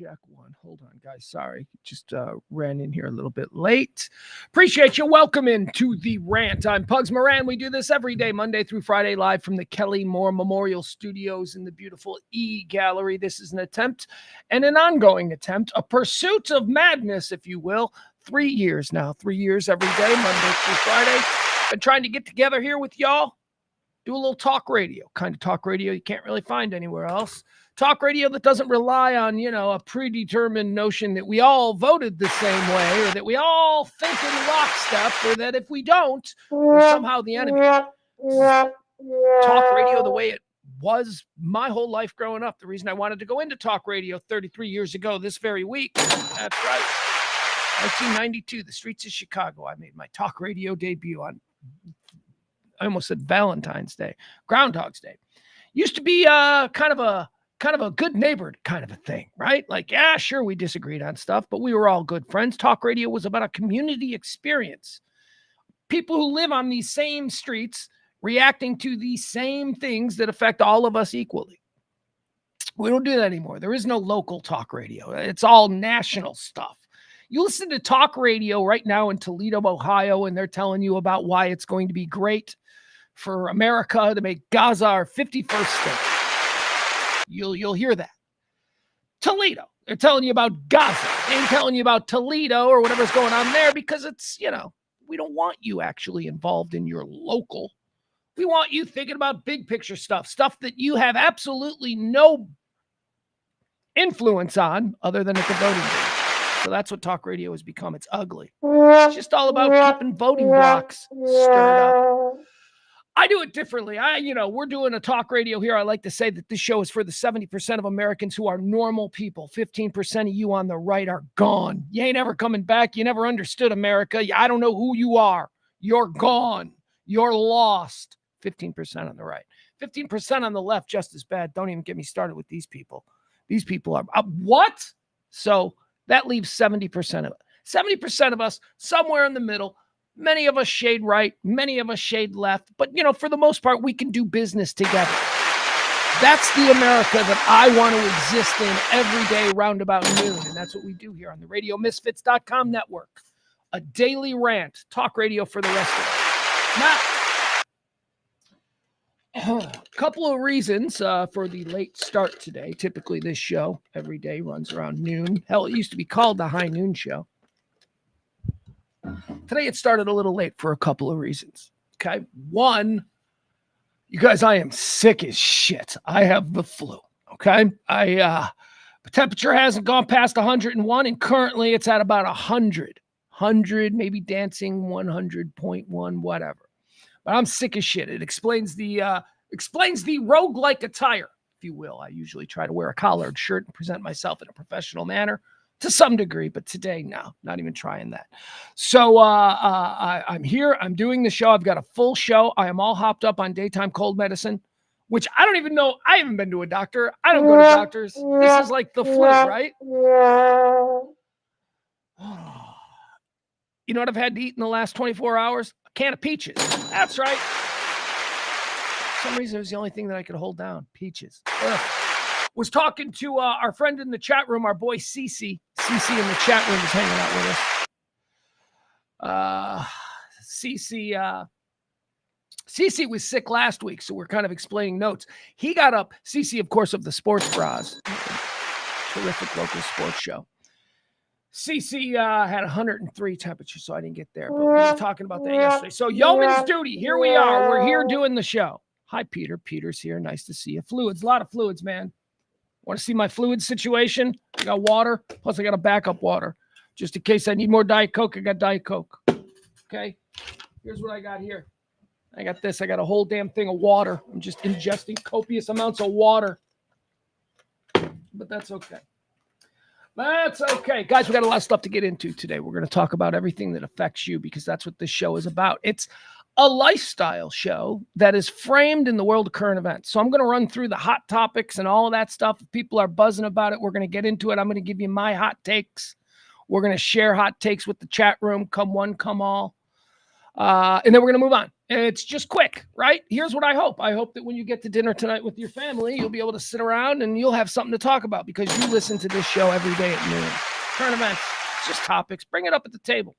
check one. Hold on, guys. Sorry. Just ran in here a little bit late. Appreciate you. Welcome into the Rant. I'm Pugs Moran. We do this every day, Monday through Friday, live from the Kelly Moore Memorial Studios in the beautiful E-Gallery. This is an attempt and an ongoing attempt, a pursuit of madness, if you will. 3 years now. 3 years every day, Monday through Friday. Been trying to get together here with y'all. Do a little talk radio, kind of talk radio you can't really find anywhere else. Talk radio that doesn't rely on, a predetermined notion that we all voted the same way or that we all think in lockstep or that if we don't, we're somehow the enemy. Talk radio the way it was my whole life growing up. The reason I wanted to go into talk radio 33 years ago this very week, that's right, 1992, the streets of Chicago. I made my talk radio debut on, I almost said Valentine's Day, Groundhog's Day. Used to be kind of a good neighbor kind of a thing, right? Like, yeah, sure, we disagreed on stuff, but we were all good friends. Talk radio was about a community experience. People who live on these same streets reacting to the same things that affect all of us equally. We don't do that anymore. There is no local talk radio. It's all national stuff. You listen to talk radio right now in Toledo, Ohio, and they're telling you about why it's going to be great for America to make Gaza our 51st state. You'll hear that. Toledo, they're telling you about Gaza. They ain't telling you about Toledo or whatever's going on there because it's, we don't want you actually involved in your local. We want you thinking about big picture stuff that you have absolutely no influence on other than at the voting booth. So that's what talk radio has become. It's ugly. It's just all about keeping voting blocks stirred up. I do it differently. We're doing a talk radio here. I like to say that this show is for the 70% of Americans who are normal people. 15% of you on the right are gone. You ain't ever coming back. You never understood America. I don't know who you are. You're gone. You're lost. 15% on the right. 15% on the left, just as bad. Don't even get me started with these people. These people are, what? So that leaves 70% of it. 70% of us somewhere in the middle. Many of us shade right, many of us shade left. But, for the most part, we can do business together. That's the America that I want to exist in every day round about noon. And that's what we do here on the RadioMisfits.com network. A daily rant, talk radio for the rest of us. Now, a couple of reasons for the late start today. Typically, this show every day runs around noon. Hell, it used to be called the High Noon Show. Today, it started a little late for a couple of reasons. Okay. One, you guys, I am sick as shit. I have the flu. Okay. The temperature hasn't gone past 101, and currently it's at about 100, maybe dancing 100.1, whatever. But I'm sick as shit. It explains the rogue-like attire, if you will. I usually try to wear a collared shirt and present myself in a professional manner to some degree, but today, no, not even trying that. So I'm here. I'm doing the show. I've got a full show. I am all hopped up on daytime cold medicine, which I don't even know. I haven't been to a doctor. I don't go to doctors. This is like the flu, right? You know what I've had to eat in the last 24 hours? A can of peaches. That's right. For some reason, it was the only thing that I could hold down. Peaches. Ugh. Was talking to our friend in the chat room, our boy Cece. Cece in the chat room is hanging out with us. Cece was sick last week, so we're kind of explaining notes. He got up, Cece, of course, of the Sports Bras, terrific local sports show. Cece had 103 temperature, so I didn't get there, but we were talking about that yesterday. So yeoman's duty, here we are. We're here doing the show. Hi, Peter. Peter's here. Nice to see you. Fluids, a lot of fluids, man. Want to see my fluid situation? I got water, plus I got a backup water. Just in case I need more Diet Coke, I got Diet Coke. Okay? Here's what I got here. I got this. I got a whole damn thing of water. I'm just ingesting copious amounts of water. But that's okay. That's okay. Guys, we got a lot of stuff to get into today. We're going to talk about everything that affects you because that's what this show is about. It's a lifestyle show that is framed in the world of current events. So I'm going to run through the hot topics and all of that stuff. If people are buzzing about it, we're going to get into it. I'm going to give you my hot takes. We're going to share hot takes with the chat room. Come one, come all. And then we're going to move on And it's just quick, right? Here's what I hope. I hope that when you get to dinner tonight with your family, you'll be able to sit around and you'll have something to talk about because you listen to this show every day at noon. Current events, just topics. Bring it up at the table.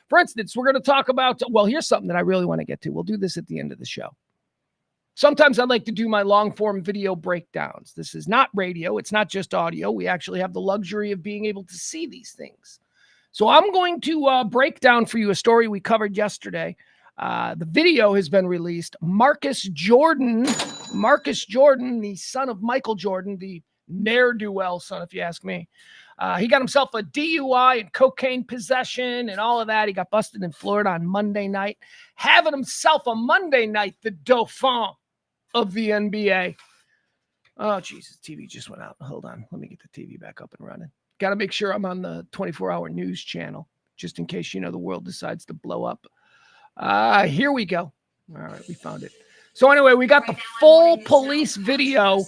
For instance, we're going to talk about, well, here's something that I really want to get to. We'll do this at the end of the show. Sometimes I like to do my long-form video breakdowns. This is not radio. It's not just audio. We actually have the luxury of being able to see these things. So I'm going to break down for you a story we covered yesterday. The video has been released. Marcus Jordan, the son of Michael Jordan, the ne'er-do-well son, if you ask me. He got himself a DUI and cocaine possession and all of that. He got busted in Florida on Monday night, having himself a Monday night, the Dauphin of the NBA. Oh, Jesus, TV just went out. Hold on. Let me get the TV back up and running. Got to make sure I'm on the 24-hour news channel, just in case, the world decides to blow up. Here we go. All right, we found it. So anyway, we got the full police video.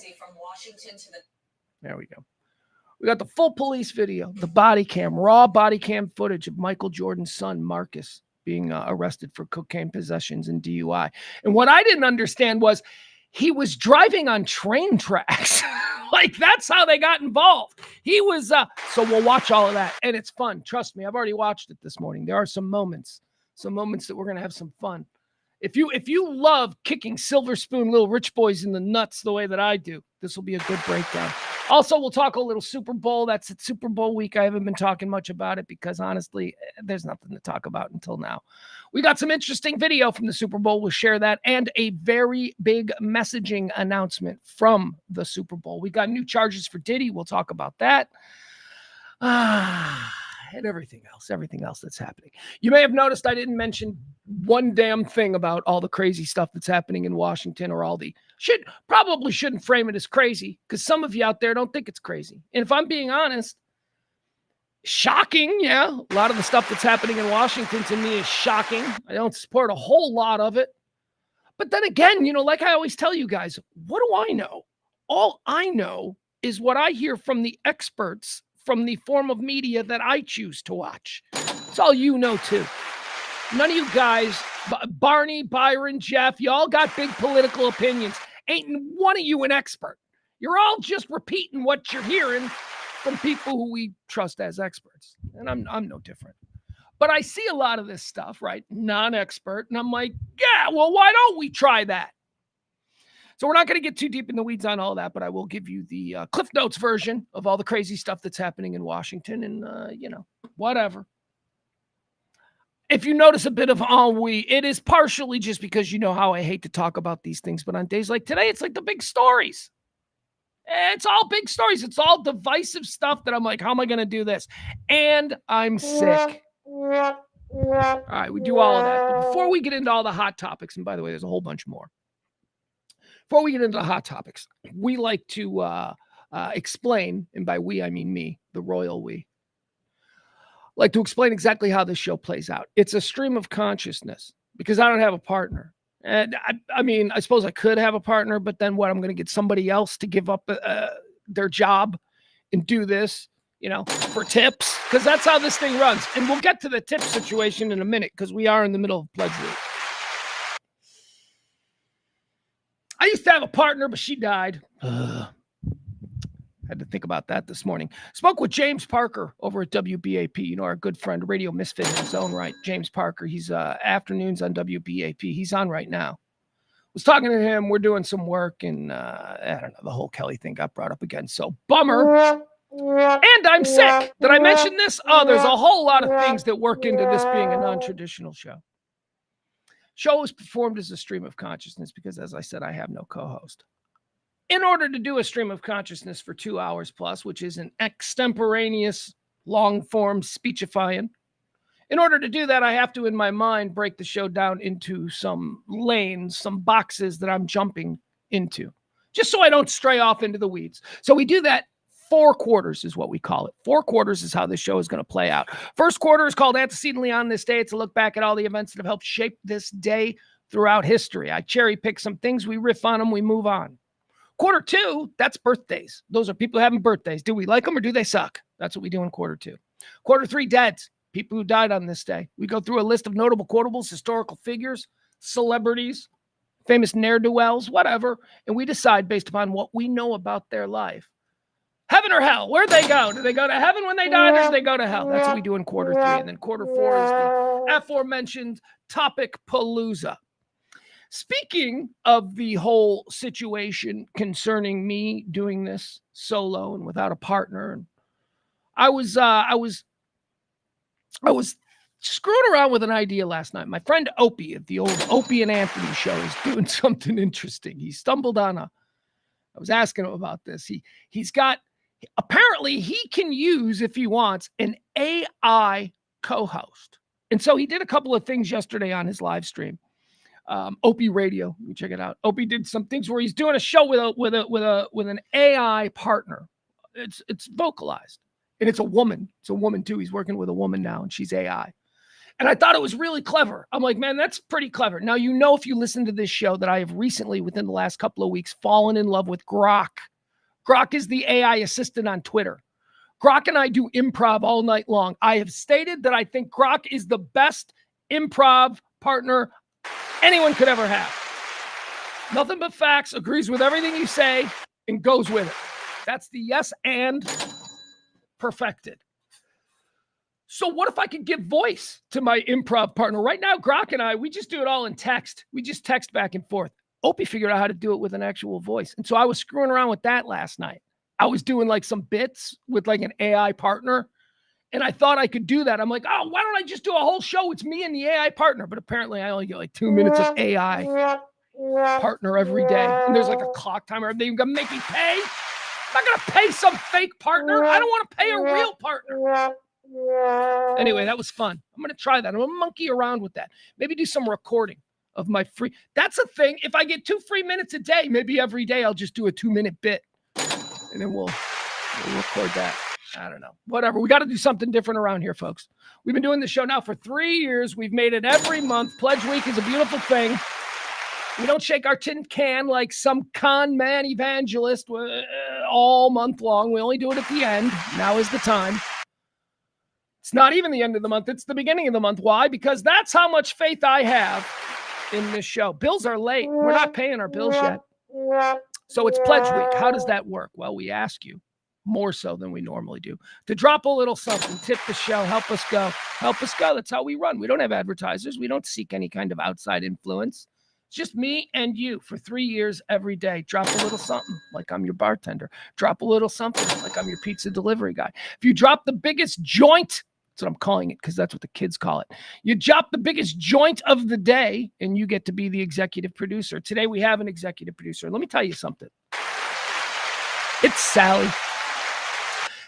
There we go. We got the full police video, the body cam, raw body cam footage of Michael Jordan's son, Marcus, being arrested for cocaine possessions and DUI. And what I didn't understand was he was driving on train tracks. Like, that's how they got involved. He was, so we'll watch all of that. And it's fun. Trust me, I've already watched it this morning. There are some moments that we're going to have some fun. If you love kicking silver spoon little rich boys in the nuts the way that I do, this will be a good breakdown. Also, we'll talk a little Super Bowl. That's it, Super Bowl week. I haven't been talking much about it because, honestly, there's nothing to talk about until now. We got some interesting video from the Super Bowl. We'll share that, and a very big messaging announcement from the Super Bowl. We got new charges for Diddy. We'll talk about that. And everything else that's happening. You may have noticed I didn't mention one damn thing about all the crazy stuff that's happening in Washington, or all the probably shouldn't frame it as crazy because some of you out there don't think it's crazy. And if I'm being honest, shocking. Yeah. A lot of the stuff that's happening in Washington to me is shocking. I don't support a whole lot of it. But then again, like I always tell you guys, what do I know? All I know is what I hear from the experts from the form of media that I choose to watch. It's all you know, too. None of you guys, Barney, Byron, Jeff, you all got big political opinions. Ain't one of you an expert. You're all just repeating what you're hearing from people who we trust as experts. And I'm no different. But I see a lot of this stuff, right? Non-expert. And I'm like, yeah, well, why don't we try that? So we're not going to get too deep in the weeds on all that, but I will give you the Cliff Notes version of all the crazy stuff that's happening in Washington and, whatever. If you notice a bit of ennui, it is partially just because you know how I hate to talk about these things, but on days like today, it's like the big stories. It's all big stories. It's all divisive stuff that I'm like, how am I going to do this? And I'm sick. All right, we do all of that. But before we get into all the hot topics, and by the way, there's a whole bunch more. Before we get into the hot topics, we like to explain, and by we, I mean me, the royal we, like to explain exactly how this show plays out. It's a stream of consciousness because I don't have a partner. And I suppose I could have a partner, but then what? I'm going to get somebody else to give up their job and do this, for tips, because that's how this thing runs. And we'll get to the tip situation in a minute because we are in the middle of Pledge Week. I used to have a partner, but she died. Had to think about that this morning. Spoke with James Parker over at WBAP, our good friend, radio misfit in his own right. James Parker, he's afternoons on WBAP. He's on right now. Was talking to him. We're doing some work, and I don't know, the whole Kelly thing got brought up again. So bummer. And I'm sick. Did I mention this? Oh, there's a whole lot of things that work into this being a non-traditional show. Show is performed as a stream of consciousness because, as I said, I have no co-host. In order to do a stream of consciousness for 2 hours plus, which is an extemporaneous, long-form speechifying, in order to do that, I have to, in my mind, break the show down into some lanes, some boxes that I'm jumping into, just so I don't stray off into the weeds. So we do that. 4 quarters is what we call it. 4 quarters is how this show is going to play out. First quarter is called Antecedently on This Day. It's a look back at all the events that have helped shape this day throughout history. I cherry pick some things, we riff on them, we move on. Quarter 2, that's birthdays. Those are people having birthdays. Do we like them or do they suck? That's what we do in quarter 2. Quarter 3, deads. People who died on this day. We go through a list of notable quotables, historical figures, celebrities, famous ne'er-do-wells, whatever, and we decide based upon what we know about their life. Heaven or hell, where'd they go? Do they go to heaven when they die, or do they go to hell? That's what we do in quarter 3. And then quarter 4 is the aforementioned topic palooza. Speaking of the whole situation concerning me doing this solo and without a partner, and I was screwing around with an idea last night. My friend Opie of the old Opie and Anthony show is doing something interesting. He stumbled on I was asking him about this. Apparently he can use, if he wants, an AI co-host. And so he did a couple of things yesterday on his live stream. Opie Radio, you check it out. Opie did some things where he's doing a show with an AI partner. It's vocalized, and it's a woman. It's a woman too. He's working with a woman now, and she's AI. And I thought it was really clever. I'm like, man, that's pretty clever. Now, if you listen to this show, that I have recently, within the last couple of weeks, fallen in love with Grok. Grok is the AI assistant on Twitter. Grok and I do improv all night long. I have stated that I think Grok is the best improv partner anyone could ever have. Nothing but facts, agrees with everything you say, and goes with it. That's the yes and perfected. So what if I could give voice to my improv partner? Right now, Grok and I, we just do it all in text. We just text back and forth. Opie figured out how to do it with an actual voice. And so I was screwing around with that last night. I was doing like some bits with like an AI partner. And I thought I could do that. I'm like, oh, why don't I just do a whole show? It's me and the AI partner. But apparently I only get like 2 minutes of AI partner every day. And there's like a clock timer. Are they even going to make me pay? I'm not going to pay some fake partner. I don't want to pay a real partner. Anyway, that was fun. I'm going to try that. I'm going to monkey around with that. Maybe do some recording of my free. That's a thing. If I get 2 free minutes a day, maybe every day I'll just do a 2-minute bit. And then we'll record that. I don't know. Whatever. We got to do something different around here, folks. We've been doing this show now for 3 years. We've made it every month. Pledge Week is a beautiful thing. We don't shake our tin can like some con man evangelist all month long. We only do it at the end. Now is the time. It's not even the end of the month. It's the beginning of the month. Why? Because that's how much faith I have in this show. Bills are late. We're not paying our bills yet. So it's Pledge Week. How does that work? Well, we ask you, more so than we normally do, to drop a little something, tip the show, help us go. Help us go. That's how we run. We don't have advertisers. We don't seek any kind of outside influence. It's just me and you for 3 years every day. Drop a little something like I'm your bartender. Drop a little something like I'm your pizza delivery guy. If you drop the biggest joint, that's what I'm calling it because that's what the kids call it. You drop the biggest joint of the day and you get to be the executive producer. Today we have an executive producer. Let me tell you something. It's Sally.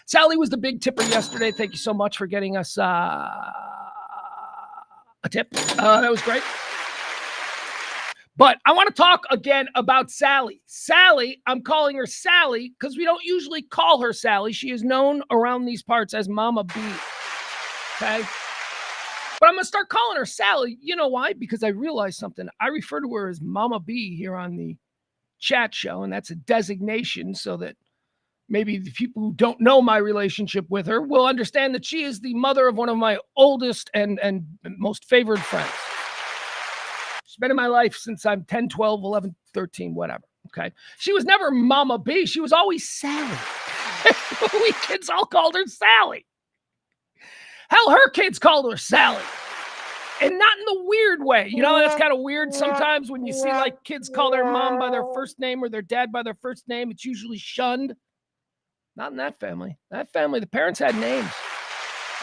Sally was the big tipper yesterday. Thank you so much for getting us a tip. That was great. But I want to talk again about Sally. Sally, I'm calling her Sally because we don't usually call her Sally. She is known around these parts as Mama B. Okay? But I'm going to start calling her Sally. You know why? Because I realized something. I refer to her as Mama B here on the chat show, and that's a designation so that maybe the people who don't know my relationship with her will understand that she is the mother of one of my oldest and most favored friends. She's been in my life since I'm 10, 12, 11, 13, whatever. Okay. She was never Mama B. She was always Sally. We kids all called her Sally. Hell, her kids called her Sally. And not in the weird way. You know, that's kind of weird sometimes when you see like kids call their mom by their first name or their dad by their first name. It's usually shunned. Not in that family. That family, the parents had names.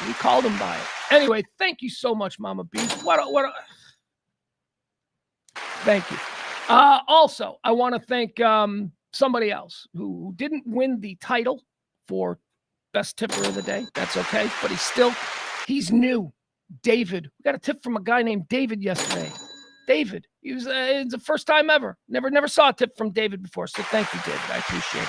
We called them by it. Anyway, thank you so much, Mama B. Thank you. Also, I want to thank somebody else who didn't win the title for best tipper of the day. That's okay, but he's new. David. We got a tip from a guy named David yesterday. David. It's the first time ever. Never saw a tip from David before. So thank you, David. I appreciate it.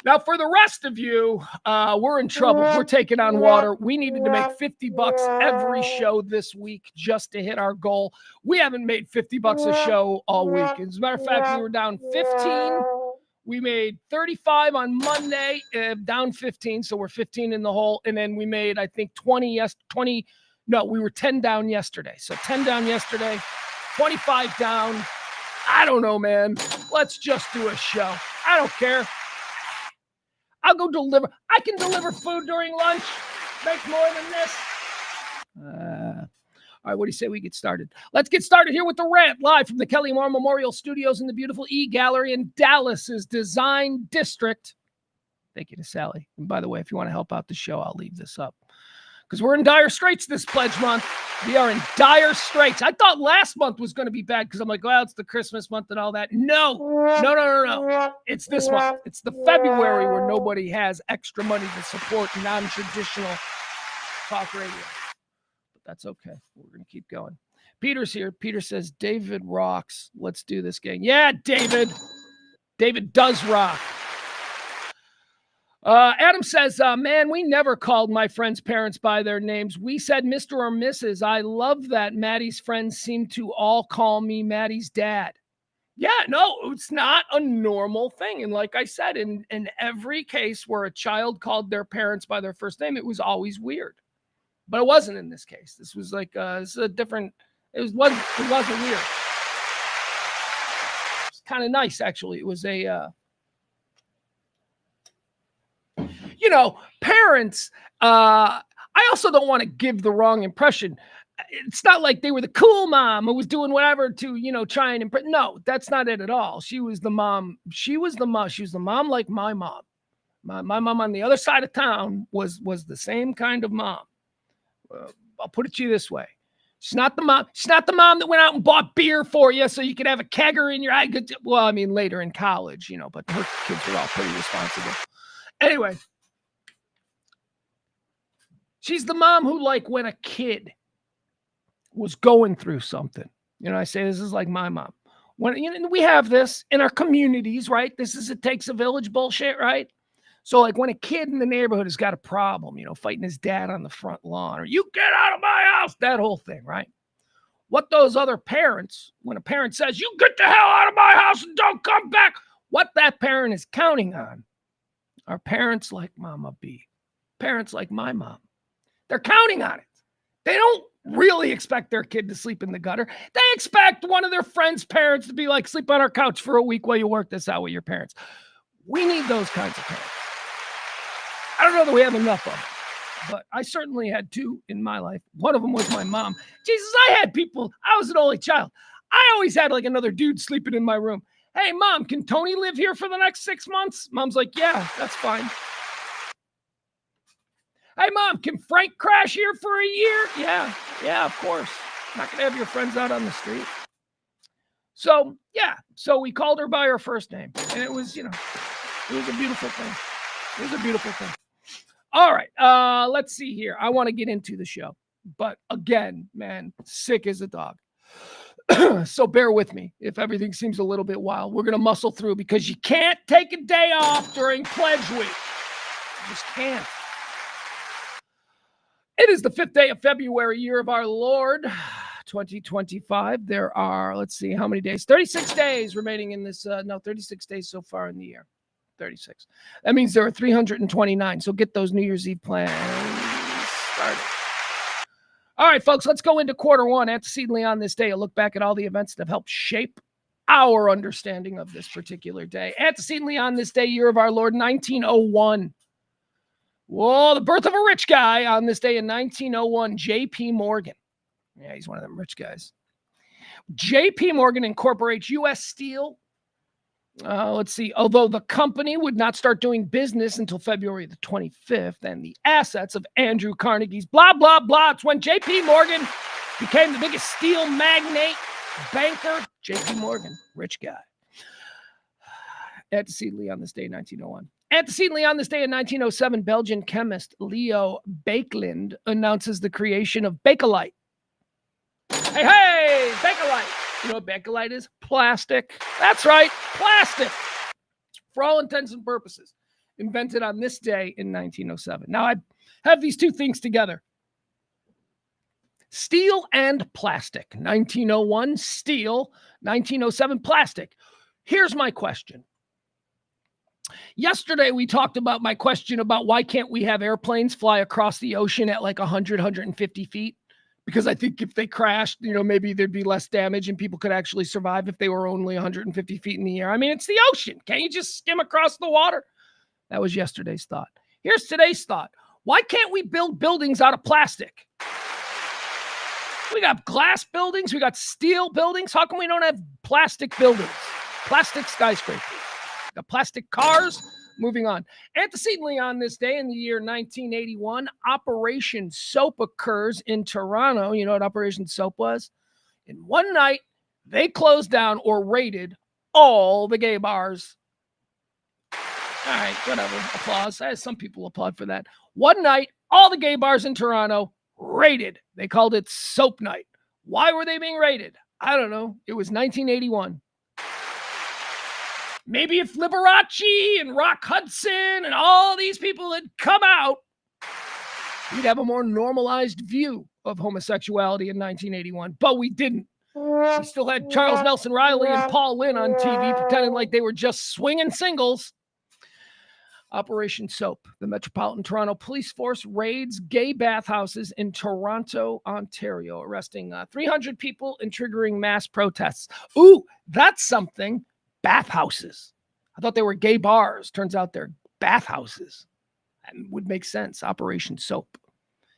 Now, for the rest of you, we're in trouble. We're taking on water. We needed to make $50 every show this week just to hit our goal. We haven't made $50 a show all week. As a matter of fact, we were down 15. We made 35 on Monday, down 15. So we're 15 in the hole. And then we made, I think, 20. No, we were 10 down yesterday. So 10 down yesterday. 25 down. I don't know, man. Let's just do a show. I don't care. I'll go deliver. I can deliver food during lunch. Make more than this. All right, what do you say we get started? Let's get started here with the Rant, live from the Kelly Moore Memorial Studios in the beautiful E-Gallery in Dallas's Design District. Thank you to Sally. And by the way, if you want to help out the show, I'll leave this up. Because we're in dire straits this pledge month. We are in dire straits. I thought last month was going to be bad because I'm like, well, it's the Christmas month and all that. No. It's this month. It's the February where nobody has extra money to support non-traditional talk radio. But that's okay. We're going to keep going. Peter's here. Peter says, David rocks. Let's do this, gang. Yeah, David. David does rock. Adam says, man, we never called my friends' parents by their names. We said Mr. or Mrs. I love that Maddie's friends seem to all call me Maddie's dad. Yeah, no, it's not a normal thing. And like I said, in every case where a child called their parents by their first name, it was always weird. But it wasn't in this case. This was like this is a different, it wasn't weird. It's kind of nice, actually. It was a parents, I also don't want to give the wrong impression. It's not like they were the cool mom who was doing whatever to, try and impress. No, that's not it at all. She was the mom. She was the mom like my mom. My mom on the other side of town was the same kind of mom. I'll put it to you this way. She's not the mom. She's not the mom that went out and bought beer for you so you could have a kegger in your eye. Well, I mean, later in college, but her kids were all pretty responsible. Anyway. She's the mom who, like, when a kid was going through something, I say this is like my mom. When we have this in our communities, right? This is it takes a village bullshit, right? So, like, when a kid in the neighborhood has got a problem, fighting his dad on the front lawn, or you get out of my house, that whole thing, right? What those other parents, when a parent says, you get the hell out of my house and don't come back, what that parent is counting on are parents like Mama B, parents like my mom. They're counting on it. They don't really expect their kid to sleep in the gutter. They expect one of their friends' parents to be like, sleep on our couch for a week while you work this out with your parents. We need those kinds of parents. I don't know that we have enough of them, but I certainly had two in my life. One of them was my mom. Jesus, I had people. I was an only child. I always had like another dude sleeping in my room. Hey, Mom, can Tony live here for the next 6 months? Mom's like, yeah, that's fine. Hey, Mom, can Frank crash here for a year? Yeah, of course. Not going to have your friends out on the street. So, yeah. So we called her by her first name. And it was, it was a beautiful thing. It was a beautiful thing. All right. Let's see here. I want to get into the show. But again, man, sick as a dog. So bear with me if everything seems a little bit wild. We're going to muscle through because you can't take a day off during Pledge Week. You just can't. It is the 5th day of February, year of our Lord, 2025. There are, let's see, how many days? 36 days remaining in this. 36 days so far in the year. 36. That means there are 329. So get those New Year's Eve plans started. All right, folks, let's go into quarter one. Antecedently on this day, a look back at all the events that have helped shape our understanding of this particular day. Antecedently on this day, year of our Lord, 1901. Whoa, the birth of a rich guy on this day in 1901, J.P. Morgan. Yeah, he's one of them rich guys. J.P. Morgan incorporates U.S. Steel. Let's see. Although the company would not start doing business until February the 25th, and the assets of Andrew Carnegie's blah, blah, blah. It's when J.P. Morgan became the biggest steel magnate, banker. J.P. Morgan, rich guy. Antecedently on this day in 1901. Antecedently on this day in 1907, Belgian chemist Leo Baekeland announces the creation of Bakelite. Hey, Bakelite. You know what Bakelite is? Plastic. That's right, plastic. For all intents and purposes. Invented on this day in 1907. Now, I have these two things together. Steel and plastic. 1901, steel. 1907, plastic. Here's my question. Yesterday, we talked about my question about why can't we have airplanes fly across the ocean at like 100, 150 feet? because I think if they crashed, maybe there'd be less damage and people could actually survive if they were only 150 feet in the air. I mean, it's the ocean. Can't you just skim across the water? That was yesterday's thought. Here's today's thought. Why can't we build buildings out of plastic? We got glass buildings. We got steel buildings. How come we don't have plastic buildings? Plastic skyscrapers. We got plastic cars. Moving on. Antecedently on this day in the year 1981, Operation Soap occurs in Toronto. You know what Operation Soap was? In one night, they closed down or raided all the gay bars. All right, whatever. Applause. Some people applaud for that. One night, all the gay bars in Toronto raided. They called it Soap Night. Why were they being raided? I don't know. It was 1981. Maybe if Liberace and Rock Hudson and all these people had come out, we'd have a more normalized view of homosexuality in 1981. But we didn't. We still had Charles Nelson Riley and Paul Lynn on TV pretending like they were just swinging singles. Operation Soap. The Metropolitan Toronto Police Force raids gay bathhouses in Toronto, Ontario, arresting 300 people and triggering mass protests. Ooh, that's something. Bathhouses. I thought they were gay bars. Turns out they're bathhouses. That would make sense. Operation Soap.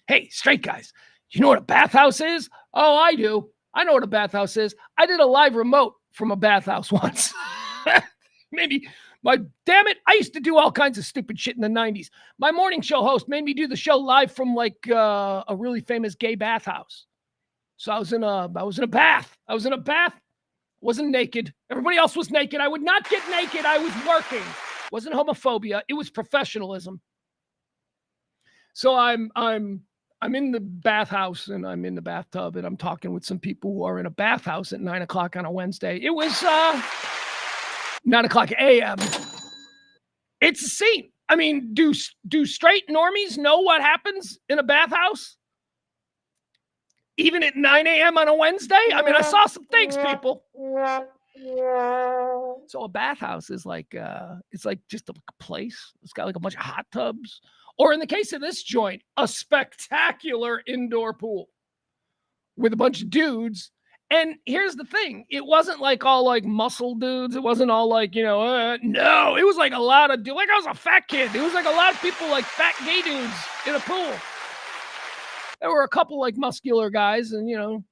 Hey, straight guys, do you know what a bathhouse is? Oh, I do. I know what a bathhouse is. I did a live remote from a bathhouse once. Damn it, I used to do all kinds of stupid shit in the 90s. My morning show host made me do the show live from a really famous gay bathhouse. So I was in a bath. Wasn't naked. Everybody else was naked. I would not get naked. I was working. Wasn't homophobia. It was professionalism. So I'm in the bathhouse and I'm in the bathtub and I'm talking with some people who are in a bathhouse at 9:00 on a Wednesday. It was 9:00 a.m. It's a scene. I mean, do straight normies know what happens in a bathhouse? Even at 9 a.m. on a Wednesday? I mean, I saw some things, people. So a bathhouse is it's like just a place. It's got like a bunch of hot tubs. Or in the case of this joint, a spectacular indoor pool with a bunch of dudes. And here's the thing. It wasn't like all like muscle dudes. It wasn't all like, no. It was like a lot of dudes. Like I was a fat kid. It was like a lot of people like fat gay dudes in a pool. There were a couple like muscular guys and, and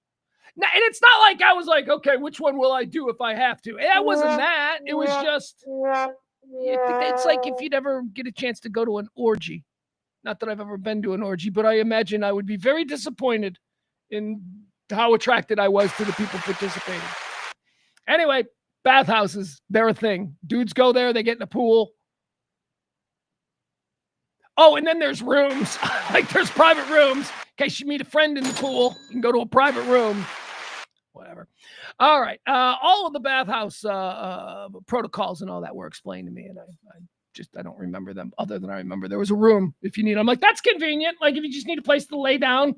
it's not like I was like, okay, which one will I do if I have to? It wasn't that. It was just, it's like if you'd ever get a chance to go to an orgy. Not that I've ever been to an orgy, but I imagine I would be very disappointed in how attracted I was to the people participating. Anyway, bathhouses, they're a thing. Dudes go there, they get in a pool. Oh, and then there's rooms. Like there's private rooms. In case you meet a friend in the pool, you can go to a private room. Whatever. All right. All of the bathhouse protocols and all that were explained to me, and I don't remember them other than I remember there was a room if you need. I'm like, that's convenient. Like if you just need a place to lay down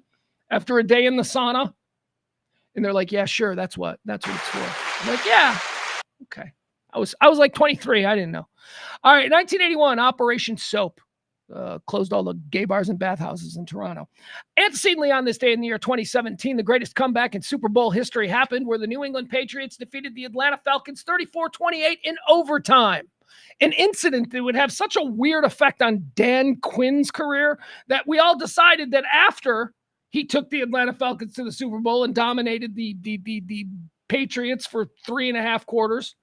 after a day in the sauna. And they're like, yeah, sure. That's what it's for. I'm like, yeah. Okay. I was like 23. I didn't know. All right. 1981, Operation Soap. Closed all the gay bars and bathhouses in Toronto. Antecedently on this day in the year 2017, the greatest comeback in Super Bowl history happened where the New England Patriots defeated the Atlanta Falcons 34-28 in overtime. An incident that would have such a weird effect on Dan Quinn's career that we all decided that after he took the Atlanta Falcons to the Super Bowl and dominated the Patriots for 3.5 quarters,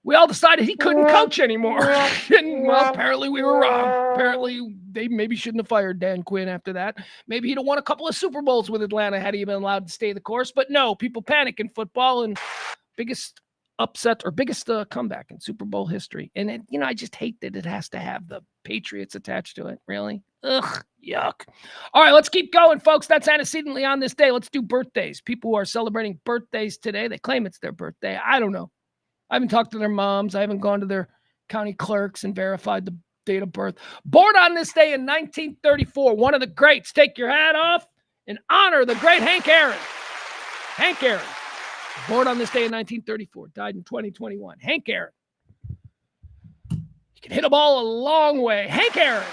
we all decided he couldn't coach anymore. And, well, apparently we were wrong. Apparently they maybe shouldn't have fired Dan Quinn after that. Maybe he'd have won a couple of Super Bowls with Atlanta had he been allowed to stay the course. But no, people panic in football, and biggest upset or biggest comeback in Super Bowl history. And, it, I just hate that it has to have the Patriots attached to it. Really? Ugh, yuck. All right, let's keep going, folks. That's antecedently on this day. Let's do birthdays. People who are celebrating birthdays today, they claim it's their birthday. I don't know. I haven't talked to their moms. I haven't gone to their county clerks and verified the date of birth. Born on this day in 1934, one of the greats. Take your hat off and honor the great Hank Aaron. Hank Aaron. Born on this day in 1934, died in 2021. Hank Aaron. He can hit a ball a long way. Hank Aaron.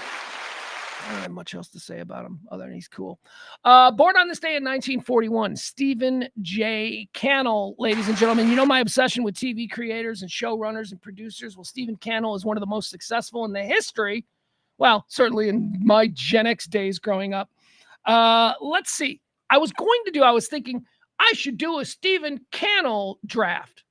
I don't have much else to say about him other than he's cool. Born on this day in 1941, Stephen J. Cannell, ladies and gentlemen. You know my obsession with TV creators and showrunners and producers. Well, Stephen Cannell is one of the most successful in the history. Well, certainly in my Gen X days growing up. Let's see. I was thinking I should do a Stephen Cannell draft.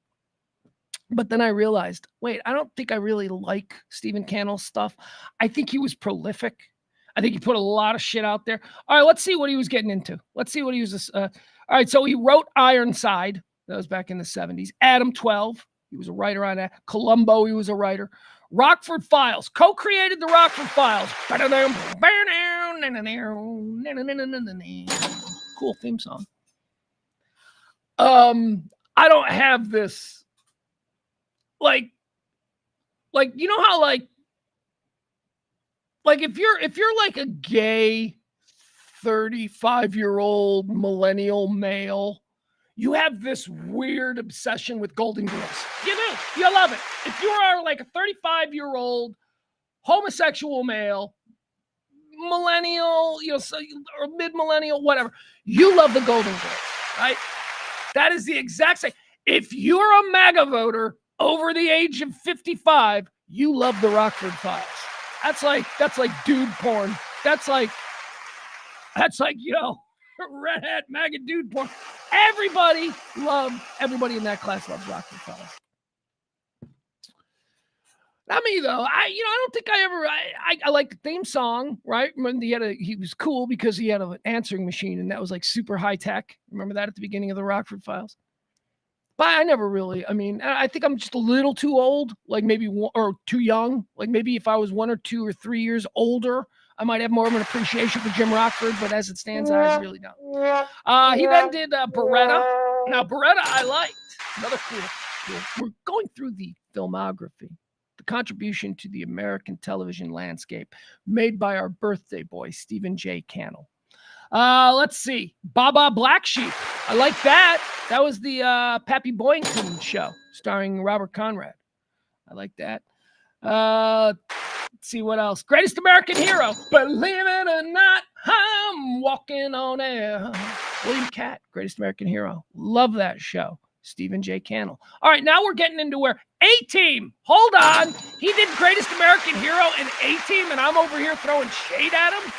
But then I realized, wait, I don't think I really like Stephen Cannell's stuff. I think he was prolific. I think he put a lot of shit out there. All right, let's see what he was getting into. Let's see what he was. All right, so he wrote Ironside. That was back in the 70s. Adam 12. He was a writer on that. Columbo, he was a writer. Rockford Files. Co-created the Rockford Files. Cool theme song. I don't have this. Like, you know how like if you're like a gay 35-year-old millennial male, you have this weird obsession with Golden Girls. You do. You love it. If you are like a 35-year-old homosexual male, millennial, or mid-millennial, whatever, you love the Golden Girls, right? That is the exact same. If you're a MAGA voter over the age of 55, you love the Rockford Files. That's like dude porn. That's like, red hat MAGA dude porn. Everybody in that class loves Rockford Files. Not me though. I don't think I like the theme song, right? When he was cool because he had an answering machine and that was like super high tech. Remember that at the beginning of the Rockford Files? But I never really, I think I'm just a little too old, like maybe or too young. Like maybe if I was 1 or 2 or 3 years older, I might have more of an appreciation for Jim Rockford, but as it stands, I really don't. He then did Beretta. Now, Beretta I liked. Another cool. We're going through the filmography, the contribution to the American television landscape made by our birthday boy, Stephen J. Cannell. Let's see. Baba Black Sheep. I like that. That was the Pappy Boyington show starring Robert Conrad. I like that. Let's see what else. Greatest American Hero. Believe it or not, I'm walking on air. William Catt, Greatest American Hero. Love that show. Stephen J. Cannell. All right, now we're getting into where A-Team. Hold on. He did Greatest American Hero and A-Team, and I'm over here throwing shade at him?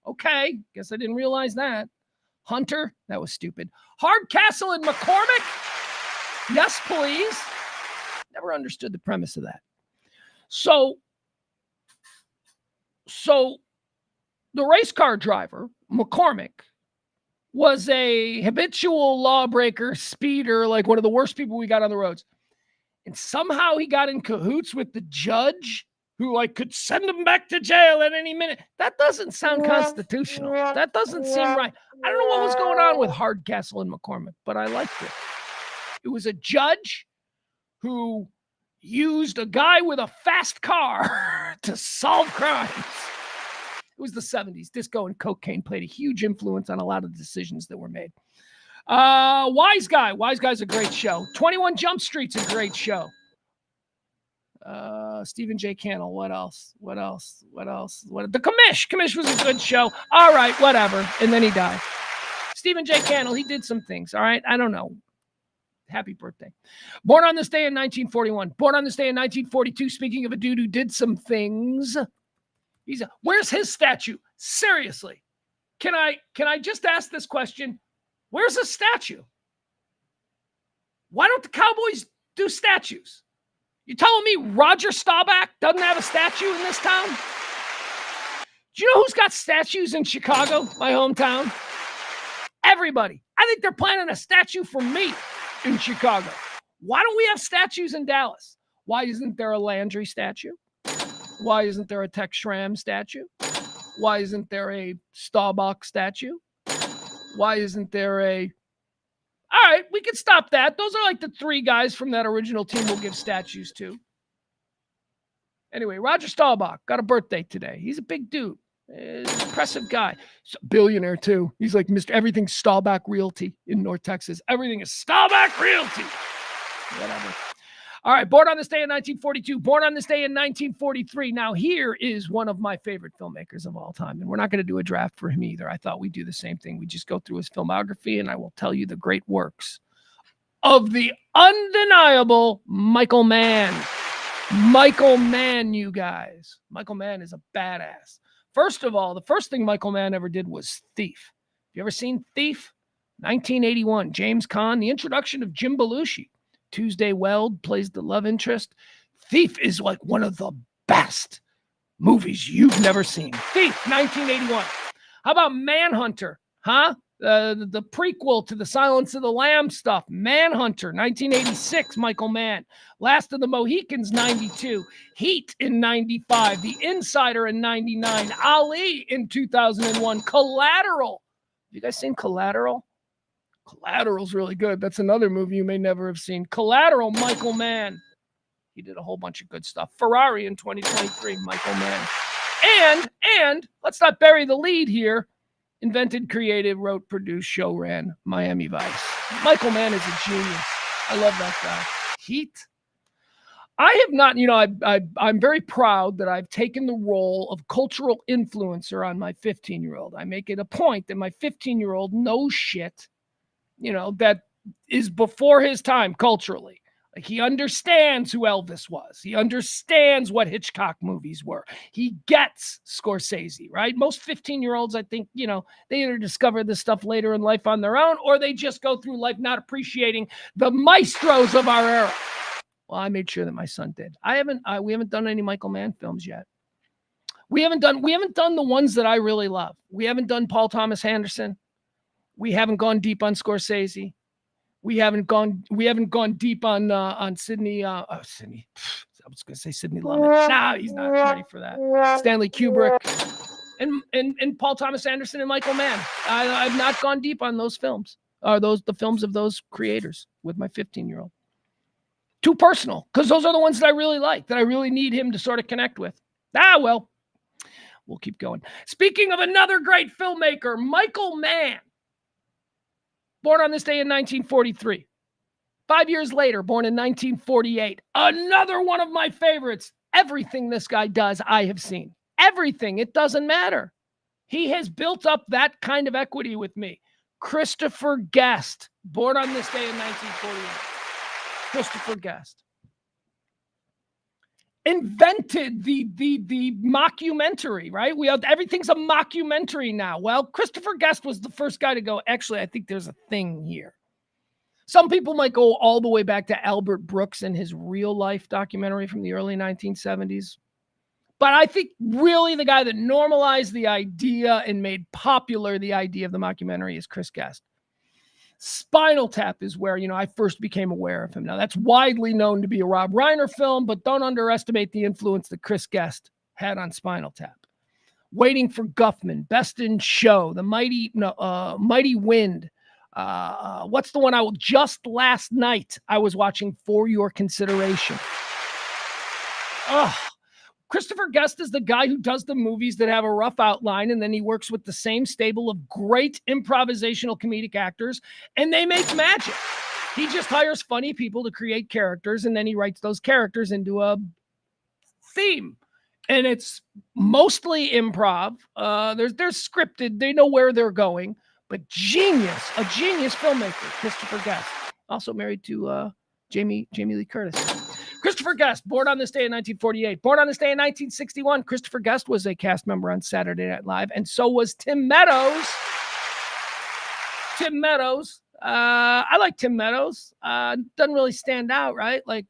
Okay, guess I didn't realize that. Hunter, that was stupid. Hardcastle and McCormick? Yes, please. Never understood the premise of that. So the race car driver, McCormick, was a habitual lawbreaker, speeder, like one of the worst people we got on the roads. And somehow he got in cahoots with the judge who could send him back to jail at any minute. That doesn't sound constitutional. That doesn't seem right. I don't know what was going on with Hardcastle and McCormick, but I liked it. It was a judge who used a guy with a fast car to solve crimes. It was the 70s. Disco and cocaine played a huge influence on a lot of the decisions that were made. Wise Guy. Wise Guy's a great show. 21 Jump Street's a great show. Stephen J. Cannell. What else? The Commish. Commish was a good show. All right, whatever. And then he died. Stephen J. Cannell, he did some things. All right, I don't know. Happy birthday. Born on this day in 1941. Born on this day in 1942. Speaking of a dude who did some things, where's his statue? Seriously, can I just ask this question? Where's his statue? Why don't the Cowboys do statues? You telling me Roger Staubach doesn't have a statue in this town? Do you know who's got statues in Chicago, my hometown? Everybody. I think they're planning a statue for me in Chicago. Why don't we have statues in Dallas? Why isn't there a Landry statue? Why isn't there a Tex Schramm statue? Why isn't there a Staubach statue? Why isn't there a... All right, we can stop that. Those are like the 3 guys from that original team we'll give statues to. Anyway, Roger Staubach got a birthday today. He's a big dude. He's an impressive guy. He's a billionaire, too. He's like Mr. Everything's Staubach Realty in North Texas. Everything is Staubach Realty. Whatever. All right, born on this day in 1942, born on this day in 1943. Now, here is one of my favorite filmmakers of all time, and we're not going to do a draft for him either. I thought we'd do the same thing. We just go through his filmography, and I will tell you the great works of the undeniable Michael Mann. Michael Mann, you guys. Michael Mann is a badass. First of all, the first thing Michael Mann ever did was Thief. Have you ever seen Thief? 1981, James Caan, the introduction of Jim Belushi. Tuesday Weld plays the love interest. Thief is like one of the best movies you've never seen. Thief, 1981. How about Manhunter? Huh? The prequel to the Silence of the Lambs stuff. Manhunter, 1986, Michael Mann. Last of the Mohicans, 92. Heat in 95. The Insider in 99. Ali in 2001. Collateral. Have you guys seen Collateral? Collateral's really good. That's another movie you may never have seen. Collateral, Michael Mann. He did a whole bunch of good stuff. Ferrari in 2023, Michael Mann. And let's not bury the lead here. Invented, created, wrote, produced, show ran Miami Vice. Michael Mann is a genius. I love that guy. Heat. I have not, I'm very proud that I've taken the role of cultural influencer on my 15-year-old. I make it a point that my 15-year-old knows shit, that is before his time culturally. Like, he understands who Elvis was. He understands what Hitchcock movies were. He gets Scorsese, right? Most 15-year-olds, I think, they either discover this stuff later in life on their own, or they just go through life not appreciating the maestros of our era. Well, I made sure that my son did. We haven't done any Michael Mann films yet. We haven't done the ones that I really love. We haven't done Paul Thomas Anderson. We haven't gone deep on Scorsese. We haven't gone deep on Sidney. Sidney. I was going to say Sidney Lumet. Nah, he's not ready for that. Stanley Kubrick and Paul Thomas Anderson and Michael Mann. I've not gone deep on those films. The films of those creators with my 15-year-old. Too personal, because those are the ones that I really like, that I really need him to sort of connect with. Well, we'll keep going. Speaking of another great filmmaker, Michael Mann. Born on this day in 1943. 5 years later, born in 1948. Another one of my favorites. Everything this guy does, I have seen. Everything. It doesn't matter. He has built up that kind of equity with me. Christopher Guest. Born on this day in 1948. Christopher Guest. Invented the mockumentary, right? Everything's a mockumentary now. Well, Christopher Guest was the first guy to go, actually, I think there's a thing here. Some people might go all the way back to Albert Brooks and his real life documentary from the early 1970s. But I think really the guy that normalized the idea and made popular the idea of the mockumentary is Chris Guest. Spinal Tap is where, I first became aware of him. Now, that's widely known to be a Rob Reiner film, but don't underestimate the influence that Chris Guest had on Spinal Tap. Waiting for Guffman, Best in Show, The Mighty Wind. What's the one just last night I was watching For Your Consideration? Christopher Guest is the guy who does the movies that have a rough outline, and then he works with the same stable of great improvisational comedic actors, and they make magic. He just hires funny people to create characters, and then he writes those characters into a theme. And it's mostly improv. They're scripted. They know where they're going. But a genius filmmaker, Christopher Guest. Also married to Jamie Lee Curtis. Christopher Guest, born on this day in 1948. Born on this day in 1961, Christopher Guest was a cast member on Saturday Night Live, and so was Tim Meadows. I like Tim Meadows. Doesn't really stand out, right? Like,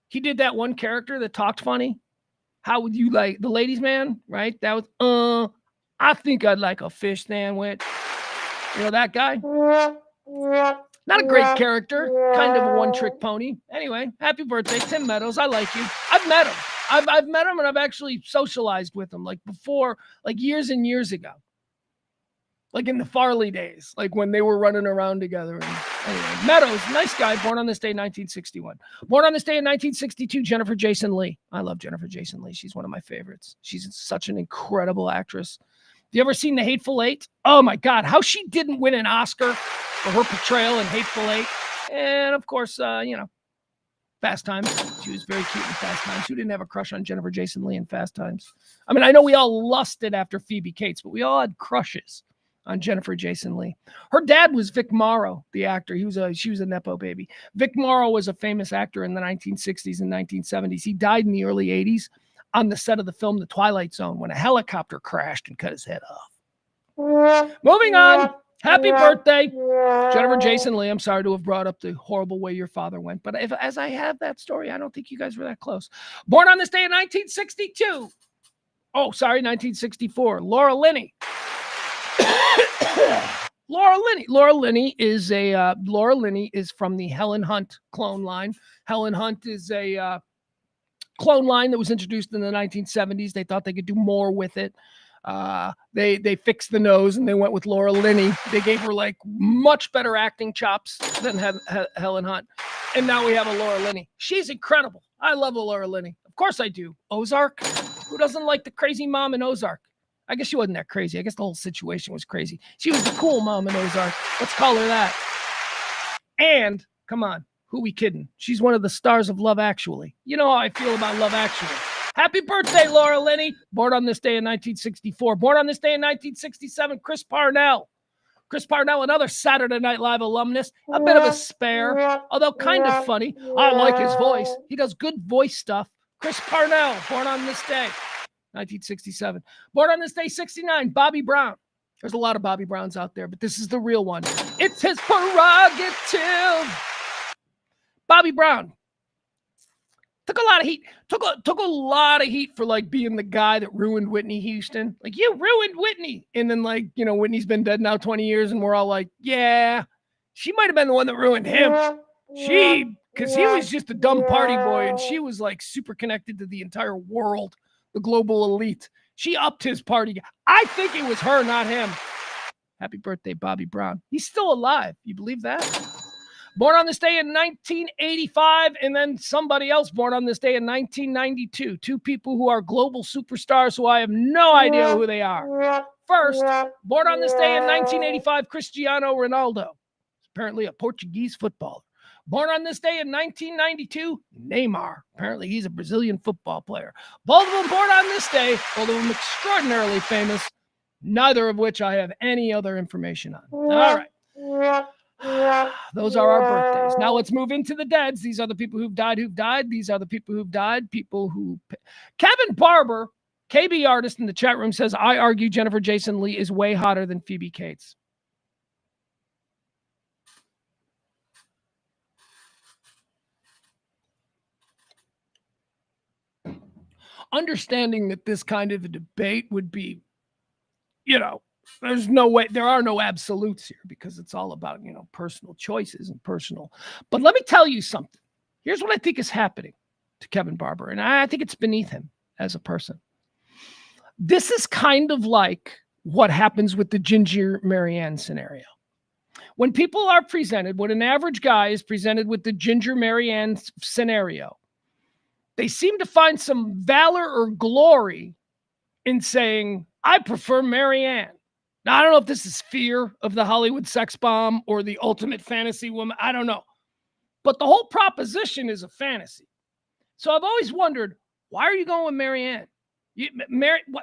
he did that one character that talked funny. How would you like the ladies' man, right? That was, I think I'd like a fish sandwich. That guy? Not a great character, kind of a one-trick pony. Anyway, happy birthday, Tim Meadows. I like you. I've met him. I've met him, and I've actually socialized with him, like before, like years and years ago. Like in the Farley days, like when they were running around together. And anyway, Meadows, nice guy, born on this day in 1961. Born on this day in 1962, Jennifer Jason Leigh. I love Jennifer Jason Leigh. She's one of my favorites. She's such an incredible actress. Have you ever seen The Hateful Eight? Oh, my God. How she didn't win an Oscar for her portrayal in Hateful Eight. And, of course, Fast Times. She was very cute in Fast Times. Who didn't have a crush on Jennifer Jason Leigh in Fast Times? I mean, I know we all lusted after Phoebe Cates, but we all had crushes on Jennifer Jason Leigh. Her dad was Vic Morrow, the actor. She was a Nepo baby. Vic Morrow was a famous actor in the 1960s and 1970s. He died in the early 80s on the set of the film The Twilight Zone when a helicopter crashed and cut his head off. Moving on. Happy birthday, Jennifer Jason Leigh. I'm sorry to have brought up the horrible way your father went, but as I have that story, I don't think you guys were that close. Born on this day in 1962. Oh, sorry, 1964. Laura Linney. Laura Linney is from the Helen Hunt clone line. Helen Hunt is a clone line that was introduced in the 1970s. They thought they could do more with it. They fixed the nose and they went with Laura Linney. They gave her like much better acting chops than Helen Hunt. And now we have a Laura Linney. She's incredible. I love a Laura Linney. Of course I do. Ozark. Who doesn't like the crazy mom in Ozark? I guess she wasn't that crazy. I guess the whole situation was crazy. She was the cool mom in Ozark. Let's call her that. And come on, who we kidding? She's one of the stars of Love Actually. You know how I feel about Love Actually. Happy birthday, Laura Linney. Born on this day in 1964. Born on this day in 1967, Chris Parnell. Chris Parnell, another Saturday Night Live alumnus. A bit of a spare, although kind of funny. I like his voice. He does good voice stuff. Chris Parnell, born on this day, 1967. Born on this day, 69, Bobby Brown. There's a lot of Bobby Browns out there, but this is the real one. It's his prerogative. Bobby Brown. Took a lot of heat. Took a lot of heat for like being the guy that ruined Whitney Houston. Like, you ruined Whitney. And then like, you know, Whitney's been dead now 20 years and we're all like, yeah, she might have been the one that ruined him. Because he was just a dumb party boy and she was like super connected to the entire world, the global elite. She upped his party. I think it was her, not him. Happy birthday, Bobby Brown. He's still alive. You believe that? Born on this day in 1985, and then somebody else born on this day in 1992. Two people who are global superstars who I have no idea who they are. First, born on this day in 1985, Cristiano Ronaldo. Apparently a Portuguese footballer. Born on this day in 1992, Neymar. Apparently he's a Brazilian football player. Both of them born on this day, both of them extraordinarily famous, neither of which I have any other information on. All right. Those are our birthdays. Now let's move into the deads. These are the people who've died. These are the people who've died. Kevin Barber, KB artist in the chat room, says, I argue Jennifer Jason Leigh is way hotter than Phoebe Cates. Understanding that this kind of a debate would be, you know, there's no way, there are no absolutes here because it's all about, you know, personal choices and personal. But let me tell you something. Here's what I think is happening to Kevin Barber, and I think it's beneath him as a person. This is kind of like what happens with the Ginger Marianne scenario. When people are presented, when an average guy is presented with the Ginger Marianne scenario, they seem to find some valor or glory in saying, I prefer Marianne. Now, I don't know if this is fear of the Hollywood sex bomb or the ultimate fantasy woman. I don't know. But the whole proposition is a fantasy. So I've always wondered, why are you going with Marianne?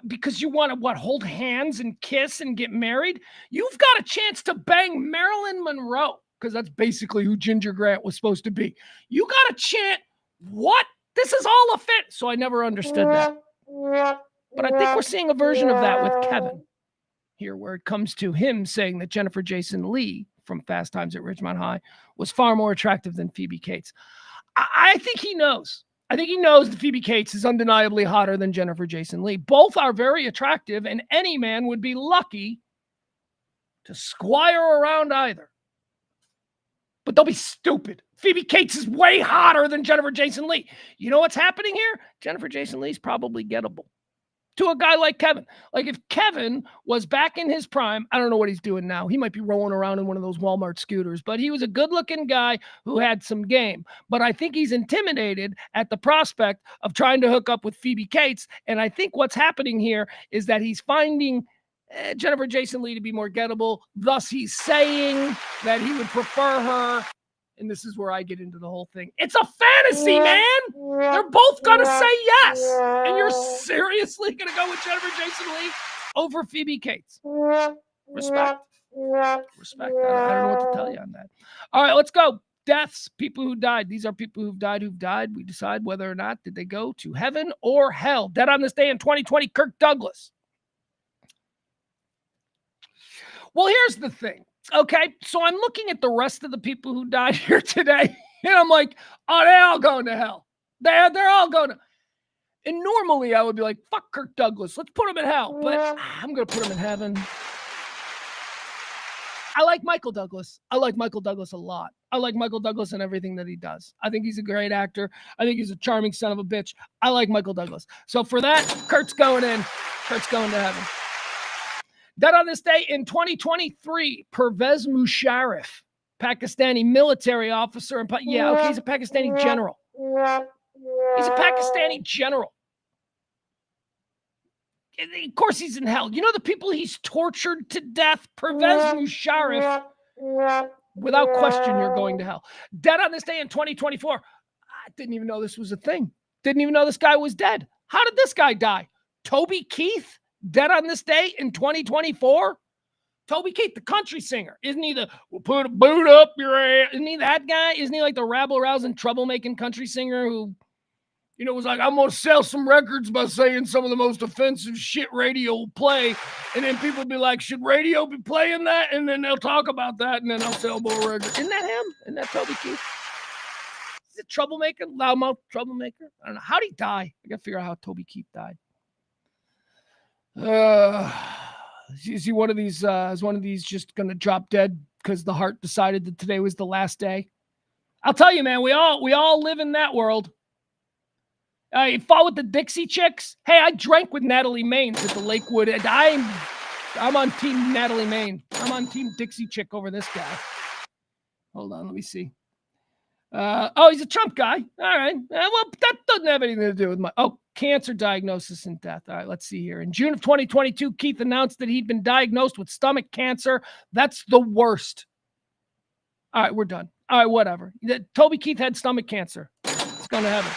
Because you want to, hold hands and kiss and get married? You've got a chance to bang Marilyn Monroe, because that's basically who Ginger Grant was supposed to be. You got a chance. What? This is all a fit. So I never understood that. But I think we're seeing a version of that with Kevin here, where it comes to him saying that Jennifer Jason Leigh from Fast Times at Ridgemont High was far more attractive than Phoebe Cates. I think he knows. I think he knows that Phoebe Cates is undeniably hotter than Jennifer Jason Leigh. Both are very attractive, and any man would be lucky to squire around either. But they'll be stupid. Phoebe Cates is way hotter than Jennifer Jason Leigh. You know what's happening here? Jennifer Jason Leigh's probably gettable to a guy like Kevin. Like if Kevin was back in his prime, I don't know what he's doing now. He might be rolling around in one of those Walmart scooters, but he was a good-looking guy who had some game. But I think he's intimidated at the prospect of trying to hook up with Phoebe Cates. And I think what's happening here is that he's finding Jennifer Jason Leigh to be more gettable. Thus, he's saying that he would prefer her. And this is where I get into the whole thing. It's a fantasy, man. They're both going to say yes. And you're seriously going to go with Jennifer Jason Leigh over Phoebe Cates. Respect. Respect. I don't know what to tell you on that. All right, let's go. Deaths, people who died. These are people who've died. We decide whether or not did they go to heaven or hell. Dead on this day in 2020, Kirk Douglas. Well, here's the thing. Okay, so I'm looking at the rest of the people who died here today, and I'm like, oh, they're all going to hell. They're all going to. And normally I would be like, fuck Kirk Douglas. Let's put him in hell. But I'm going to put him in heaven. I like Michael Douglas. I like Michael Douglas a lot. I like Michael Douglas and everything that he does. I think he's a great actor. I think he's a charming son of a bitch. I like Michael Douglas. So for that, Kurt's going in. Kurt's going to heaven. Dead on this day in 2023, Pervez Musharraf, Pakistani military officer. He's a Pakistani general. He's a Pakistani general. Of course he's in hell. You know the people he's tortured to death? Pervez Musharraf. Without question, you're going to hell. Dead on this day in 2024. I didn't even know this was a thing. Didn't even know this guy was dead. How did this guy die? Toby Keith, dead on this day in 2024. Toby Keith, the country singer. Isn't he we'll put a boot up your ass? Isn't he that guy? Isn't he like the rabble-rousing, troublemaking country singer who, was like, I'm going to sell some records by saying some of the most offensive shit radio will play. And then people be like, should radio be playing that? And then they'll talk about that, and then I'll sell more records. Isn't that him? Isn't that Toby Keith? Is it troublemaker? Loudmouth troublemaker? I don't know. How'd he die? I got to figure out how Toby Keith died. Is he one of these? Is one of these just going to drop dead because the heart decided that today was the last day? I'll tell you, man, we all live in that world. You fought with the Dixie Chicks? Hey, I drank with Natalie Maines at the Lakewood. I'm on team Natalie Maines. I'm on team Dixie Chick over this guy. Hold on, let me see. He's a Trump guy. All right. Well, that doesn't have anything to do with cancer diagnosis and death. All right, let's see here. In June of 2022, Keith announced that he'd been diagnosed with stomach cancer. That's the worst. All right, we're done. All right, whatever. Toby Keith had stomach cancer. It's going to heaven.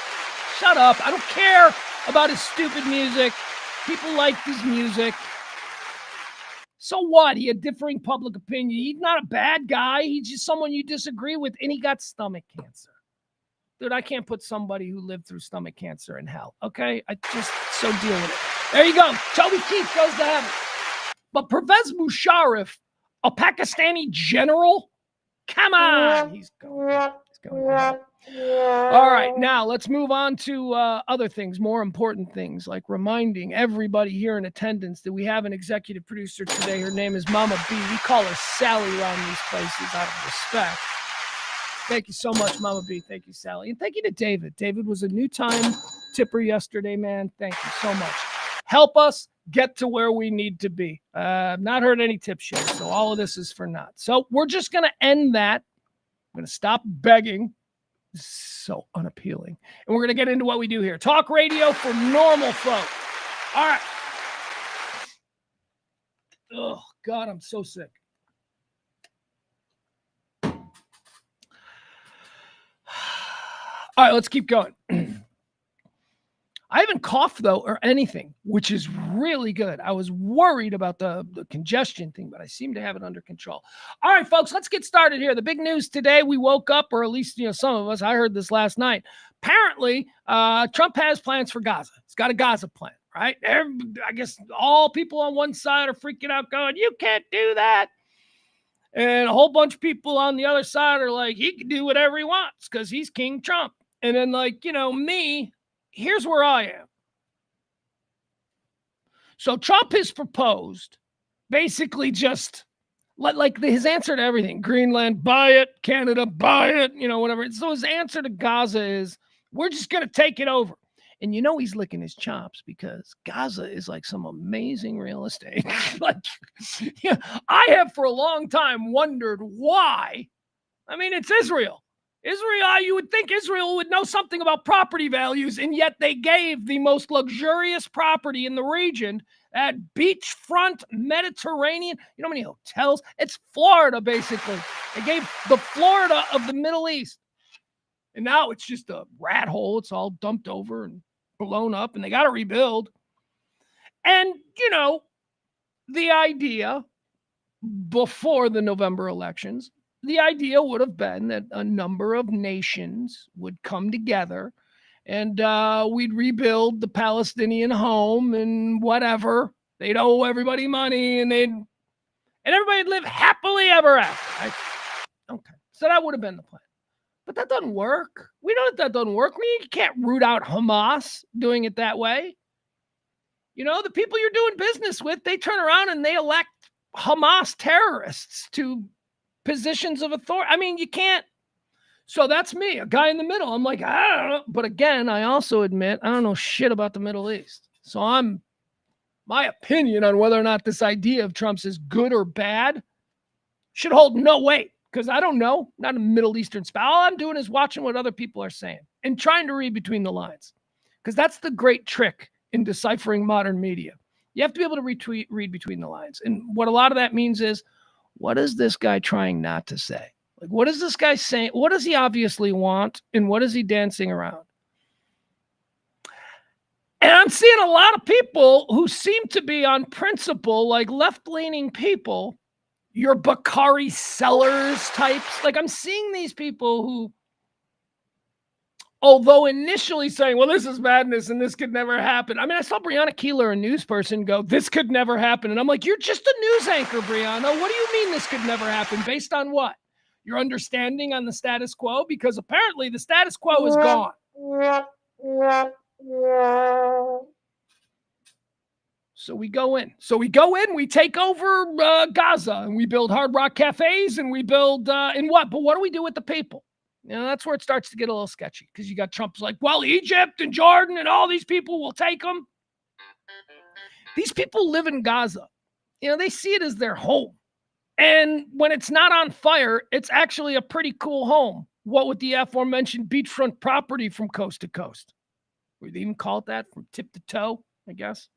Shut up. I don't care about his stupid music. People like his music. So what? He had differing public opinion. He's not a bad guy. He's just someone you disagree with, and he got stomach cancer. Dude, I can't put somebody who lived through stomach cancer in hell, okay? I just so deal with it. There you go. Toby Keith goes to heaven. But Pervez Musharraf, a Pakistani general? Come on. He's going to hell. All right, now let's move on to other things, more important things, like reminding everybody here in attendance that we have an executive producer today. Her name is Mama B. We call her Sally around these places out of respect. Thank you so much, Mama B. Thank you, Sally. And thank you to David. David was a new time tipper yesterday, man. Thank you so much. Help us get to where we need to be. I've not heard any tips yet, so all of this is for naught. So we're just going to end that. I'm going to stop begging. So unappealing. And we're going to get into what we do here. Talk radio for normal folk. All right. Oh, God, I'm so sick. All right, let's keep going. I haven't coughed, though, or anything, which is really good. I was worried about the congestion thing, but I seem to have it under control. All right, folks, let's get started here. The big news today, we woke up, or at least, some of us, I heard this last night. Apparently, Trump has plans for Gaza. He's got a Gaza plan, right? I guess all people on one side are freaking out going, you can't do that. And a whole bunch of people on the other side are like, he can do whatever he wants because he's King Trump. And then, me, here's where I am. So Trump has proposed basically just like his answer to everything. Greenland, buy it. Canada, buy it. Whatever. So his answer to Gaza is, we're just going to take it over. And he's licking his chops because Gaza is like some amazing real estate. I have for a long time wondered why. I mean, it's Israel. Israel, you would think Israel would know something about property values, and yet they gave the most luxurious property in the region, that beachfront Mediterranean. You know how many hotels? It's Florida, basically. They gave the Florida of the Middle East. And now it's just a rat hole. It's all dumped over and blown up, and they got to rebuild. And, the idea before the November elections, the idea would have been that a number of nations would come together and we'd rebuild the Palestinian home and whatever. They'd owe everybody money and everybody'd live happily ever after. Right? Okay. So that would have been the plan. But that doesn't work. We know that doesn't work. You can't root out Hamas doing it that way. The people you're doing business with, they turn around and they elect Hamas terrorists to positions of authority. You can't. So that's me, a guy in the middle. I'm like, I don't know. But again, I also admit I don't know shit about the Middle East. So my opinion on whether or not this idea of Trump's is good or bad should hold no weight, because I don't know. I'm not a Middle Eastern spouse. All I'm doing is watching what other people are saying and trying to read between the lines, because that's the great trick in deciphering modern media. You have to be able to read between the lines. And what a lot of that means is, what is this guy trying not to say? Like, what is this guy saying? What does he obviously want? And what is he dancing around? And I'm seeing a lot of people who seem to be on principle, like left-leaning people, your Bakari Sellers types. Like, I'm seeing these people who, although initially saying, well, this is madness and this could never happen. I saw Breonna Keeler, a news person, go, this could never happen. And I'm like, you're just a news anchor, Breonna. What do you mean this could never happen? Based on what? Your understanding on the status quo? Because apparently the status quo is gone. So we go in. We take over Gaza, and we build Hard Rock cafes, and we build in what? But what do we do with the people? That's where it starts to get a little sketchy, because you got Trump's like, well, Egypt and Jordan and all these people will take them. These people live in Gaza. They see it as their home. And when it's not on fire, it's actually a pretty cool home. What with the aforementioned beachfront property from coast to coast. Or they even call it that, from tip to toe, I guess.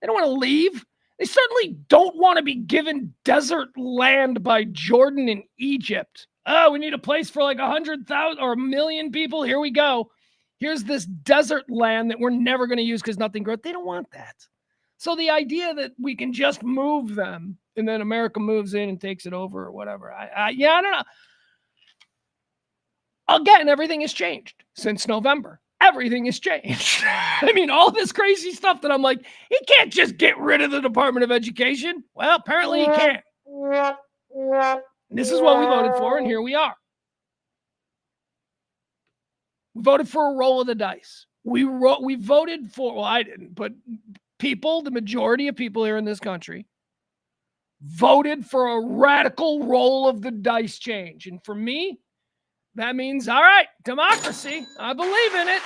They don't want to leave. They certainly don't want to be given desert land by Jordan and Egypt. Oh, we need a place for like 100,000 or 1 million people. Here we go. Here's this desert land that we're never going to use because nothing grows. They don't want that. So the idea that we can just move them and then America moves in and takes it over or whatever. I don't know. Again, everything has changed since November. Everything has changed. All this crazy stuff that I'm like, he can't just get rid of the Department of Education. Well, apparently he can't. This is what we voted for, and here we are. We voted for a roll of the dice. We voted for, well, I didn't, but people, the majority of people here in this country, voted for a radical roll of the dice change. And for me, that means, all right, democracy. I believe in it.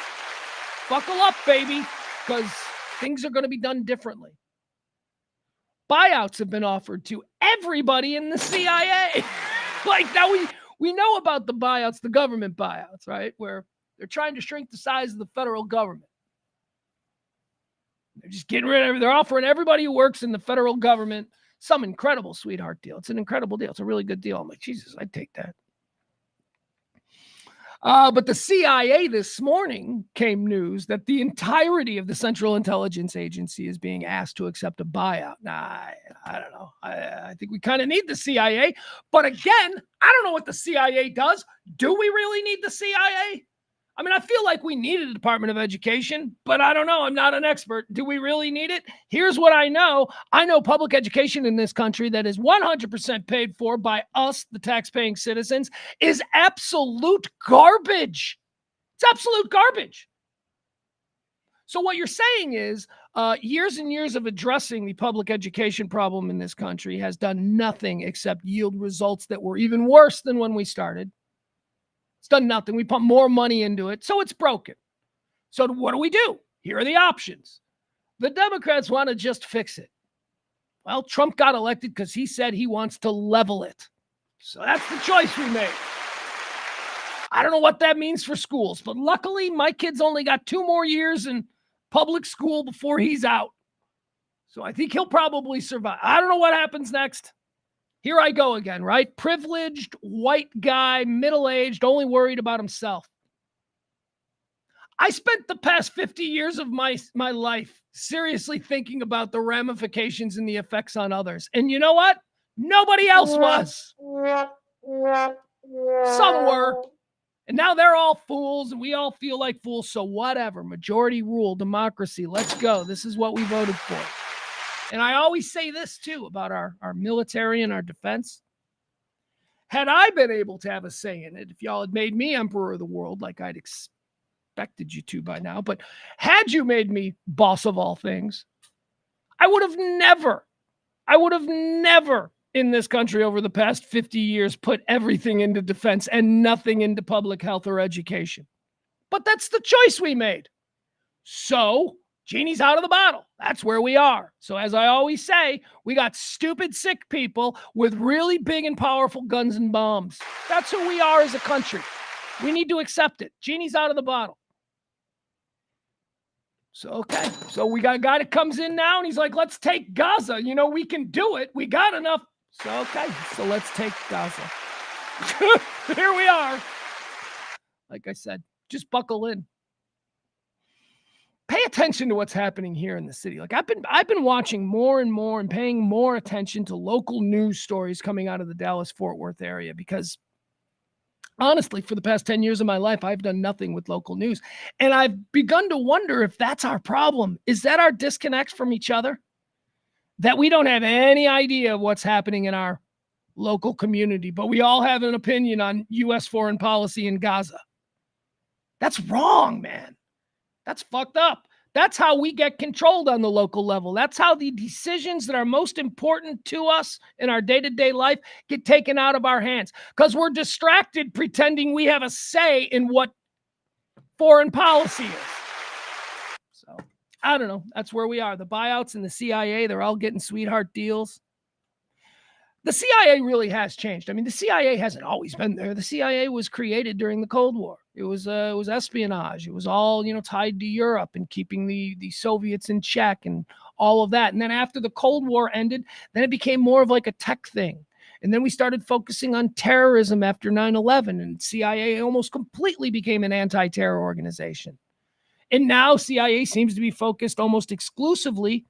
Buckle up, baby, because things are going to be done differently. Buyouts have been offered to everybody in the CIA. Like, now we know about the buyouts, the government buyouts, right? Where they're trying to shrink the size of the federal government. They're just getting rid of it. They're offering everybody who works in the federal government some incredible sweetheart deal. It's an incredible deal. It's a really good deal. I'm like, Jesus, I'd take that. But the CIA this morning came news that the entirety of the Central Intelligence Agency is being asked to accept a buyout. Nah, I don't know. I think we kind of need the CIA. But again, I don't know what the CIA does. Do we really need the CIA? I feel like we needed a Department of Education, but I don't know. I'm not an expert. Do we really need it? Here's what I know. I know public education in this country that is 100% paid for by us, the tax-paying citizens, is absolute garbage. It's absolute garbage. So what you're saying is years and years of addressing the public education problem in this country has done nothing except yield results that were even worse than when we started. It's done nothing. We put more money into it, so it's broken. So what do? Here are the options. The Democrats want to just fix it. Well, Trump got elected because he said he wants to level it. So that's the choice we made. I don't know what that means for schools, but luckily my kid's only got 2 more years in public school before he's out. So I think he'll probably survive. I don't know what happens next. Here I go again, right? Privileged, white guy, middle-aged, only worried about himself. I spent the past 50 years of my life seriously thinking about the ramifications and the effects on others. And you know what? Nobody else was. Some were. And now they're all fools, and we all feel like fools. So whatever. Majority rule, democracy. Let's go. This is what we voted for. And I always say this, too, about our military and our defense. Had I been able to have a say in it, if y'all had made me emperor of the world like I'd expected you to by now, but had you made me boss of all things, I would have never in this country over the past 50 years put everything into defense and nothing into public health or education. But that's the choice we made. So, genie's out of the bottle. That's where we are. So as I always say, we got stupid, sick people with really big and powerful guns and bombs. That's who we are as a country. We need to accept it. Genie's out of the bottle. So, okay. So we got a guy that comes in now and he's like, let's take Gaza. You know, we can do it. We got enough. So, okay. So let's take Gaza. Here we are. Like I said, just buckle in. Pay attention to what's happening here in the city. Like I've been watching more and more and paying more attention to local news stories coming out of the Dallas-Fort Worth area because honestly, for the past 10 years of my life, I've done nothing with local news. And I've begun to wonder if that's our problem. Is that our disconnect from each other? That we don't have any idea of what's happening in our local community, but we all have an opinion on U.S. foreign policy in Gaza. That's wrong, man. That's fucked up. That's how we get controlled on the local level. That's how the decisions that are most important to us in our day-to-day life get taken out of our hands because we're distracted pretending we have a say in what foreign policy is. So, I don't know. That's where we are. The buyouts and the CIA, they're all getting sweetheart deals. The CIA really has changed. I mean, the CIA hasn't always been there. The CIA was created during the Cold War. It was espionage. It was all, tied to Europe and keeping the Soviets in check and all of that. And then after the Cold War ended, then it became more of like a tech thing. And then we started focusing on terrorism after 9/11, and CIA almost completely became an anti-terror organization. And now CIA seems to be focused almost exclusively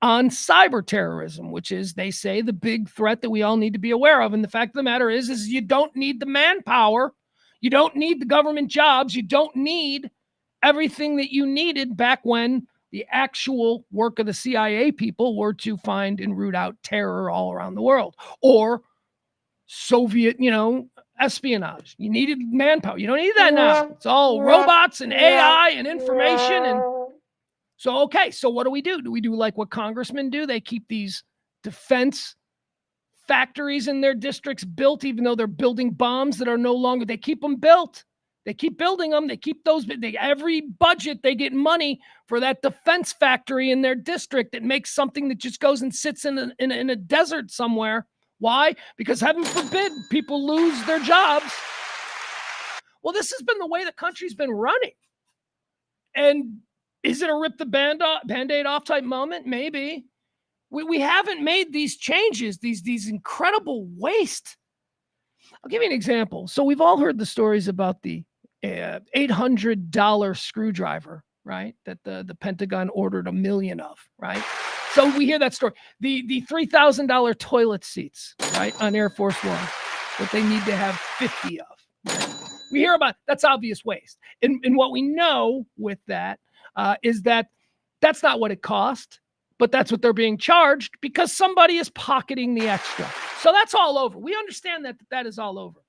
on cyber terrorism, which is, they say, the big threat that we all need to be aware of. And the fact of the matter is you don't need the manpower. You don't need the government jobs. You don't need everything that you needed back when the actual work of the CIA people were to find and root out terror all around the world, or Soviet, espionage. You needed manpower. You don't need that now. It's all robots and AI and information. And so, okay, so what do we do? Do we do like what congressmen do? They keep these defense factories in their districts built, even though they're building bombs that are no longer, they keep them built. They keep building them. They keep those, every budget, they get money for that defense factory in their district that makes something that just goes and sits in a desert somewhere. Why? Because heaven forbid people lose their jobs. Well, this has been the way the country's been running. And is it a rip the Band-Aid off type moment? Maybe. We haven't made these changes, these incredible waste. I'll give you an example. So we've all heard the stories about the $800 screwdriver, right? That the Pentagon ordered 1 million of, right? So we hear that story. The $3,000 toilet seats, right, on Air Force One, that they need to have 50 of. Right? We hear about, that's obvious waste. And what we know with that is that that's not what it cost, but that's what they're being charged because somebody is pocketing the extra. So that's all over. We understand that is all over.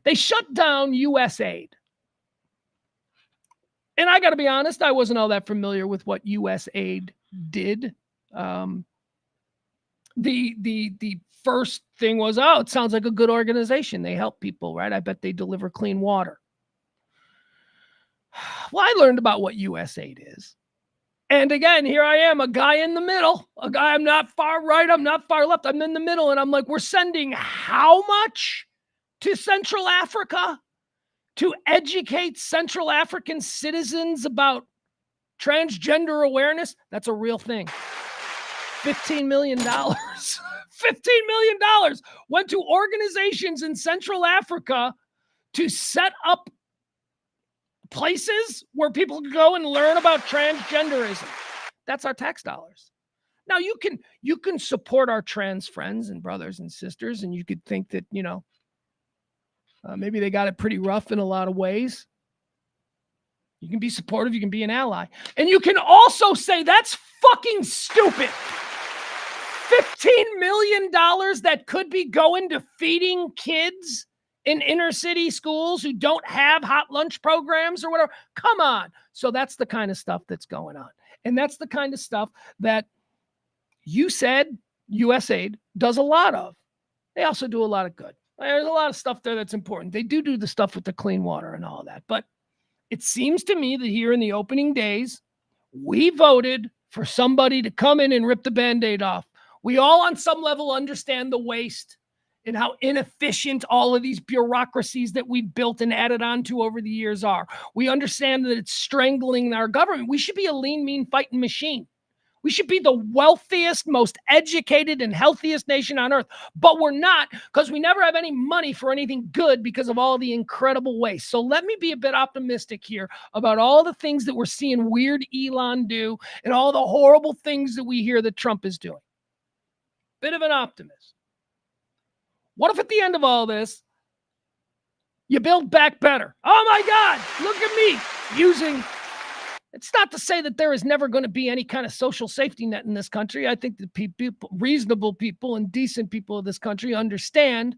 They shut down U.S. aid. And I got to be honest, I wasn't all that familiar with what U.S. aid did. The first thing was, it sounds like a good organization. They help people, right? I bet they deliver clean water. Well, I learned about what U.S. aid is. And again, here I am, a guy in the middle. A guy, I'm not far right, I'm not far left. I'm in the middle. And I'm like, we're sending how much to Central Africa? to educate Central African citizens about transgender awareness. That's a real thing. $15 million. $15 million went to organizations in Central Africa to set up places where people can go and learn about transgenderism. That's our tax dollars. Now you can support our trans friends and brothers and sisters, and you could think that, maybe they got it pretty rough in a lot of ways. You can be supportive, you can be an ally. And you can also say that's fucking stupid. $15 million that could be going to feeding kids in inner city schools who don't have hot lunch programs or whatever. Come on. So that's the kind of stuff that's going on. And that's the kind of stuff that you said USAID does a lot of. They also do a lot of good. There's a lot of stuff there that's important. They do the stuff with the clean water and all that. But it seems to me that here in the opening days, we voted for somebody to come in and rip the Band-Aid off. We all on some level understand the waste and how inefficient all of these bureaucracies that we've built and added on to over the years are. We understand that it's strangling our government. We should be a lean, mean fighting machine. We should be the wealthiest, most educated, and healthiest nation on earth. But we're not, because we never have any money for anything good because of all the incredible waste. So let me be a bit optimistic here about all the things that we're seeing weird Elon do and all the horrible things that we hear that Trump is doing. Bit of an optimist. What if at the end of all this, you build back better? Oh my God, look at me using... It's not to say that there is never going to be any kind of social safety net in this country. I think that people, reasonable people and decent people of this country understand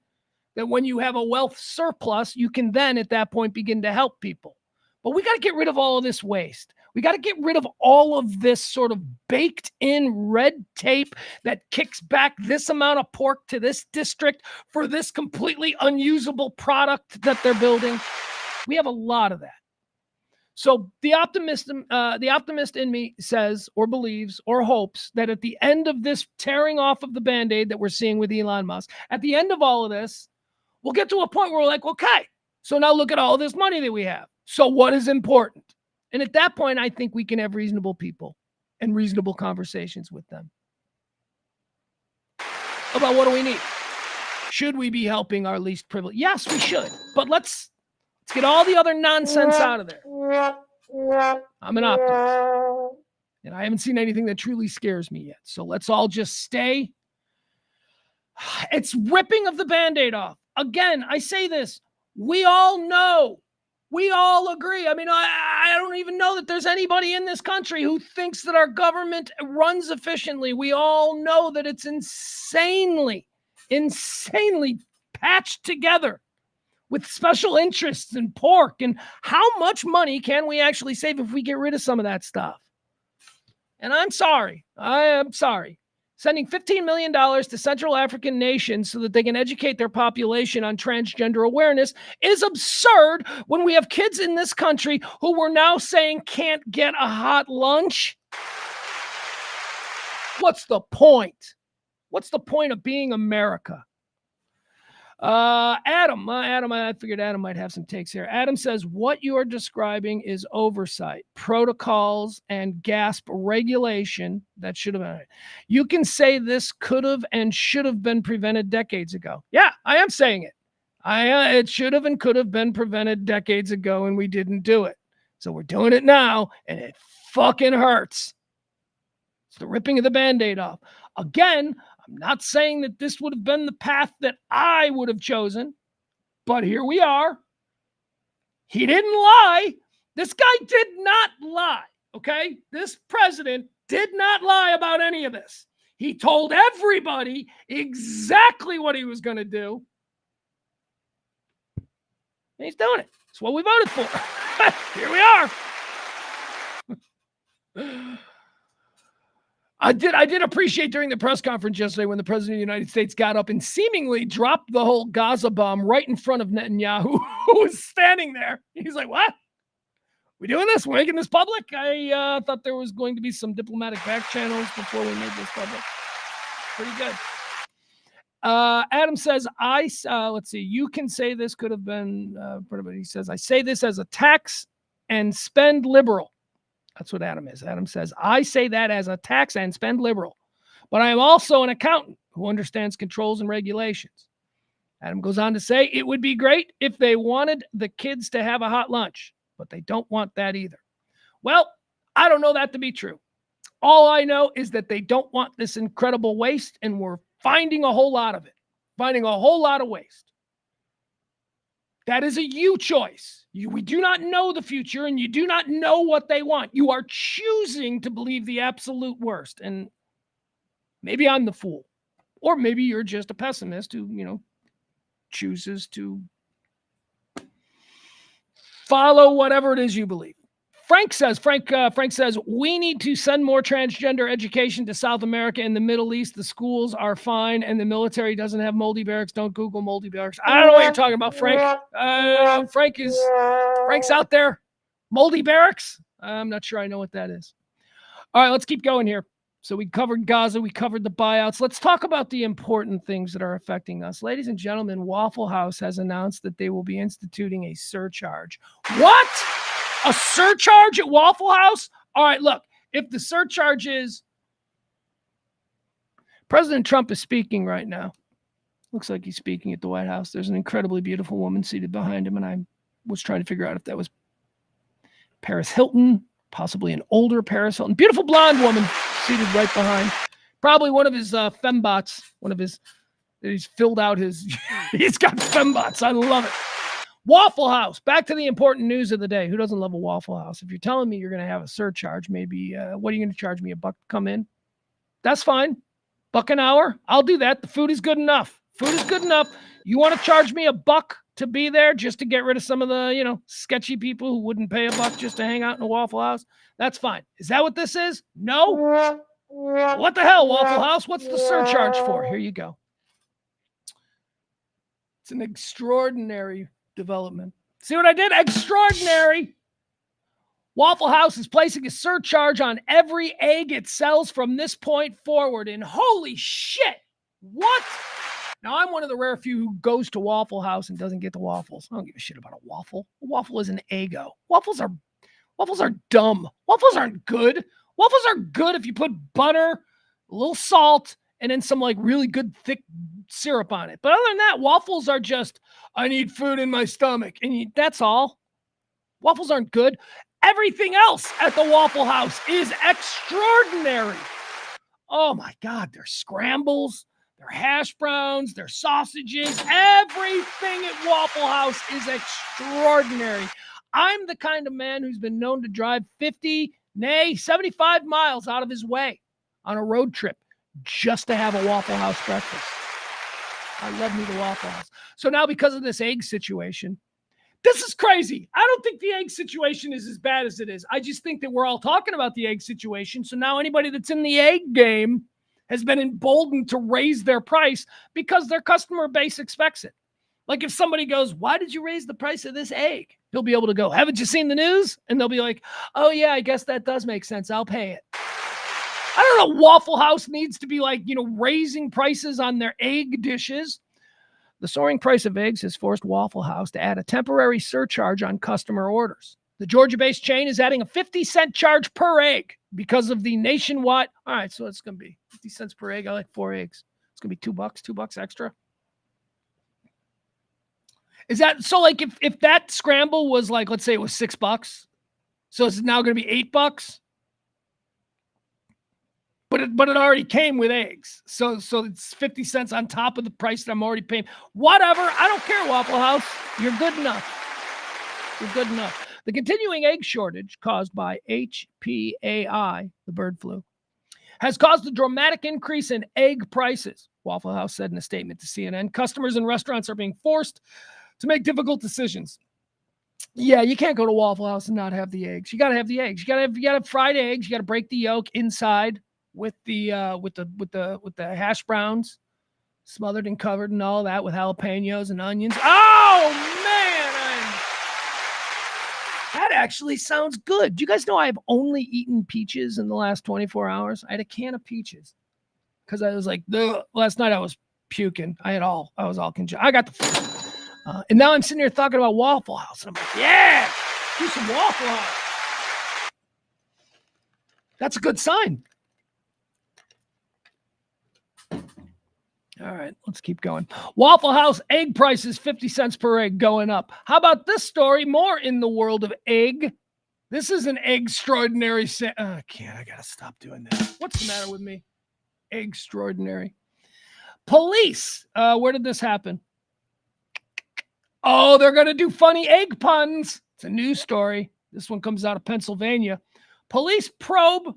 that when you have a wealth surplus, you can then at that point begin to help people. But we got to get rid of all of this waste. We got to get rid of all of this sort of baked in red tape that kicks back this amount of pork to this district for this completely unusable product that they're building. We have a lot of that. So the optimist in me says or believes or hopes that at the end of this tearing off of the Band-Aid that we're seeing with Elon Musk, at the end of all of this, we'll get to a point where we're like, okay, so now look at all this money that we have. So what is important? And at that point, I think we can have reasonable people and reasonable conversations with them about what do we need. Should we be helping our least privileged? Yes, we should. But let's get all the other nonsense out of there. I'm an optimist. And I haven't seen anything that truly scares me yet. So let's all just stay. It's ripping of the Band-Aid off. Again, I say this. We all know. We all agree. I mean, I don't even know that there's anybody in this country who thinks that our government runs efficiently. We all know that it's insanely patched together with special interests and pork. And how much money can we actually save if we get rid of some of that stuff? And I'm sorry. I am sorry. Sending $15 million to Central African nations so that they can educate their population on transgender awareness is absurd when we have kids in this country who we're now saying can't get a hot lunch. What's the point? What's the point of being America? Adam, I figured Adam might have some takes here. Adam says, what you are describing is oversight, protocols, and gasp regulation that should have been. You can say this could have and should have been prevented decades ago. Yeah, I am saying it. It should have and could have been prevented decades ago, and we didn't do it. So we're doing it now, and it fucking hurts. It's the ripping of the Band-Aid off. Again, I'm not saying that this would have been the path that I would have chosen, but here we are. He didn't lie. This guy did not lie, okay? This president did not lie about any of this. He told everybody exactly what he was going to do. And he's doing it. It's what we voted for. Here we are. I did appreciate during the press conference yesterday when the president of the United States got up and seemingly dropped the whole Gaza bomb right in front of Netanyahu, who was standing there. He's like, what? We doing this? We're making this public? I thought there was going to be some diplomatic back channels before we made this public. Pretty good. Adam says, let's see, you can say this could have been, he says, I say this as a tax and spend liberal. That's what Adam is. Adam says, I say that as a tax and spend liberal, but I am also an accountant who understands controls and regulations. Adam goes on to say, it would be great if they wanted the kids to have a hot lunch, but they don't want that either. Well, I don't know that to be true. All I know is that they don't want this incredible waste, and we're finding a whole lot of it, finding a whole lot of waste. That is a you choice. We do not know the future, and you do not know what they want. You are choosing to believe the absolute worst, and maybe I'm the fool, or maybe you're just a pessimist who, chooses to follow whatever it is you believe. Frank says, we need to send more transgender education to South America and the Middle East. The schools are fine, and the military doesn't have moldy barracks. Don't Google moldy barracks. I don't know what you're talking about, Frank. Frank's out there. Moldy barracks? I'm not sure I know what that is. All right, let's keep going here. So we covered Gaza. We covered the buyouts. Let's talk about the important things that are affecting us. Ladies and gentlemen, Waffle House has announced that they will be instituting a surcharge. What? A surcharge at Waffle House? All right, look, if the surcharge is... President Trump is speaking right now. Looks like he's speaking at the White House. There's an incredibly beautiful woman seated behind him, and I was trying to figure out if that was Paris Hilton, possibly an older Paris Hilton. Beautiful blonde woman seated right behind. Probably one of his fembots, he's filled out his, he's got fembots. I love it. Waffle House. Back to the important news of the day. Who doesn't love a Waffle House? If you're telling me you're going to have a surcharge, maybe, what are you going to charge me, $1 to come in? That's fine. $1 an hour. I'll do that. The food is good enough. You want to charge me $1 to be there just to get rid of some of the, sketchy people who wouldn't pay $1 just to hang out in a Waffle House? That's fine. Is that what this is? No? What the hell, Waffle House? What's the surcharge for? Here you go. It's an extraordinary development. See what I did? Extraordinary. Waffle House is placing a surcharge on every egg it sells from this point forward. And holy shit, what? Now, I'm one of the rare few who goes to Waffle House and doesn't get the waffles. I don't give a shit about a waffle. A waffle is an Eggo. Waffles are dumb. Waffles aren't good. Waffles are good if you put butter, a little salt, and then some really good thick syrup on it. But other than that, waffles are just, I need food in my stomach. And that's all. Waffles aren't good. Everything else at the Waffle House is extraordinary. Oh my God, their scrambles, their hash browns, their sausages, everything at Waffle House is extraordinary. I'm the kind of man who's been known to drive 50, nay, 75 miles out of his way on a road trip just to have a Waffle House breakfast. I love me the Waffle House. So now because of this egg situation, this is crazy. I don't think the egg situation is as bad as it is. I just think that we're all talking about the egg situation. So now anybody that's in the egg game has been emboldened to raise their price because their customer base expects it. Like if somebody goes, why did you raise the price of this egg? He'll be able to go, haven't you seen the news? And they'll be like, oh yeah, I guess that does make sense. I'll pay it. I don't know. Waffle House needs to be raising prices on their egg dishes. The soaring price of eggs has forced Waffle House to add a temporary surcharge on customer orders. The Georgia-based chain is adding a 50-cent charge per egg because of the nationwide. All right, so it's going to be 50 cents per egg. I like 4 eggs. It's going to be $2 extra. Is that so? If that scramble was let's say it was $6, so it's now going to be $8. But it already came with eggs. So it's 50 cents on top of the price that I'm already paying. Whatever. I don't care, Waffle House. You're good enough. The continuing egg shortage caused by HPAI, the bird flu, has caused a dramatic increase in egg prices, Waffle House said in a statement to CNN. Customers and restaurants are being forced to make difficult decisions. Yeah, you can't go to Waffle House and not have the eggs. You got to have the eggs. You got to have fried eggs. You got to break the yolk inside with the hash browns, smothered and covered and all that with jalapenos and onions. Oh man, that actually sounds good. Do you guys know I've only eaten peaches in the last 24 hours? I had a can of peaches because I was last night I was puking. I was all congested. I got the flu. And now I'm sitting here talking about Waffle House. And I'm like, yeah, do some Waffle House. That's a good sign. All right, let's keep going. Waffle House egg prices 50 cents per egg going up. How about this story? More in the world of egg. This is an extraordinary. I got to stop doing that. What's the matter with me? Extraordinary. Police. Where did this happen? Oh, they're going to do funny egg puns. It's a news story. This one comes out of Pennsylvania. Police probe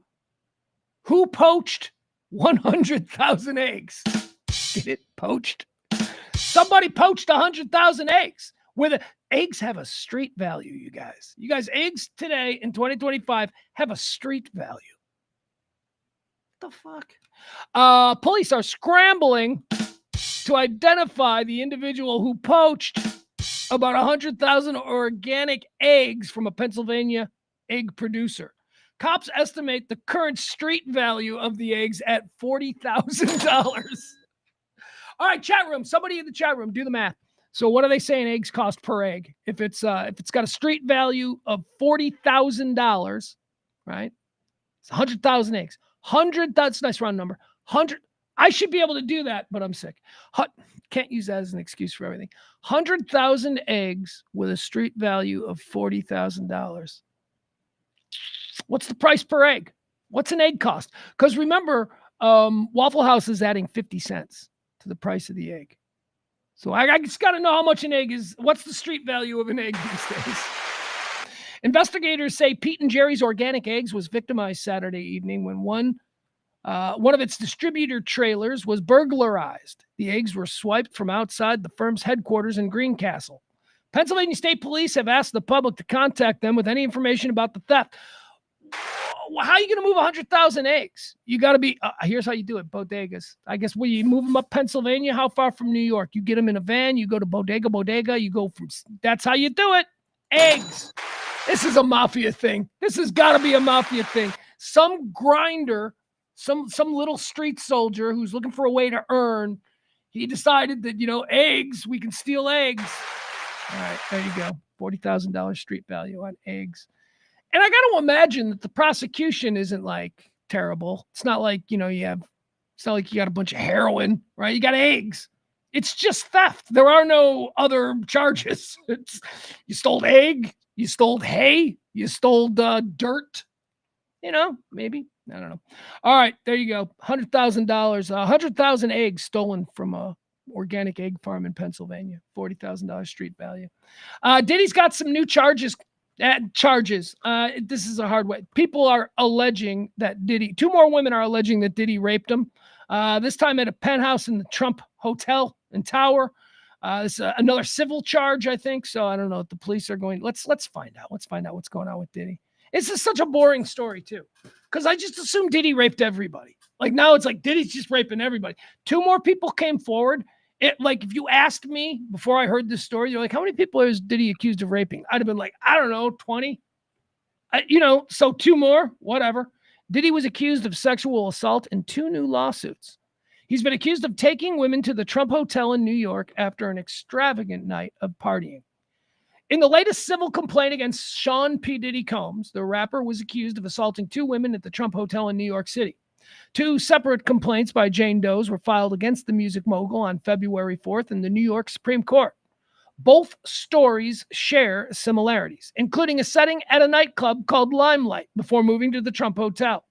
who poached 100,000 eggs. Did it poached? Somebody poached 100,000 eggs. Eggs have a street value, you guys. You guys, eggs today in 2025 have a street value. What the fuck? Police are scrambling to identify the individual who poached about 100,000 organic eggs from a Pennsylvania egg producer. Cops estimate the current street value of the eggs at $40,000. All right, chat room. Somebody in the chat room, do the math. So what are they saying eggs cost per egg? If it's got a street value of $40,000, right? It's 100,000 eggs. 100, that's a nice round number. 100. I should be able to do that, but I'm sick. Can't use that as an excuse for everything. 100,000 eggs with a street value of $40,000. What's the price per egg? What's an egg cost? Because remember, Waffle House is adding 50 cents to the price of the egg. So I just got to know how much an egg is. What's the street value of an egg these days? Investigators say Pete and Jerry's Organic Eggs was victimized Saturday evening when one of its distributor trailers was burglarized. The eggs were swiped from outside the firm's headquarters in Greencastle. Pennsylvania State Police have asked the public to contact them with any information about the theft. How are you going to move 100,000 eggs? You got to be, here's how you do it, bodegas. I guess when you move them up Pennsylvania, how far from New York? You get them in a van, you go to bodega, you go from, that's how you do it. Eggs. This is a mafia thing. This has got to be a mafia thing. Some grinder, some little street soldier who's looking for a way to earn, he decided that, eggs, we can steal eggs. All right, there you go. $40,000 street value on eggs. And I got to imagine that the prosecution isn't like terrible. It's not like, it's not like you got a bunch of heroin, right? You got eggs. It's just theft. There are no other charges. You stole egg, you stole hay, you stole dirt, maybe. I don't know. All right, there you go. $100,000, 100,000 eggs stolen from a organic egg farm in Pennsylvania. $40,000 street value. Diddy's got some new charges. This is a hard way. People are alleging that two more women are alleging that Diddy raped them. This time at a penthouse in the Trump Hotel and Tower. This is another civil charge, I think. So I don't know if the police are going. Let's find out. Let's find out what's going on with Diddy. This is such a boring story too, because I just assumed Diddy raped everybody. Like now it's like Diddy's just raping everybody. Two more people came forward. If you asked me before I heard this story, you're like, how many people is Diddy accused of raping? I'd have been like, I don't know, 20. So two more, whatever. Diddy was accused of sexual assault in 2 new lawsuits. He's been accused of taking women to the Trump Hotel in New York after an extravagant night of partying. In the latest civil complaint against Sean P. Diddy Combs, the rapper was accused of assaulting 2 women at the Trump Hotel in New York City. 2 separate complaints by Jane Does were filed against the music mogul on February 4th in the New York Supreme Court. Both stories share similarities, including a setting at a nightclub called Limelight before moving to the Trump Hotel.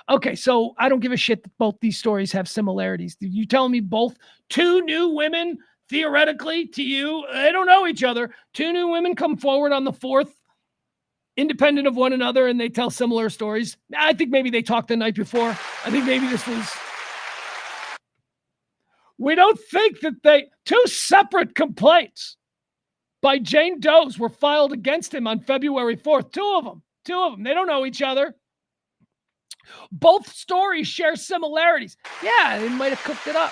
Okay, so I don't give a shit that both these stories have similarities. You telling me both 2 new women, theoretically, to you, they don't know each other. 2 new women come forward on the 4th, independent of one another, and they tell similar stories. I think maybe they talked the night before. I think maybe this was... We don't think that 2 separate complaints by Jane Does were filed against him on February 4th. 2 of them. They don't know each other. Both stories share similarities. Yeah, they might have cooked it up.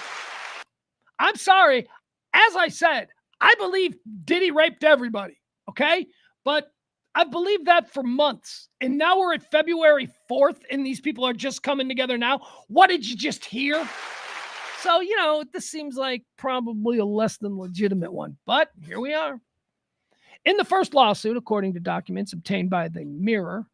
I'm sorry. As I said, I believe Diddy raped everybody, okay? But I've believed that for months. And now we're at February 4th, and these people are just coming together now. What did you just hear? So, this seems like probably a less than legitimate one, but here we are. In the first lawsuit, according to documents obtained by the Mirror,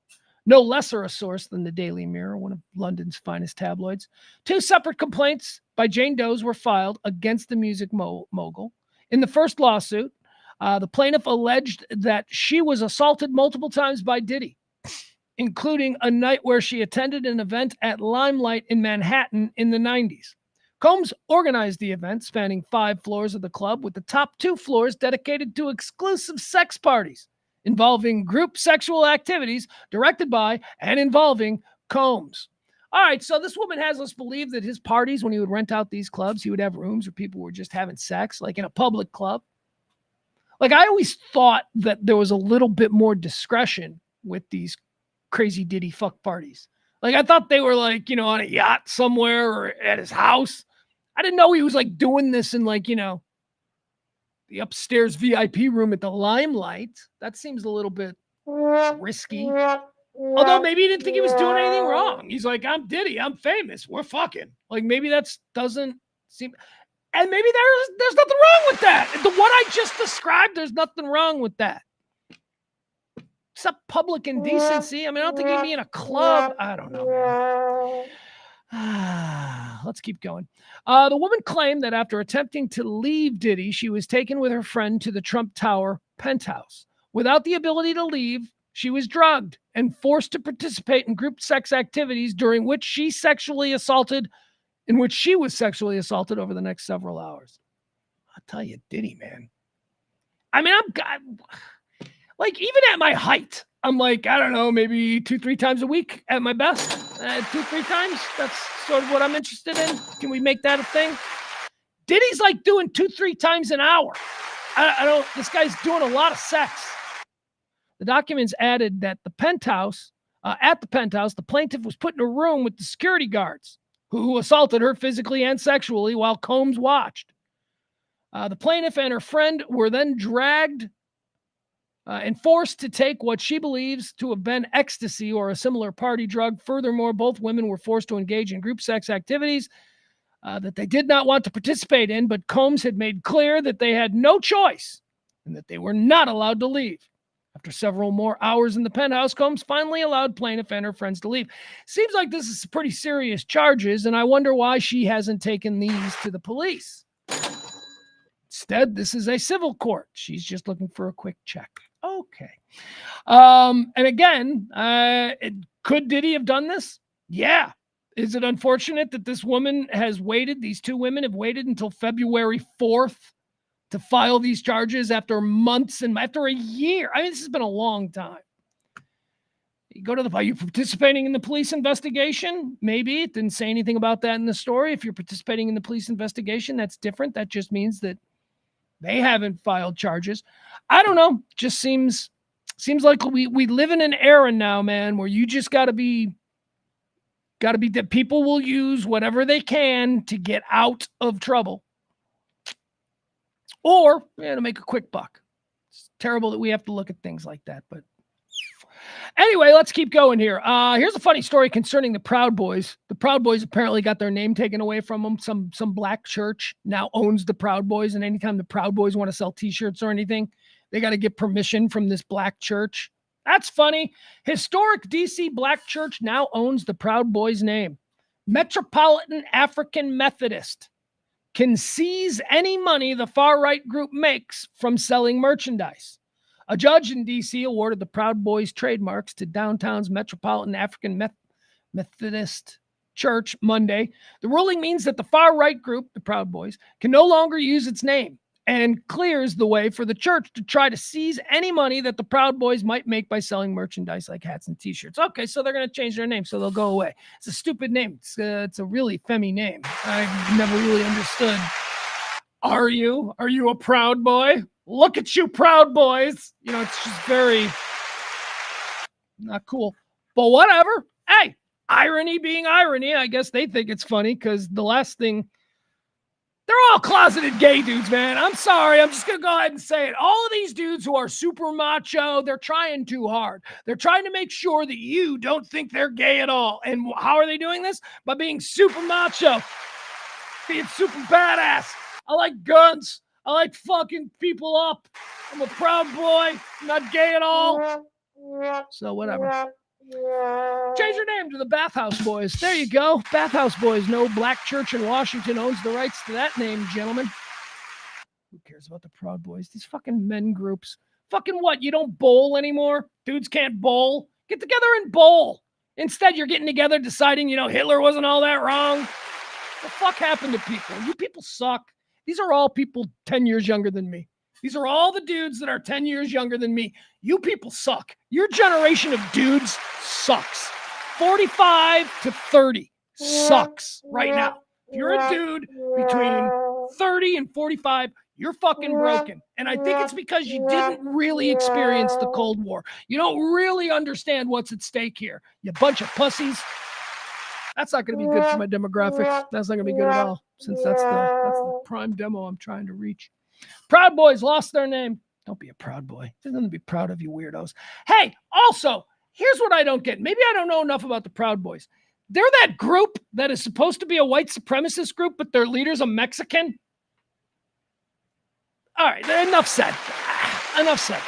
no lesser a source than the Daily Mirror, one of London's finest tabloids, 2 separate complaints by Jane Doe's were filed against the music mogul. In the first lawsuit, the plaintiff alleged that she was assaulted multiple times by Diddy, including a night where she attended an event at Limelight in Manhattan in the 90s. Combs organized the event, spanning 5 floors of the club, with the top 2 floors dedicated to exclusive sex parties involving group sexual activities directed by and involving Combs. All right, so this woman has us believe that his parties, when he would rent out these clubs, he would have rooms where people were just having sex, like in a public club. Like, I always thought that there was a little bit more discretion with these crazy Diddy fuck parties. Like, I thought they were like, on a yacht somewhere or at his house. I didn't know he was like doing this in like, the upstairs VIP room at the Limelight. That seems a little bit risky. Although maybe he didn't think he was doing anything wrong. He's like, I'm Diddy, I'm famous, we're fucking. Like, maybe that doesn't seem, and maybe there's nothing wrong with that. The one I just described, there's nothing wrong with that. Except public indecency. I mean, I don't think he'd be in a club. I don't know, man. Let's keep going. The woman claimed that after attempting to leave Diddy, she was taken with her friend to the Trump Tower penthouse. Without the ability to leave, she was drugged and forced to participate in group sex activities during which she was sexually assaulted over the next several hours. I'll tell you, Diddy, man. I mean, I'm like, even at my height, I'm like, I don't know, maybe 2-3 times a week at my best. 2-3 times. That's sort of what I'm interested in. Can we make that a thing? Diddy's like doing 2-3 times an hour. This guy's doing a lot of sex. The documents added that at the penthouse, the plaintiff was put in a room with the security guards who assaulted her physically and sexually while Combs watched. The plaintiff and her friend were then dragged and forced to take what she believes to have been ecstasy or a similar party drug. Furthermore, both women were forced to engage in group sex activities that they did not want to participate in, but Combs had made clear that they had no choice and that they were not allowed to leave. After several more hours in the penthouse, Combs finally allowed plaintiff and her friends to leave. Seems like this is pretty serious charges, and I wonder why she hasn't taken these to the police. Instead, this is a civil court. She's just looking for a quick check. Okay. And again, could Diddy have done this? Yeah. Is it unfortunate that this woman has waited, these 2 women have waited until February 4th to file these charges after months and after a year? I mean, this has been a long time. Are you participating in the police investigation? Maybe. It didn't say anything about that in the story. If you're participating in the police investigation, that's different. That just means that they haven't filed charges. I don't know. Just seems like we live in an era now, man, where you just got to be that people will use whatever they can to get out of trouble or to make a quick buck. It's terrible that we have to look at things like that, but anyway, let's keep going here. Here's a funny story concerning the Proud Boys. The Proud Boys apparently got their name taken away from them. Some black church now owns the Proud Boys, and anytime the Proud Boys want to sell T-shirts or anything, they got to get permission from this black church. That's funny. Historic DC black church now owns the Proud Boys name. Metropolitan African Methodist can seize any money the far-right group makes from selling merchandise. A judge in D.C. awarded the Proud Boys trademarks to downtown's Metropolitan African Methodist Church Monday. The ruling means that the far-right group, the Proud Boys, can no longer use its name and clears the way for the church to try to seize any money that the Proud Boys might make by selling merchandise like hats and T-shirts. Okay, so they're going to change their name, so they'll go away. It's a stupid name. It's a really femmy name. I never really understood. Are you a Proud Boy? Look at you, Proud Boys. It's just very not cool. But whatever. Hey, irony being irony. I guess they think it's funny because the last thing, they're all closeted gay dudes, man. I'm sorry. I'm just going to go ahead and say it. All of these dudes who are super macho, they're trying too hard. They're trying to make sure that you don't think they're gay at all. And how are they doing this? By being super macho. being super badass. I like guns. I like fucking people up. I'm a proud boy. I'm not gay at all. So whatever. Change your name to the Bathhouse Boys. There you go. Bathhouse Boys. No black church in Washington owns the rights to that name, gentlemen. Who cares about the Proud Boys? These fucking men groups. Fucking what? You don't bowl anymore? Dudes can't bowl? Get together and bowl. Instead, you're getting together deciding, Hitler wasn't all that wrong. The fuck happened to people? You people suck. These are all people 10 years younger than me. These are all the dudes that are 10 years younger than me. You people suck. Your generation of dudes sucks. 45 to 30 sucks right now. If you're a dude between 30 and 45, you're fucking broken. And I think it's because you didn't really experience the Cold War. You don't really understand what's at stake here. You bunch of pussies. That's not going to be good for my demographics. That's not going to be good at all, since that's the prime demo I'm trying to reach. Proud Boys lost their name. Don't be a proud boy. There's nothing to be proud of, you weirdos. Hey, also, here's what I don't get. Maybe I don't know enough about the Proud Boys. They're that group that is supposed to be a white supremacist group, but their leader's a Mexican. All right, enough said. Enough said.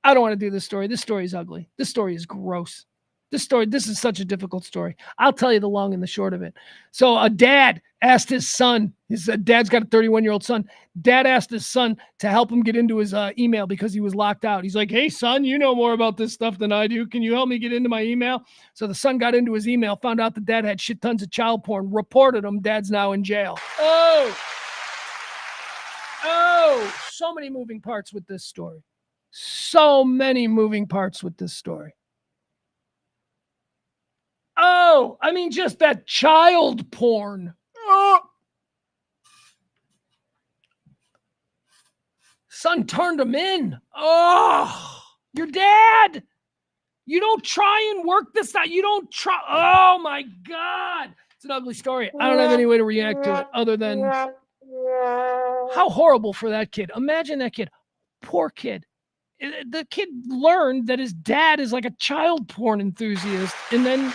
I don't want to do this story. This story is ugly. This story is gross. This is such a difficult story. I'll tell you the long and the short of it. So a dad asked his son, his dad's got a 31-year-old son. Dad asked his son to help him get into his email because he was locked out. He's like, hey, son, you know more about this stuff than I do. Can you help me get into my email? So the son got into his email, found out the dad had shit tons of child porn, reported him. Dad's now in jail. Oh, so many moving parts with this story. So many moving parts with this story. Oh, I mean, just that child porn. Oh. Son turned him in. Oh, your dad. You don't try and work this out. You don't try. Oh, my God. It's an ugly story. I don't have any way to react to it other than how horrible for that kid. Imagine that kid. Poor kid. The kid learned that his dad is like a child porn enthusiast and then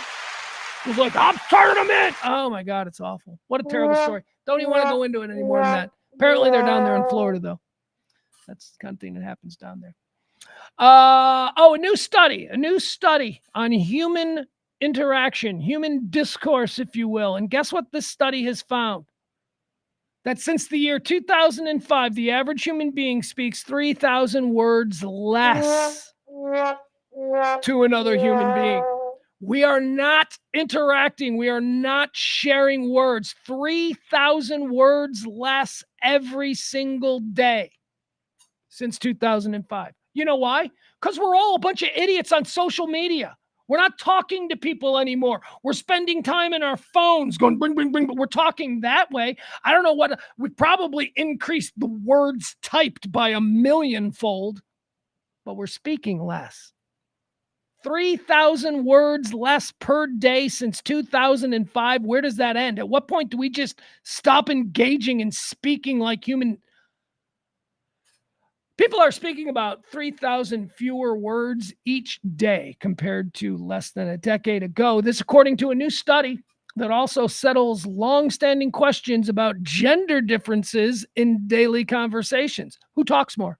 was like, I'm turning him in. Oh, my God. It's awful. What a terrible story. Don't even want to go into it any more than that. Apparently, they're down there in Florida, though. That's the kind of thing that happens down there. A new study on human interaction, human discourse, if you will. And guess what this study has found? That since the year 2005, the average human being speaks 3,000 words less to another human being. We are not interacting. We are not sharing words. 3,000 words less every single day since 2005. You know why? Because we're all a bunch of idiots on social media. We're not talking to people anymore. We're spending time in our phones going bing, bing, bing, but we're talking that way. I don't know what, we probably increased the words typed by 1,000,000-fold, but we're speaking less. 3,000 words less per day since 2005. Where does that end? At what point do we just stop engaging and speaking like human? People are speaking about 3,000 fewer words each day compared to less than a decade ago. This, according to a new study that also settles long-standing questions about gender differences in daily conversations. Who talks more?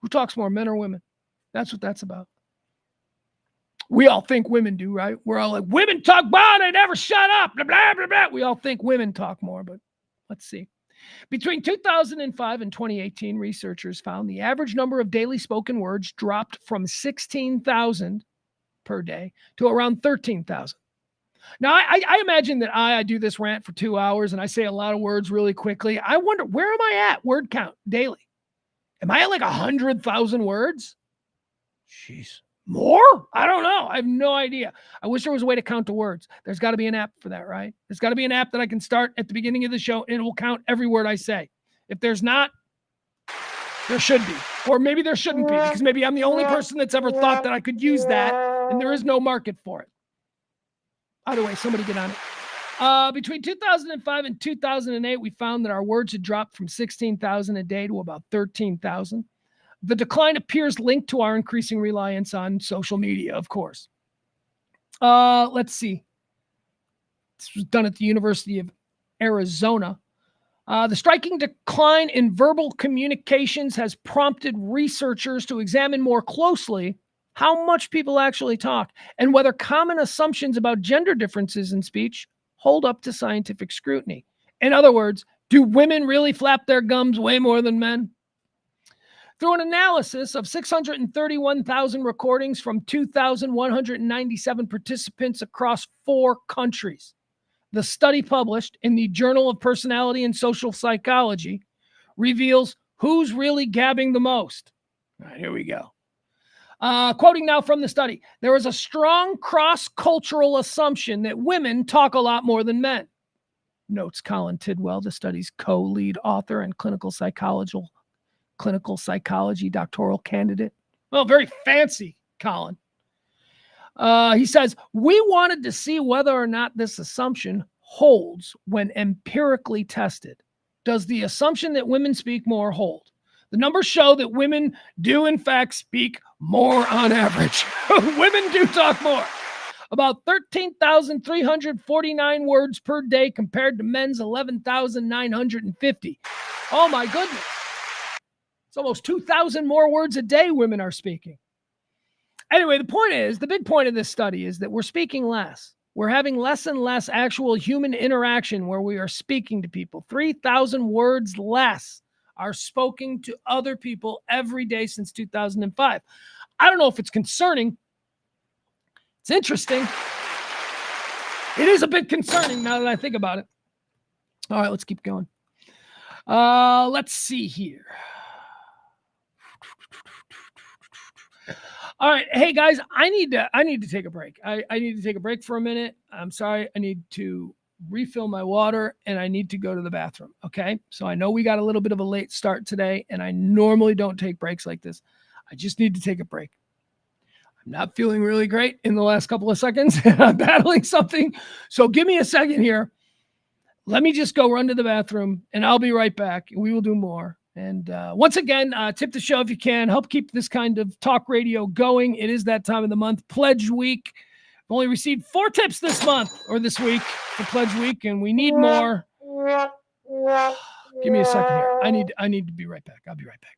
Who talks more, men or women? That's what that's about. We all think women do, right? We're all like, women talk, blah, they never shut up, blah, blah, blah, blah. We all think women talk more, but let's see. Between 2005 and 2018, researchers found the average number of daily spoken words dropped from 16,000 per day to around 13,000. Now, I imagine that I do this rant for 2 hours and I say a lot of words really quickly. I wonder, where am I at word count daily? Am I at like 100,000 words? Jeez. More? I don't know. I have no idea. I wish there was a way to count the words. There's got to be an app for that, right? There's got to be an app that I can start at the beginning of the show and it will count every word I say. If there's not, there should be. Or maybe there shouldn't be because maybe I'm the only person that's ever thought that I could use that and there is no market for it. Either way, somebody get on it. Between 2005 and 2008, we found that our words had dropped from 16,000 a day to about 13,000. The decline appears linked to our increasing reliance on social media, of course. Let's see. This was done at the University of Arizona. The striking decline in verbal communications has prompted researchers to examine more closely how much people actually talk and whether common assumptions about gender differences in speech hold up to scientific scrutiny. In other words, do women really flap their gums way more than men? Through an analysis of 631,000 recordings from 2,197 participants across 4 countries, the study, published in the Journal of Personality and Social Psychology, reveals who's really gabbing the most. All right, here we go. Quoting now from the study, there is a strong cross-cultural assumption that women talk a lot more than men, notes Colin Tidwell, the study's co-lead author and clinical psychology doctoral candidate. Well, very fancy, Colin. He says, we wanted to see whether or not this assumption holds when empirically tested. Does the assumption that women speak more hold? The numbers show that women do, in fact, speak more on average. Women do talk more. About 13,349 words per day compared to men's 11,950. Oh, my goodness. It's almost 2,000 more words a day women are speaking. Anyway, the big point of this study is that we're speaking less. We're having less and less actual human interaction where we are speaking to people. 3,000 words less are spoken to other people every day since 2005. I don't know if it's concerning. It's interesting. It is a bit concerning now that I think about it. All right, let's keep going. Let's see here. All right. Hey guys, I need to take a break. I need to take a break for a minute. I'm sorry. I need to refill my water and I need to go to the bathroom. Okay. So I know we got a little bit of a late start today and I normally don't take breaks like this. I just need to take a break. I'm not feeling really great in the last couple of seconds. I'm battling something. So give me a second here. Let me just go run to the bathroom and I'll be right back. We will do more. And once again, tip the show if you can. Help keep this kind of talk radio going. It is that time of the month, Pledge Week. I've only received 4 tips this month or this week for Pledge Week, and we need more. Give me a second here. I need to be right back. I'll be right back.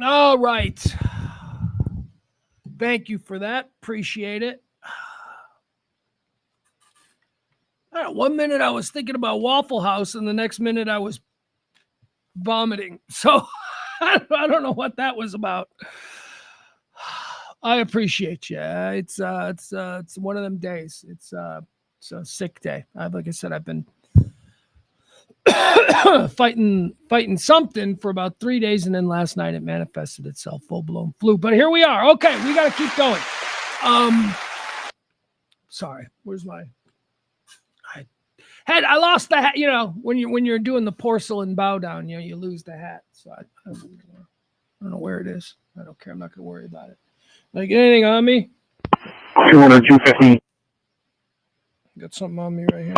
All right. Thank you for that. Appreciate it. One minute I was thinking about Waffle House, and the next minute I was vomiting. So I don't know what that was about. I appreciate you. It's one of them days. It's a sick day. Like I said, I've been fighting something for about 3 days, and then last night it manifested itself, full-blown flu. But here we are. Okay, we got to keep going. Sorry, where's my head? I lost the hat. You know, when you're doing the porcelain bow down, you know, you lose the hat. So I don't know where it is. I don't care. I'm not going to worry about it. Like anything on me? 200, 250. Got something on me right here.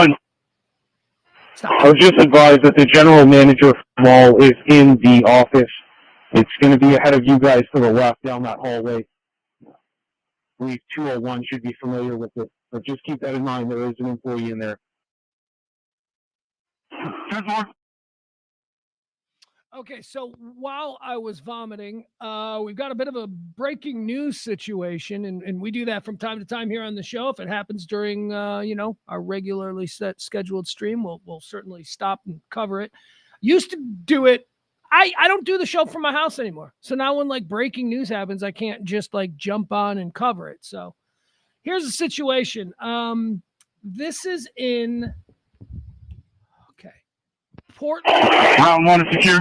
I was just advised that the general manager of the mall is in the office. It's going to be ahead of you guys to the left down that hallway. I believe 201 should be familiar with it, but just keep that in mind. There is an employee in there. Okay, so while I was vomiting, we've got a bit of a breaking news situation, and we do that from time to time here on the show. If it happens during, our regularly scheduled stream, we'll certainly stop and cover it. Used to do it. I don't do the show from my house anymore. So now when like breaking news happens, I can't just like jump on and cover it. So here's the situation. This is in, Portland. Round 1 is secure.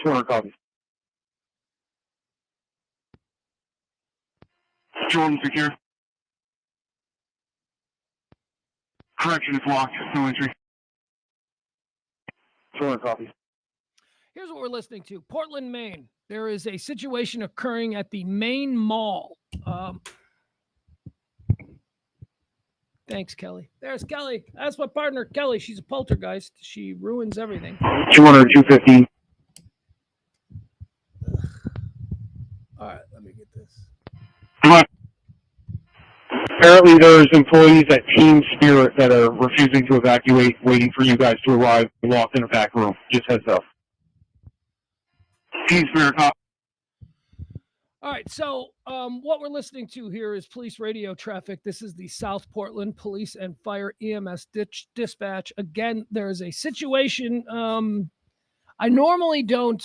200 copies. Jordan secure. Correction is locked. No entry. 200 copies. Here's what we're listening to. Portland, Maine. There is a situation occurring at the Maine Mall. Thanks, Kelly. There's Kelly. That's my partner, Kelly. She's a poltergeist. She ruins everything. 200, 250. All right, let me get this. Apparently there's employees at Team Spirit that are refusing to evacuate, waiting for you guys to arrive. They're locked in a back room. Just heads up. Team Spirit. All right, so what we're listening to here is police radio traffic. This is the South Portland Police and Fire EMS dispatch. Again, there is a situation. I normally don't,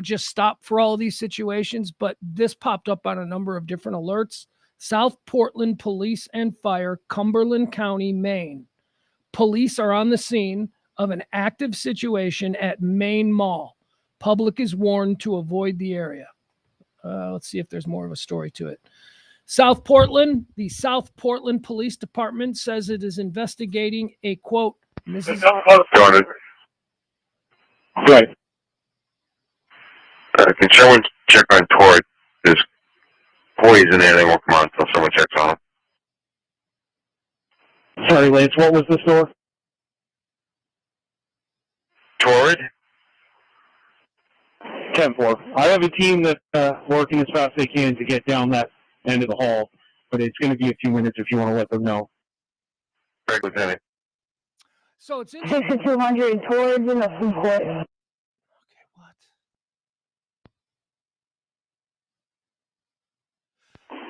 just stop for all of these situations, but this popped up on a number of different alerts. South Portland Police and Fire, Cumberland County, Maine. Police are on the scene of an active situation at Maine Mall. Public is warned to avoid the area. Let's see if there's more of a story to it. South Portland, the South Portland Police Department says it is investigating a, quote, Mrs. Right. Can someone check on Torrid? There's poison there. They won't come on until someone checks on him. Sorry, Lance, what was the store? Torrid? 10-4. I have a team that's working as fast as they can to get down that end of the hall, but it's going to be a few minutes if you want to let them know. Right, Lieutenant. So it's in 6200 Torrid in the food court. Okay, what?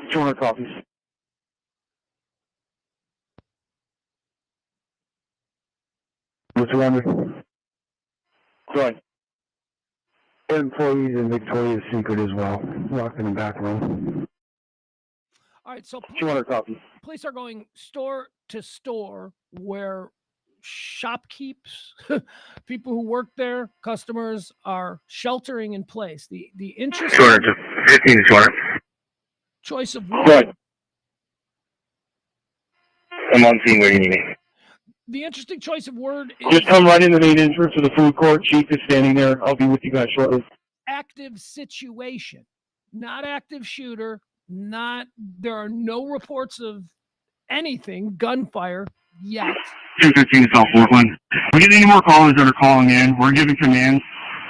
200 copies. What's 200? Go ahead. Employees in Victoria's Secret as well. Locked in the back room. All right, so 200 copies. Police are going store to store where shopkeepers, people who work there, customers are sheltering in place. The interesting 200 to 15 to 200. choice of Go ahead. word. I'm on scene. Where do you need me? The interesting choice of word is Just come right in the main entrance of the food court. Chief is standing there. I'll be with you guys shortly. active situation, not active shooter. There are no reports of anything, gunfire yet. 215 to South Portland. We get any more callers that are calling in. We're giving commands.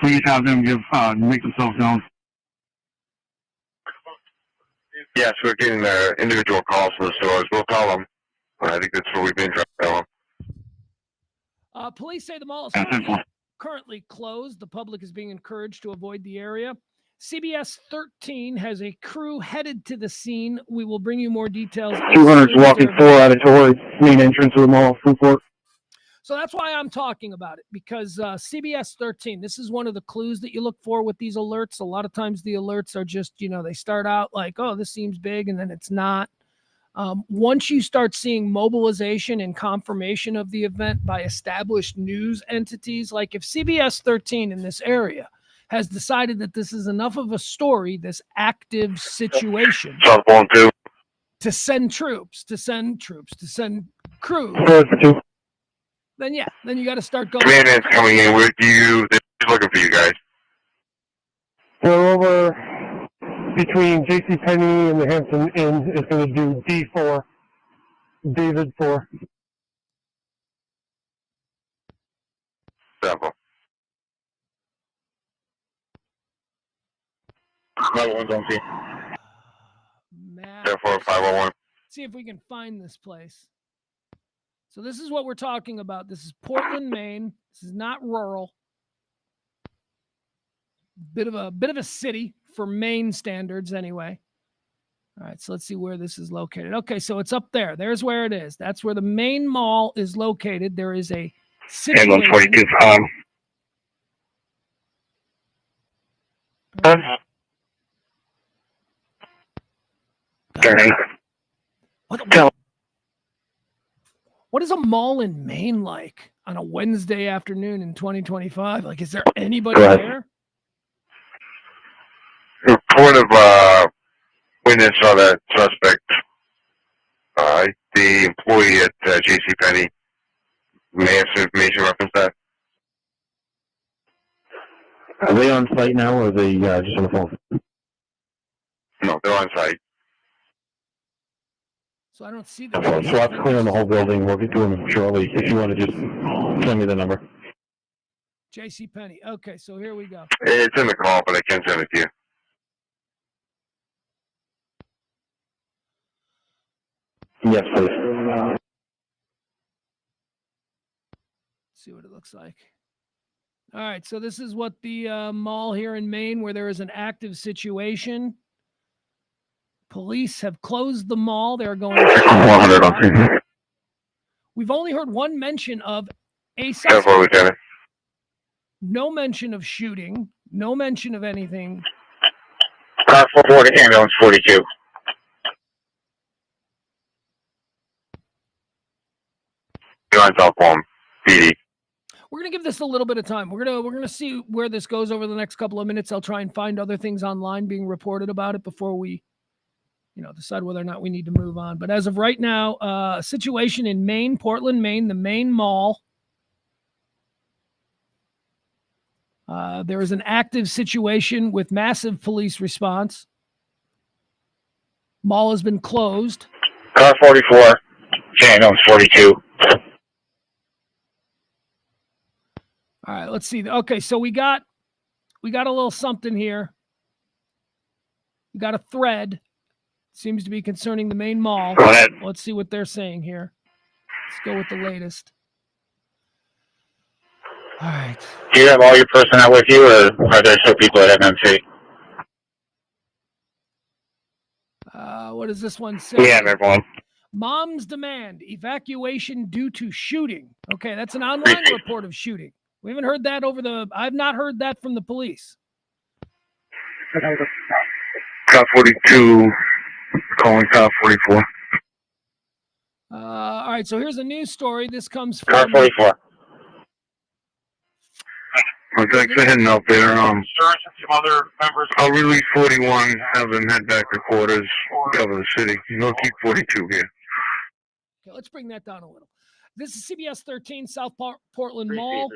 Please have them make themselves known. Yes, we're getting individual calls from the stores. We'll call them. I think that's what we've been trying to tell them. Police say the mall is That's it. currently closed. The public is being encouraged to avoid the area. CBS 13 has a crew headed to the scene. We will bring you more details. 200's walking 4 out of Torrey, main entrance of the mall, food court. So that's why I'm talking about it, because CBS 13, this is one of the clues that you look for with these alerts. A lot of times the alerts are just, they start out like, oh, this seems big, and then it's not. Once you start seeing mobilization and confirmation of the event by established news entities, like if CBS 13 in this area has decided that this is enough of a story, this active situation, to send troops, to send crews, then you got to start going. Commandant's coming in with you. They're looking for you guys. They're over between JCPenney and the Hampton Inn. Is going to do D4. David 4. Simple. 501's on scene. Therefore, 501. See if we can find this place. So this is what we're talking about. This is Portland, Maine. This is not rural. Bit of a city for Maine standards, anyway. All right, so let's see where this is located. Okay, so it's up there. There's where it is. That's where the main mall is located. There is a situation. 42. What is a mall in Maine like on a Wednesday afternoon in 2025? Like, is there anybody there? Report of witness saw that suspect. The employee at JCPenney may have some information reference that. Are they on site now, or are they just on the phone? No, they're on site. So I don't see them. So I'll clear on the whole building. We'll get to them shortly. If you want to just send me the number. JCPenney. Okay, so here we go. It's in the call, but I can send it to you. Yes, please. See what it looks like. All right, so this is what the mall here in Maine, where there is an active situation. Police have closed the mall. They're going. 100. We've only heard one mention of a suspect. Lieutenant. No mention of shooting. No mention of anything. Car 440, ambulance 42. You're on cell phone, PD. We're gonna give this a little bit of time. We're gonna see where this goes over the next couple of minutes. I'll try and find other things online being reported about it before we, decide whether or not we need to move on. But as of right now, a situation in Maine, Portland, Maine, the Maine Mall. There is an active situation with massive police response. Mall has been closed. Car 44, ambulance 42. All right, let's see. Okay, so we got a little something here. We got a thread. Seems to be concerning the main mall. Go ahead. Let's see what they're saying here. Let's go with the latest. All right. Do you have all your personnel with you, or are there still people at MMC? What does this one say? We have everyone. Mom's demand evacuation due to shooting. Okay, that's an online report of shooting. We haven't heard that I've not heard that from the police. Cop 42, calling Cop 44. All right, so here's a news story. This comes from... Cop 44. Thanks for heading out there. Some other members. I'll release 41, have them head back to quarters, cover the city. Keep 42 here. Okay, let's bring that down a little. This is CBS 13, South Portland Mall.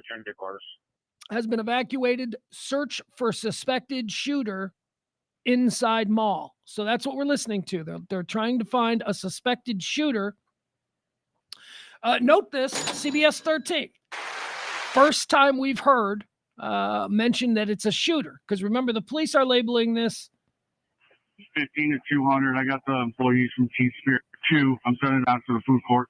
Has been evacuated. Search for suspected shooter inside mall. So that's what we're listening to. They're trying to find a suspected shooter. Note this, CBS 13. First time we've heard mention that it's a shooter. Because remember, the police are labeling this. 15 to 200. I got the employees from Team Spirit 2. I'm sending it out to the food court.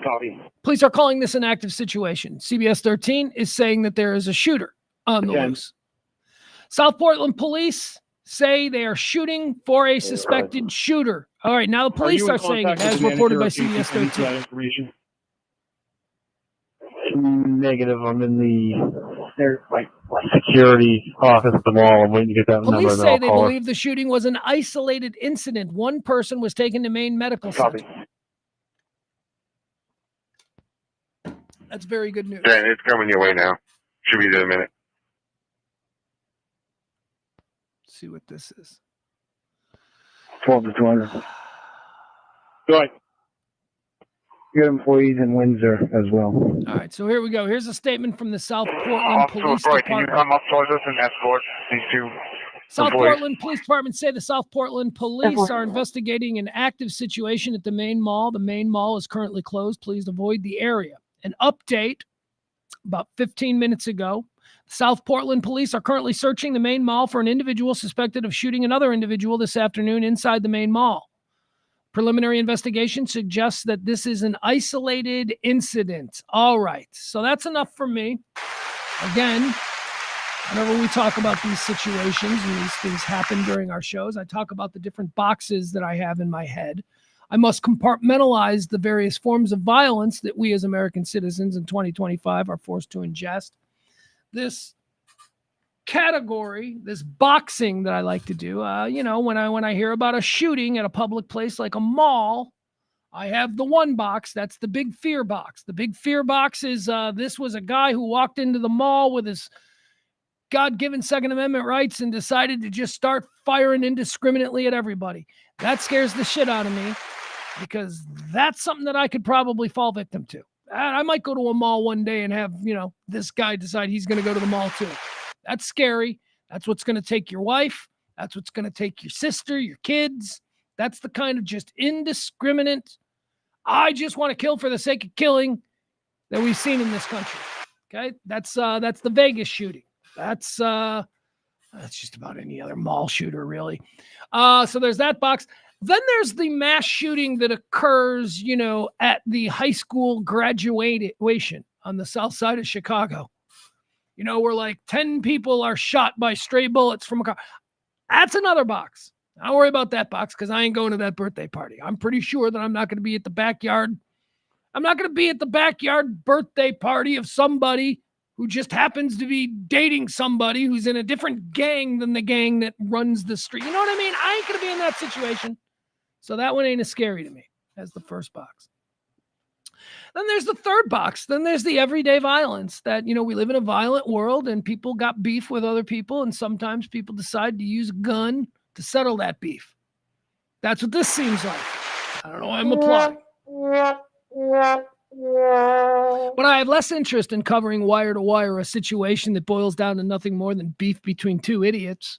Copy. Police are calling this an active situation. CBS 13 is saying that there is a shooter on the loose. South Portland police say they are shooting for a suspected shooter. All right, now the police are saying it, as reported by CBS 13. Negative. I'm in their security office at the mall. I'm waiting to get that number. Police And say I'll they call her. believe the shooting was an isolated incident. One person was taken to Maine Medical Copy. Center. That's very good news. Dan, it's coming your way now. Should be there in a minute. Let's see what this is. 12 to 200. Go ahead. Good employees in Windsor as well. All right, so here we go. Here's a statement from the South Portland Officer Police LaCroix, can you Department. come up towards us and escort these two South employees? Portland Police Department say the South Portland Police are investigating an active situation at the Main Mall. The Main Mall is currently closed. Please avoid the area. An update about 15 minutes ago. South Portland Police are currently searching the Main Mall for an individual suspected of shooting another individual this afternoon inside the Main Mall. Preliminary investigation suggests that this is an isolated incident. All right, so that's enough for me. Again, whenever we talk about these situations and these things happen during our shows, I talk about the different boxes that I have in my head. I must compartmentalize the various forms of violence that we as American citizens in 2025 are forced to ingest. This category, this boxing that I like to do, when I hear about a shooting at a public place like a mall, I have the one box. That's the big fear box. The big fear box is this was a guy who walked into the mall with his God-given Second Amendment rights and decided to just start firing indiscriminately at everybody. That scares the shit out of me because that's something that I could probably fall victim to. I might go to a mall one day and have, this guy decide he's going to go to the mall too. That's scary. That's what's going to take your wife. That's what's going to take your sister, your kids. That's the kind of just indiscriminate, I just want to kill for the sake of killing that we've seen in this country. Okay? That's the Vegas shooting. That's just about any other mall shooter, really. So there's that box. Then there's the mass shooting that occurs, at the high school graduation on the south side of Chicago. Where like 10 people are shot by stray bullets from a car. That's another box. Don't worry about that box because I ain't going to that birthday party. I'm pretty sure that I'm not going to be at the backyard. I'm not going to be at the backyard birthday party of somebody who just happens to be dating somebody who's in a different gang than the gang that runs the street. You know what I mean? I ain't going to be in that situation. So that one ain't as scary to me as the first box. Then there's the third box. Then there's the everyday violence that, we live in a violent world and people got beef with other people. And sometimes people decide to use a gun to settle that beef. That's what this seems like. I don't know why I'm applauding. But I have less interest in covering wire to wire a situation that boils down to nothing more than beef between two idiots.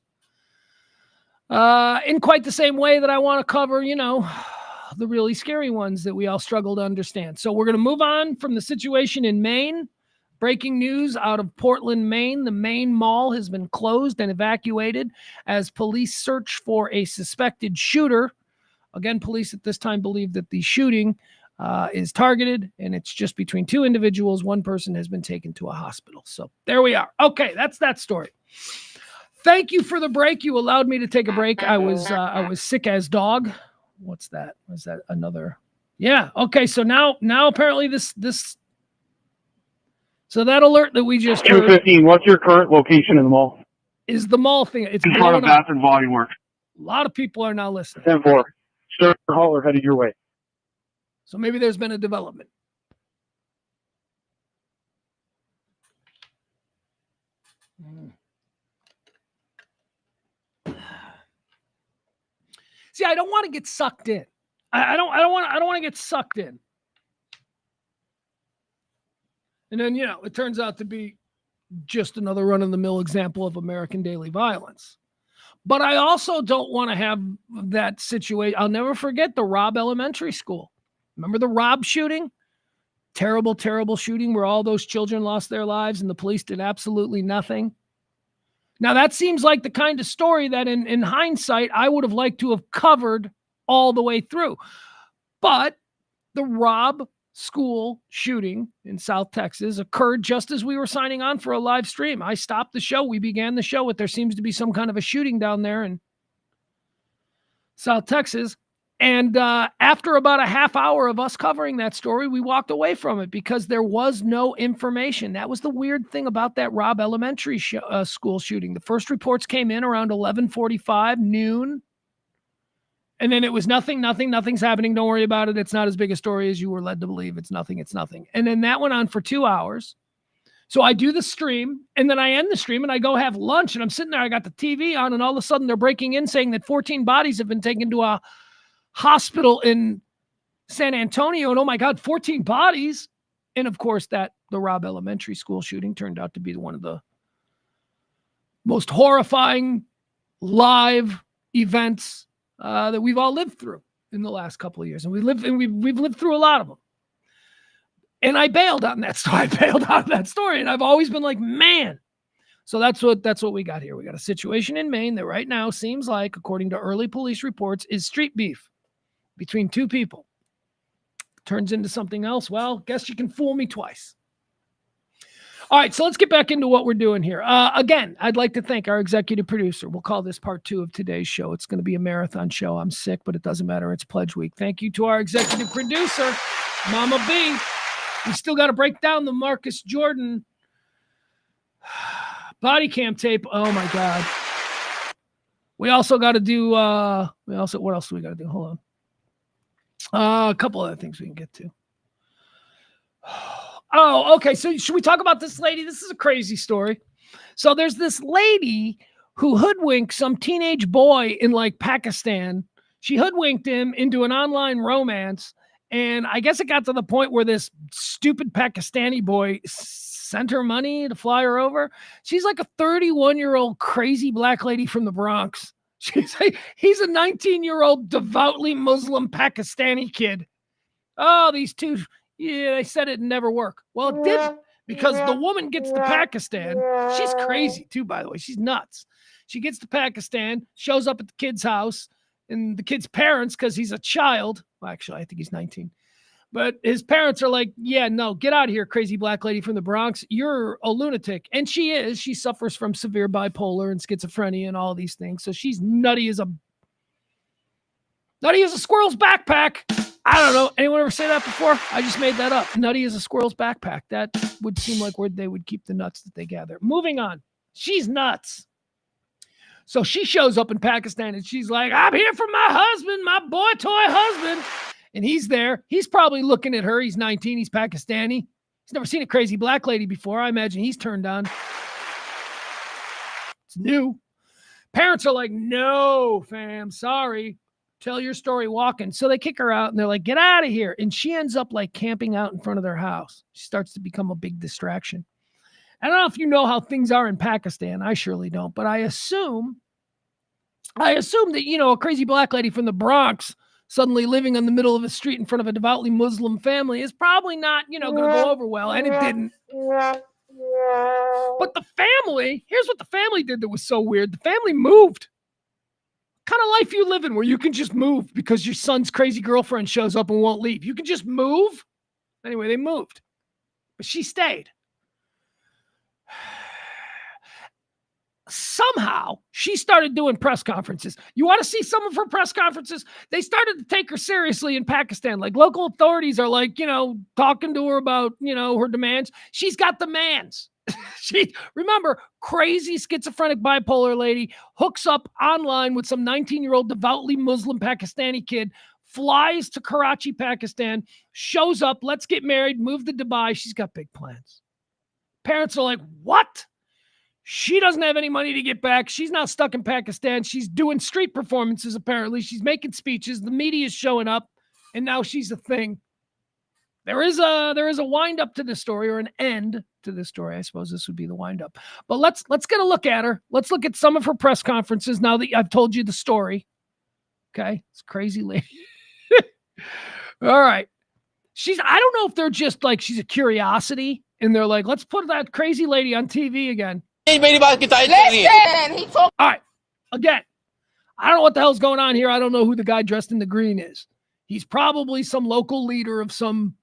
In quite the same way that I want to cover, the really scary ones that we all struggle to understand. So we're going to move on from the situation in Maine. Breaking news out of Portland, Maine. The Maine Mall has been closed and evacuated as police search for a suspected shooter. Again, police at this time believe that the shooting is targeted and it's just between two individuals. One person has been taken to a hospital. So there we are. Okay, that's that story. Thank you for the break. You allowed me to take a break. I was sick as dog. What's that? Was that another? Yeah. Okay. So now apparently this. So that alert that we just heard 215. What's your current location in the mall? is the mall thing. It's In front of blowing up. Bath and Body Works. A lot of people are now listening. 10-4. Sir Holler headed your way. So maybe there's been a development. See, I don't want to get sucked in. I don't want to get sucked in. And then, it turns out to be just another run-of-the-mill example of American daily violence. But I also don't want to have that situation. I'll never forget the Robb Elementary School. Remember the Robb shooting? Terrible, terrible shooting where all those children lost their lives and the police did absolutely nothing. Now, that seems like the kind of story that in hindsight, I would have liked to have covered all the way through. But the Robb school shooting in South Texas occurred just as we were signing on for a live stream. I stopped the show. We began the show with there seems to be some kind of a shooting down there in South Texas. And after about a half hour of us covering that story, we walked away from it because there was no information. That was the weird thing about that Robb Elementary school shooting. The first reports came in around 11:45, noon. And then it was nothing's happening. Don't worry about it. It's not as big a story as you were led to believe. It's nothing. And then that went on for 2 hours. So I do the stream, and then I end the stream, and I go have lunch, and I'm sitting there. I got the TV on, and all of a sudden they're breaking in saying that 14 bodies have been taken to a hospital in San Antonio. And oh, my God, 14 bodies. And, of course, the Robb Elementary School shooting turned out to be one of the most horrifying live events that we've all lived through in the last couple of years. And we've lived through a lot of them. And I bailed on that story. And I've always been like, man. So that's what we got here. We got a situation in Maine that right now seems like, according to early police reports, is street beef between two people. Turns into something else. Well, guess you can fool me twice. All right, so let's get back into what we're doing here. Again, I'd like to thank our executive producer. We'll call this part 2 of today's show. It's going to be a marathon show. I'm sick, but it doesn't matter. It's Pledge Week. Thank you to our executive producer, Mama B. We still got to break down the Marcus Jordan body cam tape. Oh, my God. We also got to do, what else do we got to do? Hold on. A couple other things we can get to. Oh, okay. So should we talk about this lady? This is a crazy story. So there's this lady who hoodwinked some teenage boy in like Pakistan. She hoodwinked him into an online romance. And I guess it got to the point where this stupid Pakistani boy sent her money to fly her over. She's like a 31-year-old crazy black lady from the Bronx. He's a 19-year-old devoutly Muslim Pakistani kid. Oh, these two... Yeah, they said it'd never work. Well, it didn't, because the woman gets to Pakistan. She's crazy, too, by the way. She's nuts. She gets to Pakistan, shows up at the kid's house, and the kid's parents, because he's a child. Well, actually, I think he's 19. But his parents are like, yeah, no, get out of here, crazy black lady from the Bronx. You're a lunatic. And she is. She suffers from severe bipolar and schizophrenia and all these things. So she's nutty as a squirrel's backpack. I don't know. Anyone ever say that before? I just made that up. Nutty as a squirrel's backpack. That would seem like where they would keep the nuts that they gather. Moving on. She's nuts. So she shows up in Pakistan and she's like, I'm here for my husband, my boy toy husband. And he's there. He's probably looking at her. He's 19. He's Pakistani. He's never seen a crazy black lady before. I imagine he's turned on. It's new. Parents are like, no, fam, sorry. Tell your story walking. So they kick her out and they're like, get out of here. And she ends up like camping out in front of their house. She starts to become a big distraction. I don't know if you know how things are in Pakistan. I surely don't. But I assume that, you know, a crazy black lady from the Bronx suddenly living in the middle of a street in front of a devoutly Muslim family is probably not, you know, going to go over well. And it didn't. But the family, here's what the family did that was so weird. The family moved. Kind of life you live in where you can just move because your son's crazy girlfriend shows up and won't leave. You can just move. Anyway, they moved. But she stayed. Somehow, she started doing press conferences. You want to see some of her press conferences? They started to take her seriously in Pakistan. Like, local authorities are like, you know, talking to her about, you know, her demands. She's got demands. Remember, crazy schizophrenic bipolar lady hooks up online with some 19-year-old devoutly Muslim Pakistani kid, flies to Karachi, Pakistan, shows up, let's get married, move to Dubai. She's got big plans. Parents are like, what? She doesn't have any money to get back. She's now stuck in Pakistan. She's doing street performances, apparently. She's making speeches. The media is showing up, and now she's a thing. There is a wind up to this story, or an end to this story. I suppose this would be the wind up. But let's get a look at her. Let's look at some of her press conferences now that I've told you the story. Okay, it's a crazy lady. All right. I don't know if they're just like, she's a curiosity, and they're like, let's put that crazy lady on TV again. Listen, he told. All right. Again, I don't know what the hell's going on here. I don't know who the guy dressed in the green is. He's probably some local leader of some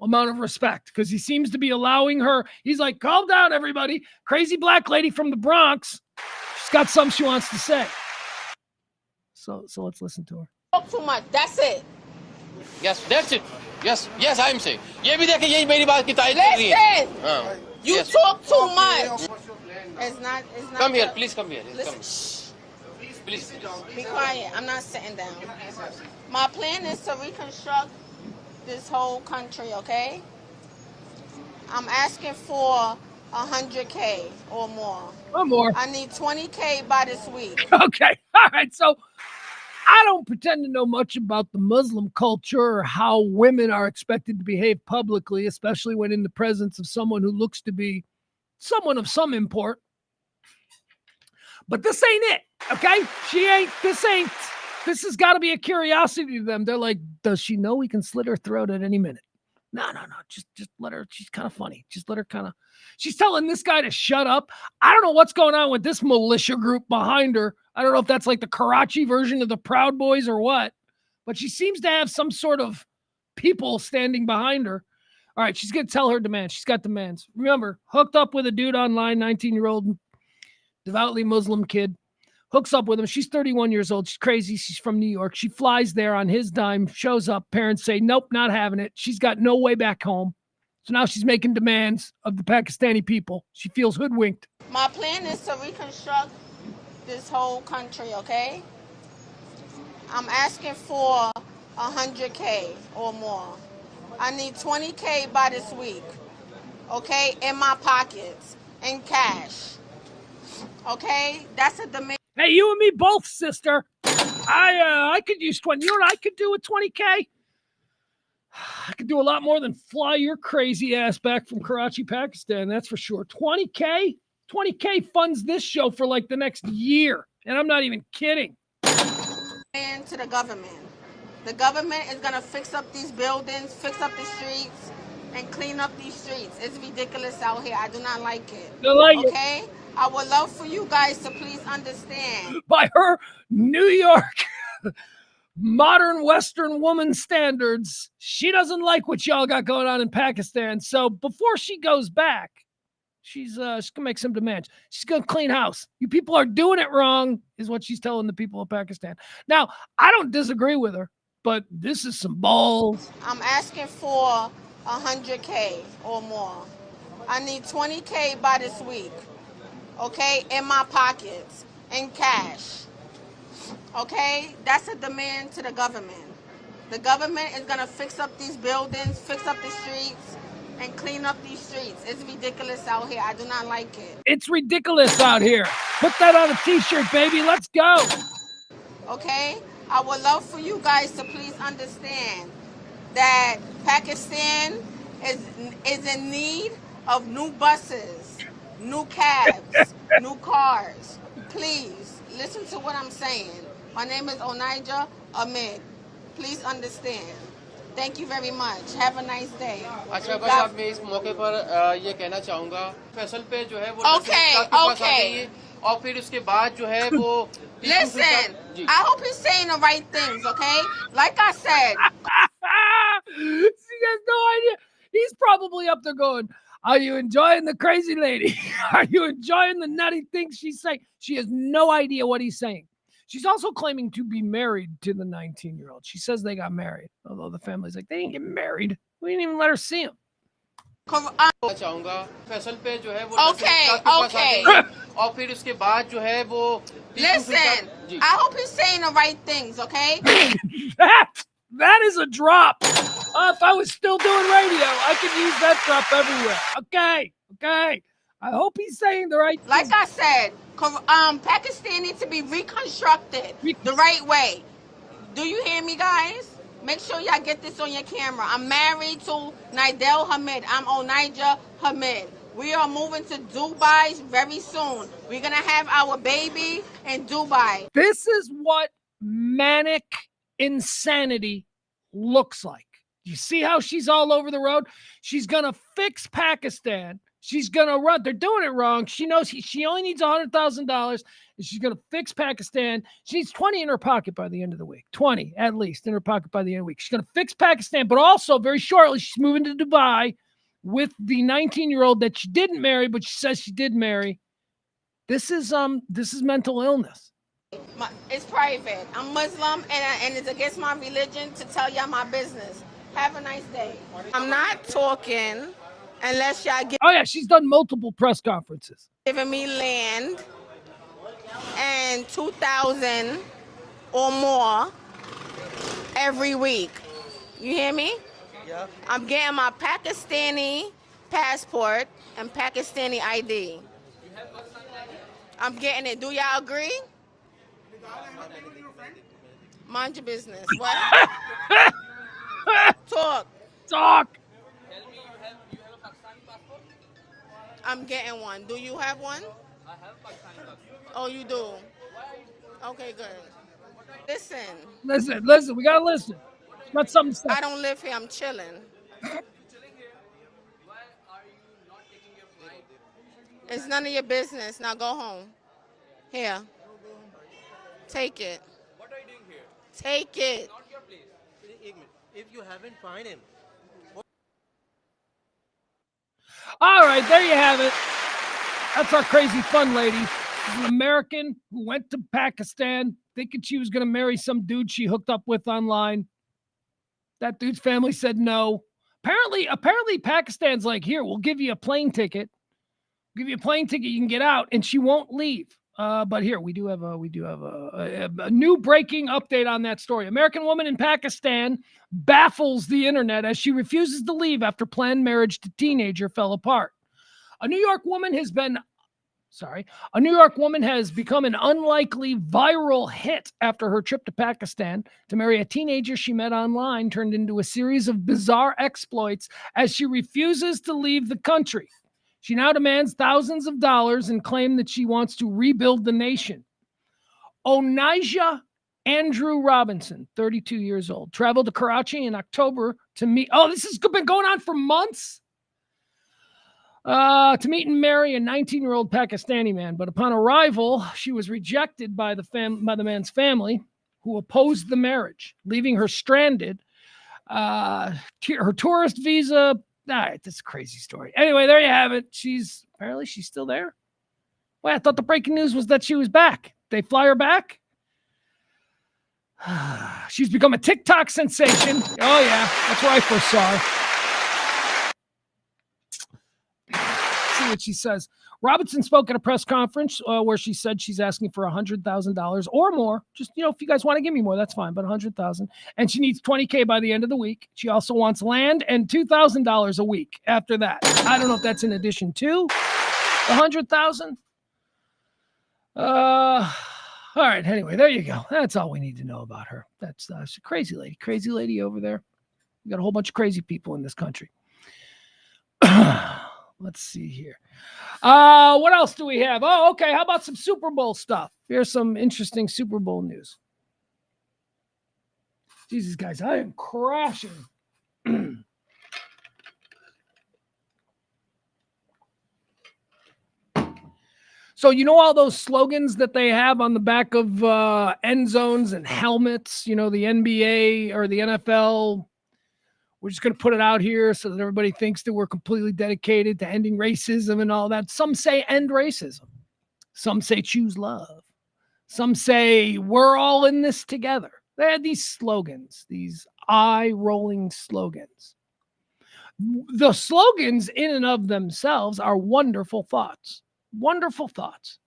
amount of respect because he seems to be allowing her. He's like, calm down, everybody. Crazy black lady from the Bronx. She's got something she wants to say. So let's listen to her. Talk too much. That's it. Yes, that's it. Yes, I'm saying. ये भी देखें यही मेरी बात की तारीफ कर रही है. Listen. You talk too much. It's not. Come here, good. please come here. Listen. Come. Please. Be quiet. I'm not sitting down. My plan is to reconstruct this whole country, okay? I'm asking for 100K or more. Or more. I need 20K by this week. Okay. All right. So I don't pretend to know much about the Muslim culture or how women are expected to behave publicly, especially when in the presence of someone who looks to be someone of some import. But this ain't it, okay? This has got to be a curiosity to them. They're like, does she know we can slit her throat at any minute? No. Just let her. She's kind of funny. Just let her she's telling this guy to shut up. I don't know what's going on with this militia group behind her. I don't know if that's like the Karachi version of the Proud Boys or what, but she seems to have some sort of people standing behind her. All right, she's going to tell her demands. She's got demands. Remember, hooked up with a dude online, 19-year-old, devoutly Muslim kid. Hooks up with him. She's 31 years old. She's crazy. She's from New York. She flies there on his dime, shows up. Parents say, nope, not having it. She's got no way back home. So now she's making demands of the Pakistani people. She feels hoodwinked. My plan is to reconstruct this whole country, okay? I'm asking for 100K or more. I need 20K by this week, okay? In my pockets, in cash, okay? That's a demand. Hey, you and me both, sister. I could use 20. You know what I could do with 20K? I could do a lot more than fly your crazy ass back from Karachi, Pakistan. That's for sure. 20K? 20K funds this show for like the next year. And I'm not even kidding. And to the government. The government is going to fix up these buildings, fix up the streets, and clean up these streets. It's ridiculous out here. I do not like it. Okay? I would love for you guys to please understand. By her New York modern Western woman standards, she doesn't like what y'all got going on in Pakistan. So before she goes back, she's gonna make some demands. She's gonna clean house. You people are doing it wrong, is what she's telling the people of Pakistan. Now, I don't disagree with her, but this is some balls. I'm asking for 100K or more. I need 20K by this week, okay? In my pockets, in cash, okay? That's a demand to the government. The government is gonna fix up these buildings, fix up the streets, and clean up these streets. It's ridiculous out here. I do not like it. It's ridiculous out here. Put that on a t-shirt, baby. Let's go. Okay? I would love for you guys to please understand that Pakistan is in need of new buses, new cabs, new cars. Please, listen to what I'm saying. My name is Onaija Ahmed. Please understand. Thank you very much. Have a nice day. अच्छा बस आप मैं इस मौके पर ये कहना चाहूँगा फैसल पे जो है वो okay. और फिर उसके बाद जो है वो Listen, I hope he's saying the right things, okay? Like I said. She has no idea. He's probably up there going, are you enjoying the crazy lady? Are you enjoying the nutty things she's saying? She has no idea what he's saying. She's also claiming to be married to the 19-year-old. She says they got married, although the family's like, they didn't get married. We didn't even let her see him. Okay. और फिर उसके बाद जो है वो Listen, I hope he's saying the right things, okay? That is a drop. If I was still doing radio, I could use that drop everywhere. Okay. I hope he's saying the right things. Like I said, Pakistan needs to be reconstructed the right way. Do you hear me, guys? Make sure y'all get this on your camera. I'm married to Nidel Hamid. I'm Onaija Hamid. We are moving to Dubai very soon. We're going to have our baby in Dubai. This is what manic insanity looks like. You see how she's all over the road? She's going to fix Pakistan. She's going to run. They're doing it wrong. She knows she only needs $100,000, and she's going to fix Pakistan. She needs 20 in her pocket by the end of the week. 20, at least, in her pocket by the end of the week. She's going to fix Pakistan, but also, very shortly, she's moving to Dubai with the 19-year-old that she didn't marry, but she says she did marry. This is mental illness. It's private. I'm Muslim, and it's against my religion to tell y'all my business. Have a nice day. I'm not talking unless y'all Oh, yeah, she's done multiple press conferences. Giving me land and 2,000 or more every week. You hear me? Yeah. I'm getting my Pakistani passport and Pakistani ID. I'm getting it. Do y'all agree? Mind your business. What? Talk. I'm getting one. Do you have one? I have Pakistani passport. Oh, you do? Okay, good. Listen. We gotta listen. Got something to say. I don't live here. I'm chilling. It's none of your business. Now go home. Here. Take it. What are you doing here? Take it. Not your place. If you haven't find him. All right, there you have it. That's our crazy fun lady. She's an American who went to Pakistan thinking she was going to marry some dude she hooked up with online. That dude's family said no. Apparently Pakistan's like, here, we'll give you a plane ticket. We'll give you a plane ticket, you can get out, and she won't leave. But here we do have a new breaking update on that story. American woman in Pakistan baffles the internet as she refuses to leave after planned marriage to teenager fell apart. A New York woman has become an unlikely viral hit after her trip to Pakistan to marry a teenager she met online turned into a series of bizarre exploits as she refuses to leave the country. She now demands thousands of dollars and claims that she wants to rebuild the nation. Onijah Andrew Robinson, 32 years old, traveled to Karachi in October to meet. Oh, this has been going on for months. To meet and marry a 19-year-old Pakistani man, but upon arrival, she was rejected by the man's family, who opposed the marriage, leaving her stranded. Her tourist visa. All right, that's a crazy story. Anyway, there you have it. She's still there. Well, I thought the breaking news was that she was back. They fly her back. She's become a TikTok sensation. Oh yeah, that's where I first saw her. Let's see what she says. Robinson spoke at a press conference where she said she's asking for $100,000 or more. Just, if you guys want to give me more, that's fine, but $100,000. And she needs $20K by the end of the week. She also wants land and $2,000 a week after that. I don't know if that's in addition to the $100,000. All right. Anyway, there you go. That's all we need to know about her. That's she's a crazy lady over there. We got a whole bunch of crazy people in this country. Let's see here. What else do we have? Oh, okay. How about some Super Bowl stuff? Here's some interesting Super Bowl news. Jesus, guys, I am crashing. So, all those slogans that they have on the back of end zones and helmets, the NBA or the NFL. We're just going to put it out here so that everybody thinks that we're completely dedicated to ending racism and all that. Some say end racism. Some say choose love. Some say we're all in this together. They had these slogans, these eye-rolling slogans. The slogans in and of themselves are wonderful thoughts. Wonderful thoughts.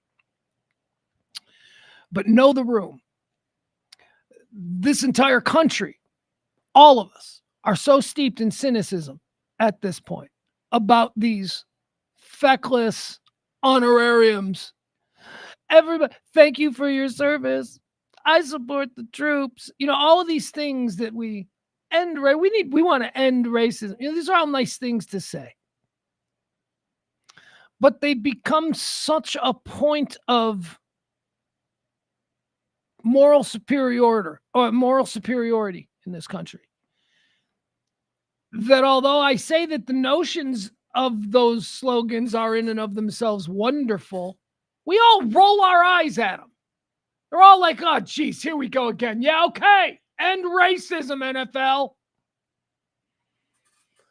But know the room. This entire country, all of us, are so steeped in cynicism at this point about these feckless honorariums. Everybody, thank you for your service. I support the troops. All of these things that we want to end racism. These are all nice things to say. But they become such a point of moral superiority in this country that although I say that the notions of those slogans are in and of themselves wonderful, we all roll our eyes at them. They're all like, oh, geez, here we go again. Yeah, okay. End racism, NFL.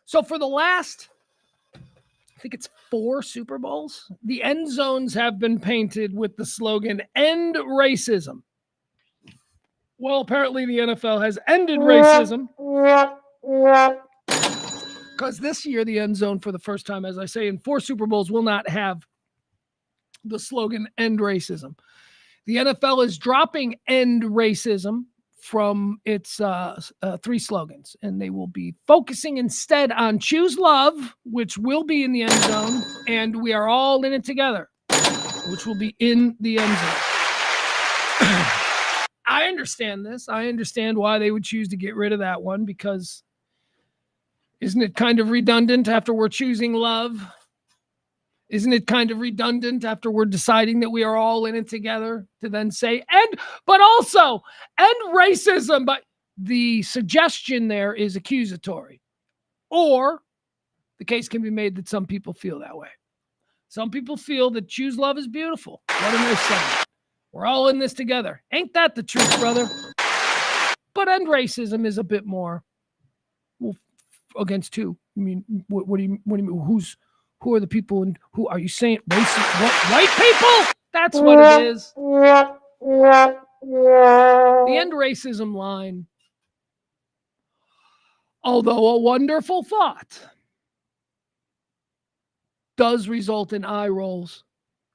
So for the last, I think it's 4 Super Bowls, the end zones have been painted with the slogan, end racism. Well, apparently the NFL has ended racism. Because this year, the end zone, for the first time, as I say, in 4 Super Bowls, will not have the slogan, end racism. The NFL is dropping end racism from its 3 slogans, and they will be focusing instead on choose love, which will be in the end zone, and we are all in it together, which will be in the end zone. I understand this. I understand why they would choose to get rid of that one, because isn't it kind of redundant after we're choosing love? Isn't it kind of redundant after we're deciding that we are all in it together to then say, but also end racism? But the suggestion there is accusatory. Or the case can be made that some people feel that way. Some people feel that choose love is beautiful. What a nice sentiment. We're all in this together. Ain't that the truth, brother? But end racism is a bit more, well, against who? I mean, what do you mean? Who are the people, and who are you saying? Racist? What? White people? That's what it is. The end racism line, although a wonderful thought, does result in eye rolls,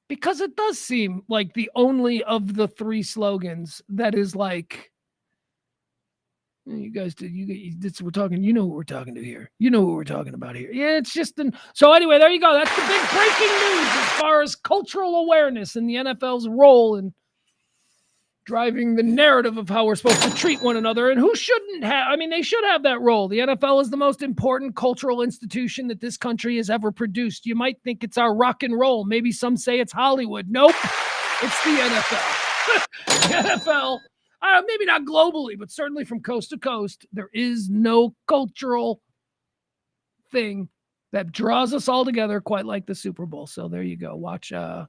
because it does seem like the only of the 3 slogans that is like, you guys did. We're talking. You know who we're talking to here. You know who we're talking about here. Yeah, it's just. So anyway, there you go. That's the big breaking news as far as cultural awareness and the NFL's role in driving the narrative of how we're supposed to treat one another and who shouldn't have. I mean, they should have that role. The NFL is the most important cultural institution that this country has ever produced. You might think it's our rock and roll. Maybe some say it's Hollywood. Nope, it's the NFL. The NFL. Maybe not globally, but certainly from coast to coast, there is no cultural thing that draws us all together quite like the Super Bowl. So there you go. Watch, the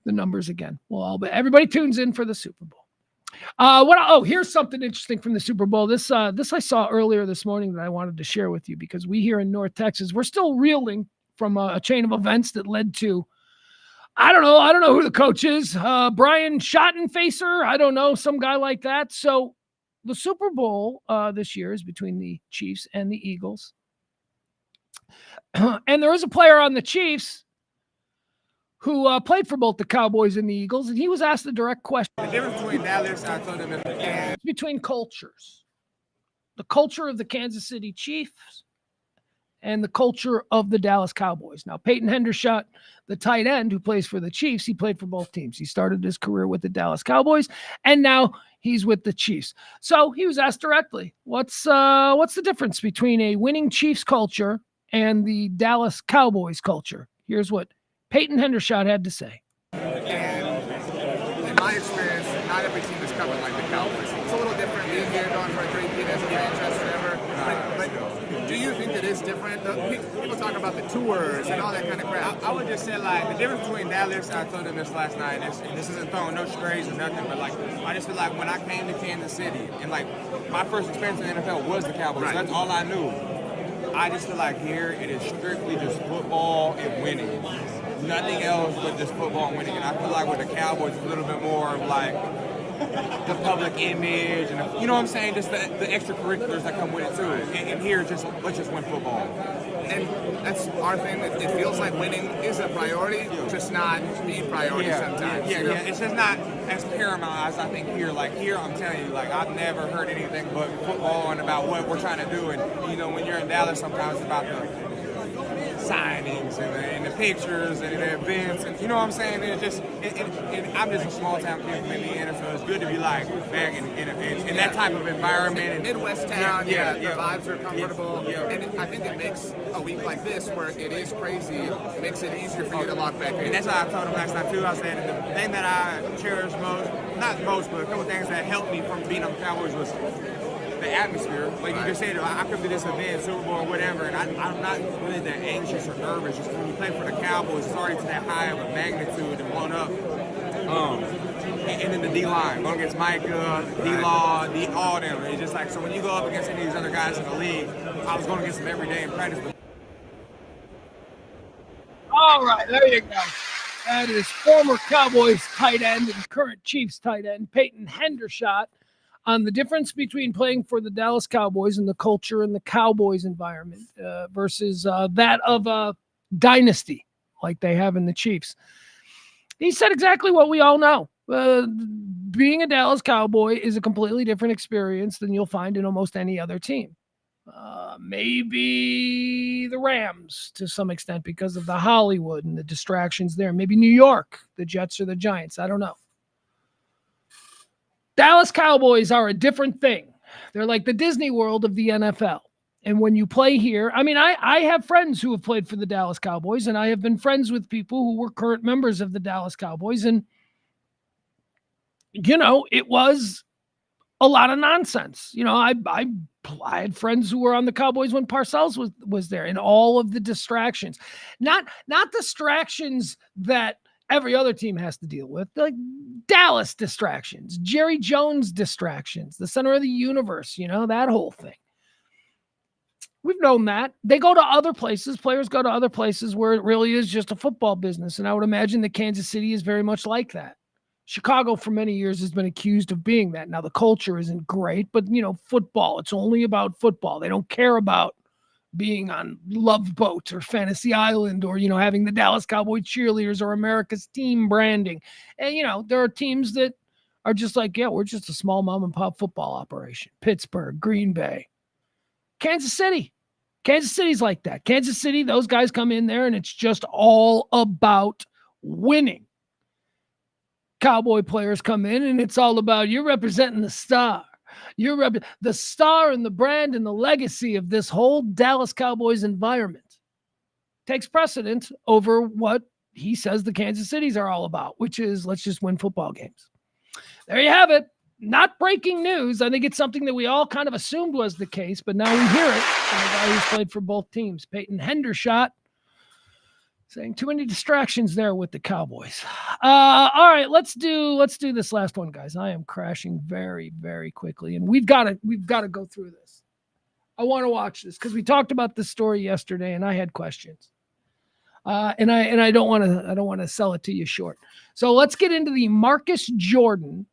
numbers again. Well, but everybody tunes in for the Super Bowl. Here's something interesting from the Super Bowl. This I saw earlier this morning that I wanted to share with you, because we here in North Texas, we're still reeling from a chain of events that led to, I don't know who the coach is. Brian Schottenfacer. I don't know, some guy like that. So the Super Bowl this year is between the Chiefs and the Eagles. And there is a player on the Chiefs who played for both the Cowboys and the Eagles, and he was asked the direct question. The difference between Dallas, I told him, it's between cultures. The culture of the Kansas City Chiefs and the culture of the Dallas Cowboys. Now, Peyton Hendershot, the tight end who plays for the Chiefs, he played for both teams. He started his career with the Dallas Cowboys, and now he's with the Chiefs. So he was asked directly, what's the difference between a winning Chiefs culture and the Dallas Cowboys culture? Here's what Peyton Hendershot had to say. And in my experience, not every team is covered like the Cowboys. It's a little different being here, going for a three-peat as a franchise, whatever. But do you think it is different? People talk about the tours and all that kind of crap. I would just say, like, the difference between Dallas, I told them this last night, and this isn't throwing no strays or nothing, but, like, I just feel like when I came to Kansas City, and, like, my first experience in the NFL was the Cowboys, so that's all I knew. I just feel like here it is strictly just football and winning. Nothing else but just football and winning. And I feel like with the Cowboys, it's a little bit more of like the public image and you know what I'm saying? Just the extracurriculars that come with it too. And here, let's just win football. And that's our thing. It feels like winning is a priority, just not the priority sometimes. Yeah. It's just not as paramount as I think here. Like here, I'm telling you, like I've never heard anything but football and about what we're trying to do. And you know, when you're in Dallas, sometimes it's about the signings and the pictures and the events, and you know what I'm saying? And it's just, I'm just a small town kid from Indiana, so it's good to be like back in that type of environment. And Midwest town, the vibes are comfortable, and I think it makes a week like this where it is crazy, it makes it easier for you to lock back in. And that's what I told him last time too. I said the thing that I cherish most, not most, but a couple things that helped me from being on the Cowboys was the atmosphere. Like you just said, I come to this event, Super Bowl or whatever, and I'm not really that anxious or nervous. Just when you play for the Cowboys, it's already to that high of a magnitude and blown up. And then the D-line, going against Micah, D-Law, all them. It's just like, so when you go up against any of these other guys in the league, I was going against them every day in practice. All right, there you go. That is former Cowboys tight end and current Chiefs tight end, Peyton Hendershot, on the difference between playing for the Dallas Cowboys and the culture and the Cowboys environment versus that of a dynasty like they have in the Chiefs. He said exactly what we all know. Being a Dallas Cowboy is a completely different experience than you'll find in almost any other team. Maybe the Rams to some extent because of the Hollywood and the distractions there. Maybe New York, the Jets or the Giants. I don't know. Dallas Cowboys are a different thing. They're like the Disney World of the NFL. And when you play here, I mean, I have friends who have played for the Dallas Cowboys, and I have been friends with people who were current members of the Dallas Cowboys. And, you know, it was a lot of nonsense. You know, I had friends who were on the Cowboys when Parcells was there, and all of the distractions, not distractions that every other team has to deal with, like Dallas distractions, Jerry Jones distractions, the center of the universe, you know, that whole thing. We've known that. They go to other places. Players go to other places where it really is just a football business. And I would imagine that Kansas City is very much like that. Chicago for many years has been accused of being that. Now the culture isn't great, but you know, football, it's only about football. They don't care about being on Love Boat or Fantasy Island or, you know, having the Dallas Cowboy cheerleaders or America's team branding. And, you know, there are teams that are just like, yeah, we're just a small mom and pop football operation. Pittsburgh, Green Bay, Kansas City. Kansas City's like that. Kansas City, those guys come in there and it's just all about winning. Cowboy players come in and it's all about you're representing the star. You're the star and the brand and the legacy of this whole Dallas Cowboys environment takes precedent over what he says the Kansas Cities are all about, which is let's just win football games. There you have it. Not breaking news. I think it's something that we all kind of assumed was the case, but now we hear it from the guy who's played for both teams. Peyton Hendershot saying too many distractions there with the Cowboys. All right, let's do this last one, guys. I am crashing very, very quickly, and we've got to go through this. I want to watch this because we talked about this story yesterday, and I had questions. And I don't want to sell it to you short. So let's get into the Marcus Jordan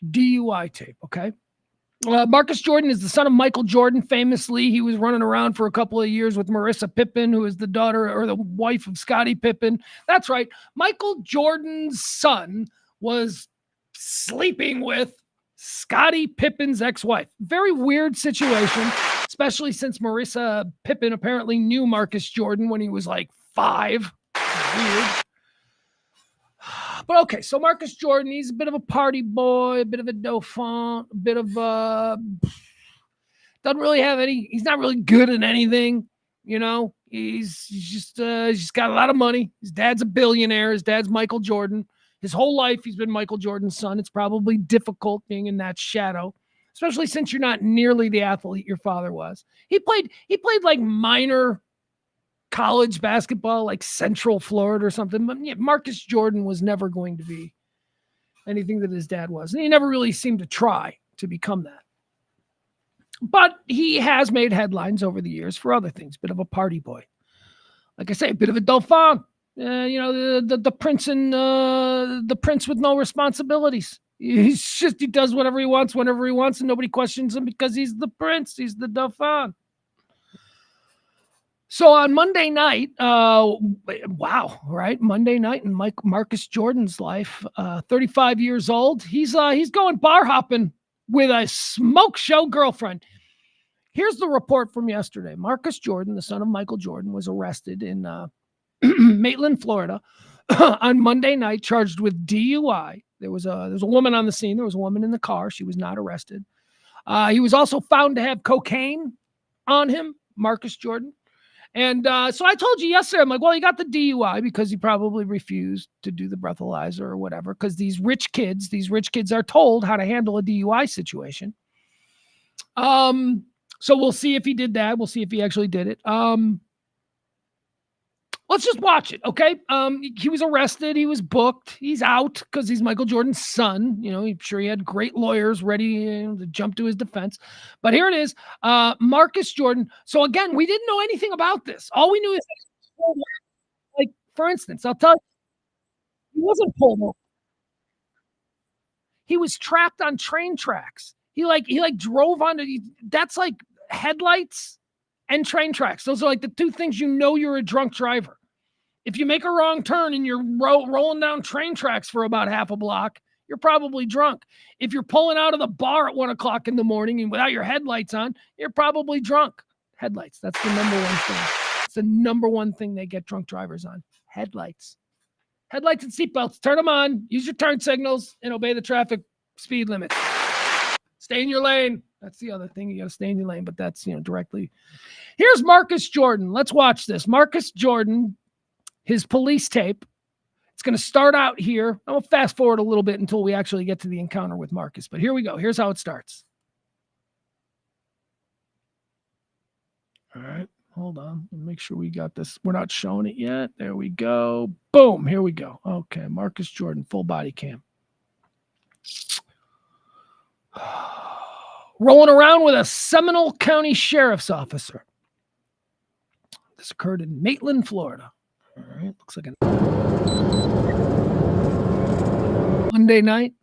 DUI tape, okay? Marcus Jordan is the son of Michael Jordan. Famously, he was running around for a couple of years with Marissa Pippen, who is the daughter or the wife of Scottie Pippen. That's right. Michael Jordan's son was sleeping with Scottie Pippen's ex-wife. Very weird situation, especially since Marissa Pippen apparently knew Marcus Jordan when he was like 5. Weird. But okay, so Marcus Jordan, he's a bit of a party boy, a bit of a dauphin, a bit of doesn't really have any, he's not really good at anything, you know. He's just got a lot of money. His dad's a billionaire. His dad's Michael Jordan. His whole life he's been Michael Jordan's son. It's probably difficult being in that shadow, especially since you're not nearly the athlete your father was. He played like minor college basketball, like Central Florida or something. But yeah, Marcus Jordan was never going to be anything that his dad was. And he never really seemed to try to become that. But he has made headlines over the years for other things. Bit of a party boy. Like I say, a bit of a dauphin. You know, the prince and the prince with no responsibilities. He does whatever he wants, whenever he wants, and nobody questions him because he's the prince. He's the dauphin. So on Monday night, Monday night in Marcus Jordan's life, 35 years old, he's going bar hopping with a smoke show girlfriend. Here's the report from yesterday. Marcus Jordan, the son of Michael Jordan, was arrested in Maitland, Florida, on Monday night, charged with DUI. There was a woman on the scene. There was a woman in the car. She was not arrested. He was also found to have cocaine on him, Marcus Jordan. And so I told you yesterday, I'm like, well, he got the DUI because he probably refused to do the breathalyzer or whatever, because these rich kids are told how to handle a DUI situation. So we'll see if he did that. We'll see if he actually did it. Let's just watch it, okay? He was arrested. He was booked. He's out because he's Michael Jordan's son. You know, I'm sure he had great lawyers ready to jump to his defense. But here it is, Marcus Jordan. So again, we didn't know anything about this. All we knew is, like, for instance, I'll tell you, he wasn't pulled over. He was trapped on train tracks. He drove onto. That's like headlights and train tracks. Those are like the two things you know you're a drunk driver. If you make a wrong turn and you're rolling down train tracks for about half a block, you're probably drunk. If you're pulling out of the bar at 1 o'clock in the morning and without your headlights on, you're probably drunk. Headlights. That's the number one thing. It's the number one thing they get drunk drivers on. Headlights. Headlights and seatbelts. Turn them on. Use your turn signals and obey the traffic speed limit. Stay in your lane. That's the other thing. You got to stay in your lane, but that's, directly. Here's Marcus Jordan. Let's watch this. Marcus Jordan, his police tape. It's going to start out here. I'm going to fast forward a little bit until we actually get to the encounter with Marcus. But here we go. Here's how it starts. All right. Hold on. Make sure we got this. We're not showing it yet. There we go. Boom. Here we go. Okay. Marcus Jordan, full body cam. Rolling around with a Seminole County Sheriff's officer. This occurred in Maitland, Florida. All right. Looks like a Monday night.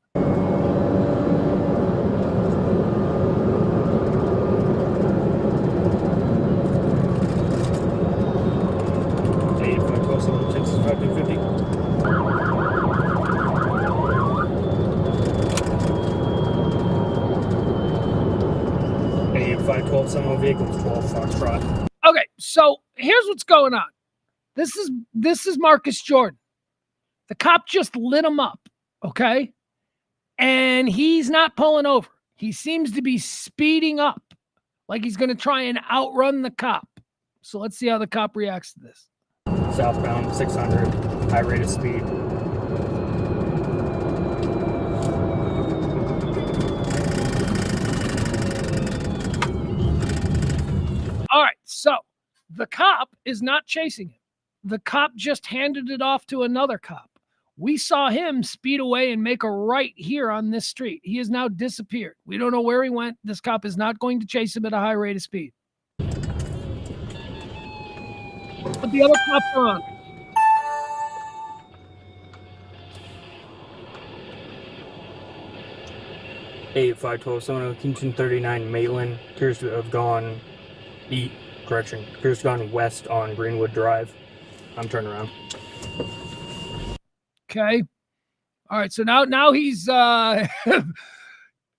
Seminole vehicles, 12 Foxtrot. Okay, so here's what's going on. This is Marcus Jordan. The cop just lit him up, okay? And he's not pulling over. He seems to be speeding up, like he's going to try and outrun the cop. So let's see how the cop reacts to this. Southbound, 600, high rate of speed. All right, so the cop is not chasing him. The cop just handed it off to another cop. We saw him speed away and make a right here on this street. He has now disappeared. We don't know where he went. This cop is not going to chase him at a high rate of speed. But the other cops are on. Hey, 512, someone at Kingston 39 Maitland appears to have gone appears to have gone west on Greenwood Drive. I'm turning around. Okay. All right. So now he's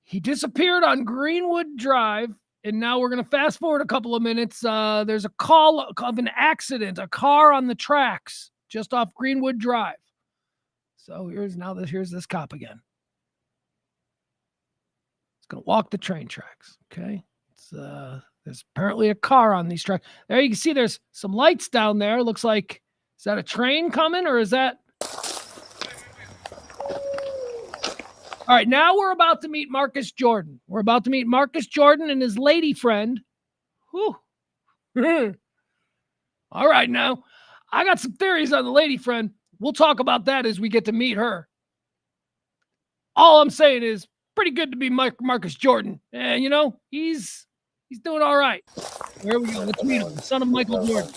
he disappeared on Greenwood Drive, and now we're gonna fast forward a couple of minutes. There's a call of an accident, a car on the tracks just off Greenwood Drive. So here's this cop again. He's gonna walk the train tracks. Okay. There's apparently a car on these tracks. There you can see there's some lights down there. Looks like, is that a train coming or is that? All right, now we're about to meet Marcus Jordan. We're about to meet Marcus Jordan and his lady friend. Whew. All right, now, I got some theories on the lady friend. We'll talk about that as we get to meet her. All I'm saying is, pretty good to be Marcus Jordan. And, he's doing all right. There we go. Let's meet him. The son of Michael Jordan.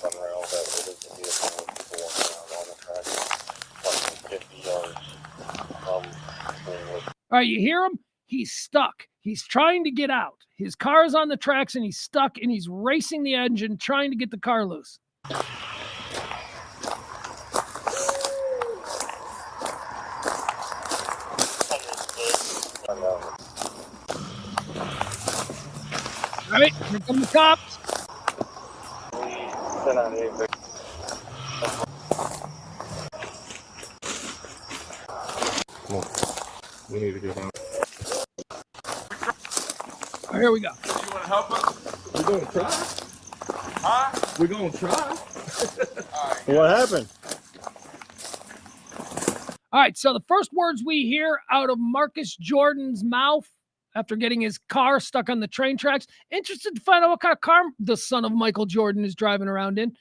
All right, you hear him? He's stuck. He's trying to get out. His car is on the tracks, and he's stuck, and he's racing the engine, trying to get the car loose. All right, here come the cops. We need to go down. Oh, here we go. You want to help us? We're going to try. Huh? We're going to try. All right. What happened? All right, so the first words we hear out of Marcus Jordan's mouth after getting his car stuck on the train tracks. Interested to find out what kind of car the son of Michael Jordan is driving around in.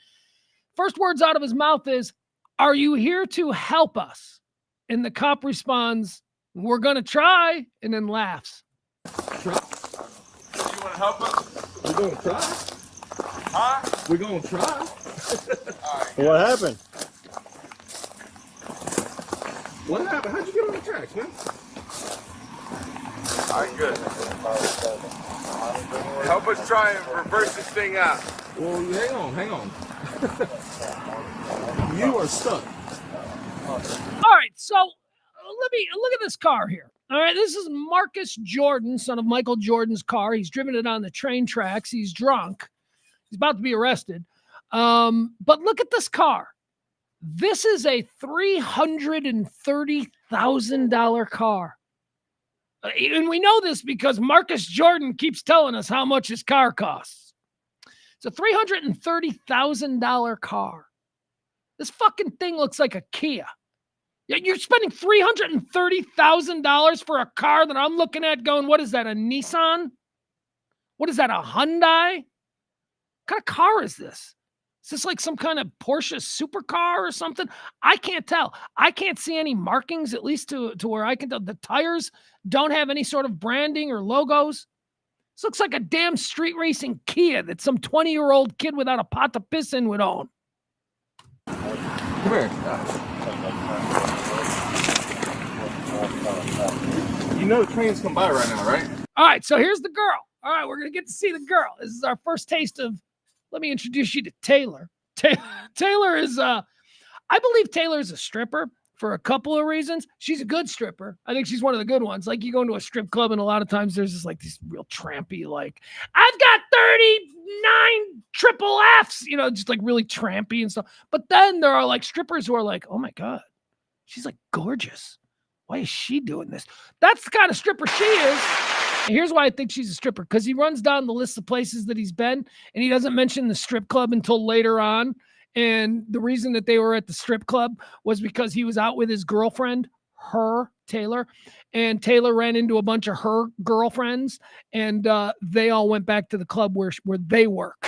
First words out of his mouth is, "Are you here to help us?" And the cop responds, "We're going to try," and then laughs. You want to help us? We're going to try. Huh? We're going to try. Right, what happened? What happened? How'd you get on the tracks, man? All right, good. Help us try and reverse this thing out. Well, hang on. You are stuck. All right, so let me look at this car here. All right, this is Marcus Jordan, son of Michael Jordan's car. He's driven it on the train tracks. He's drunk. He's about to be arrested. But look at this car. This is a $330,000 car. And we know this because Marcus Jordan keeps telling us how much his car costs. It's a $330,000 car. This fucking thing looks like a Kia. You're spending $330,000 for a car that I'm looking at going, what is that, a Nissan? What is that, a Hyundai? What kind of car is this? Is this like some kind of Porsche supercar or something? I can't tell. I can't see any markings, at least to where I can tell. The tires don't have any sort of branding or logos. This looks like a damn street racing Kia that some 20-year-old kid without a pot to piss in would own. Come here. You know the trains come by right now, right? All right, so here's the girl. All right, we're going to get to see the girl. This is our first taste of, let me introduce you to Taylor. Taylor is, I believe Taylor is a stripper for a couple of reasons. She's a good stripper. I think she's one of the good ones. Like, you go into a strip club and a lot of times there's just like these real trampy, like, I've got 39 triple Fs, you know, just like really trampy and stuff. But then there are like strippers who are like, oh my God, she's like gorgeous. Why is she doing this? That's the kind of stripper she is. And here's why I think she's a stripper, because he runs down the list of places that he's been, and he doesn't mention the strip club until later on. And the reason that they were at the strip club was because he was out with his girlfriend, Taylor, and Taylor ran into a bunch of her girlfriends, and they all went back to the club where they work.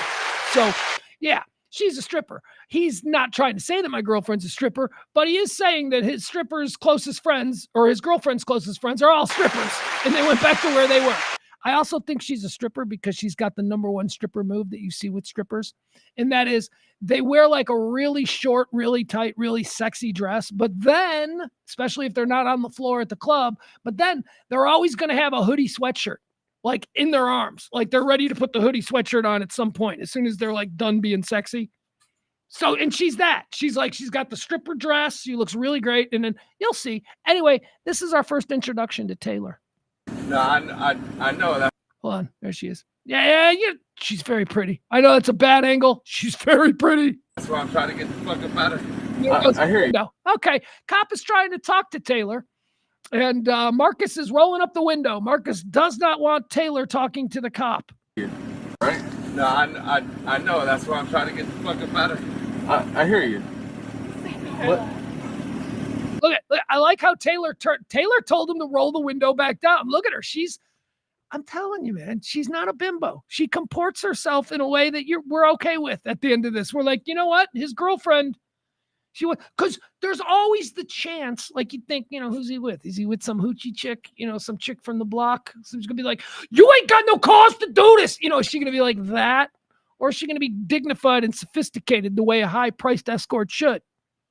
So, yeah, she's a stripper. He's not trying to say that my girlfriend's a stripper, but he is saying that his stripper's closest friends, or his girlfriend's closest friends, are all strippers, and they went back to where they were. I also think she's a stripper because she's got the number one stripper move that you see with strippers, and that is they wear like a really short, really tight, really sexy dress, but then, especially if they're not on the floor at the club, but then they're always going to have a hoodie sweatshirt, like in their arms, like they're ready to put the hoodie sweatshirt on at some point, as soon as they're like done being sexy. So, and she's that. She's like, she's got the stripper dress. She looks really great. And then you'll see. Anyway, this is our first introduction to Taylor. No, I know that. Hold on. There she is. Yeah. She's very pretty. I know that's a bad angle. She's very pretty. That's why I'm trying to get the fuck up out of here. I hear you. Okay. Cop is trying to talk to Taylor. And Marcus is rolling up the window. Marcus does not want Taylor talking to the cop. Right? No, I know. That's why I'm trying to get the fuck up out of here. I hear you. What? Look, I like how Taylor told him to roll the window back down. Look at her. I'm telling you, man, she's not a bimbo. She comports herself in a way that we're okay with at the end of this. We're like, you know what? His girlfriend, because there's always the chance, like you'd think, who's he with? Is he with some hoochie chick, some chick from the block? So he's going to be like, you ain't got no cause to do this. Is she going to be like that? Or is she going to be dignified and sophisticated the way a high-priced escort should?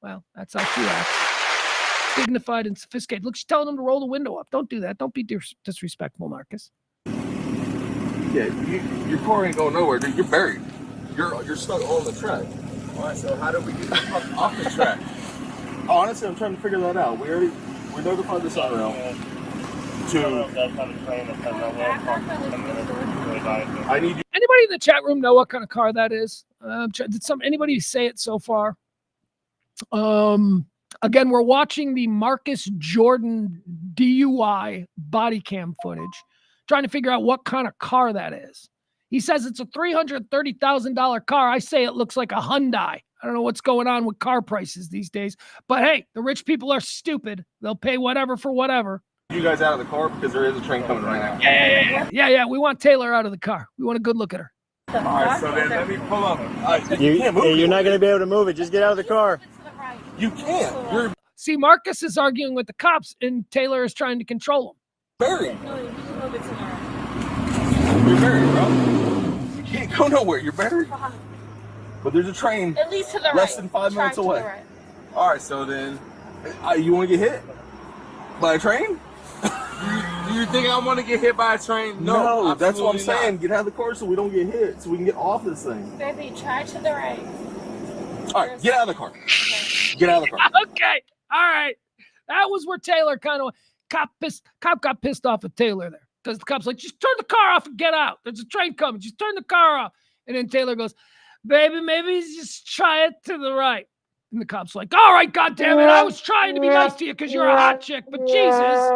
Well, that's how she acts. Dignified and sophisticated. Look, she's telling him to roll the window up. Don't do that. Don't be disrespectful, Marcus. Yeah, your car ain't going nowhere, dude. You're buried. You're stuck on the track. All right, so how do we get the fuck off the track? Honestly, I'm trying to figure that out. We notified the SRL I need you. Anybody in the chat room know what kind of car that is? Did anybody say it so far? Again, we're watching the Marcus Jordan DUI body cam footage, trying to figure out what kind of car that is. He says it's a $330,000 car. I say it looks like a Hyundai. I don't know what's going on with car prices these days, but hey, the rich people are stupid. They'll pay whatever for whatever. You guys out of the car because there is a train coming right now. Yeah. We want Taylor out of the car. We want a good look at her. All right, so then let me pull up. You can't move. You're not going to be able to move it. Just get out of the car. You can't. You're See, Marcus is arguing with the cops, and Taylor is trying to control him. buried. You're buried, bro. You can't go nowhere. You're buried. But there's a train At least to the less than 5 minutes away. All right, so then you want to get hit by a train? Do you think I want to get hit by a train? No, that's what I'm saying. Get out of the car so we don't get hit, so we can get off this thing. Baby, try to the right. All right, get out of the car. Get out of the car. Okay, all right. That was where Taylor kind of cop got pissed off at Taylor there because the cop's like, just turn the car off and get out. There's a train coming. Just turn the car off. And then Taylor goes, baby, maybe just try it to the right. And the cop's like, all right, goddammit, I was trying to be nice to you because you're a hot chick, but Jesus.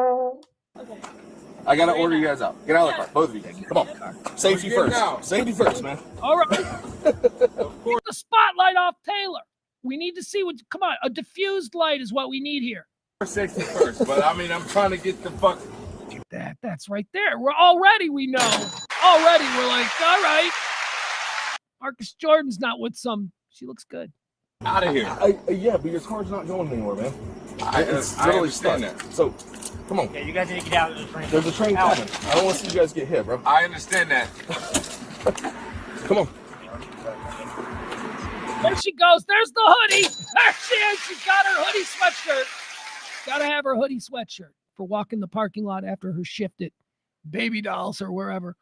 I gotta order you guys out. Get out of the car, both of you. Come on. Safety first. Safety first, man. All right. Get the spotlight off Taylor. We need to see what. Come on, a diffused light is what we need here. Safety first, but I mean, I'm trying to get the fuck. Get that's right there. We know. Already, we're like, all right. Marcus Jordan's not with some. She looks good. Out of here. Yeah, but your car's not going anywhere, man. It's literally stuck. So, come on. Yeah, you guys need to get out of the train. There's a train coming. I don't want to see you guys get hit, bro. I understand that. Come on. There she goes. There's the hoodie. There she is. She's got her hoodie sweatshirt. Gotta have her hoodie sweatshirt for walking the parking lot after her shift at Baby Dolls or wherever.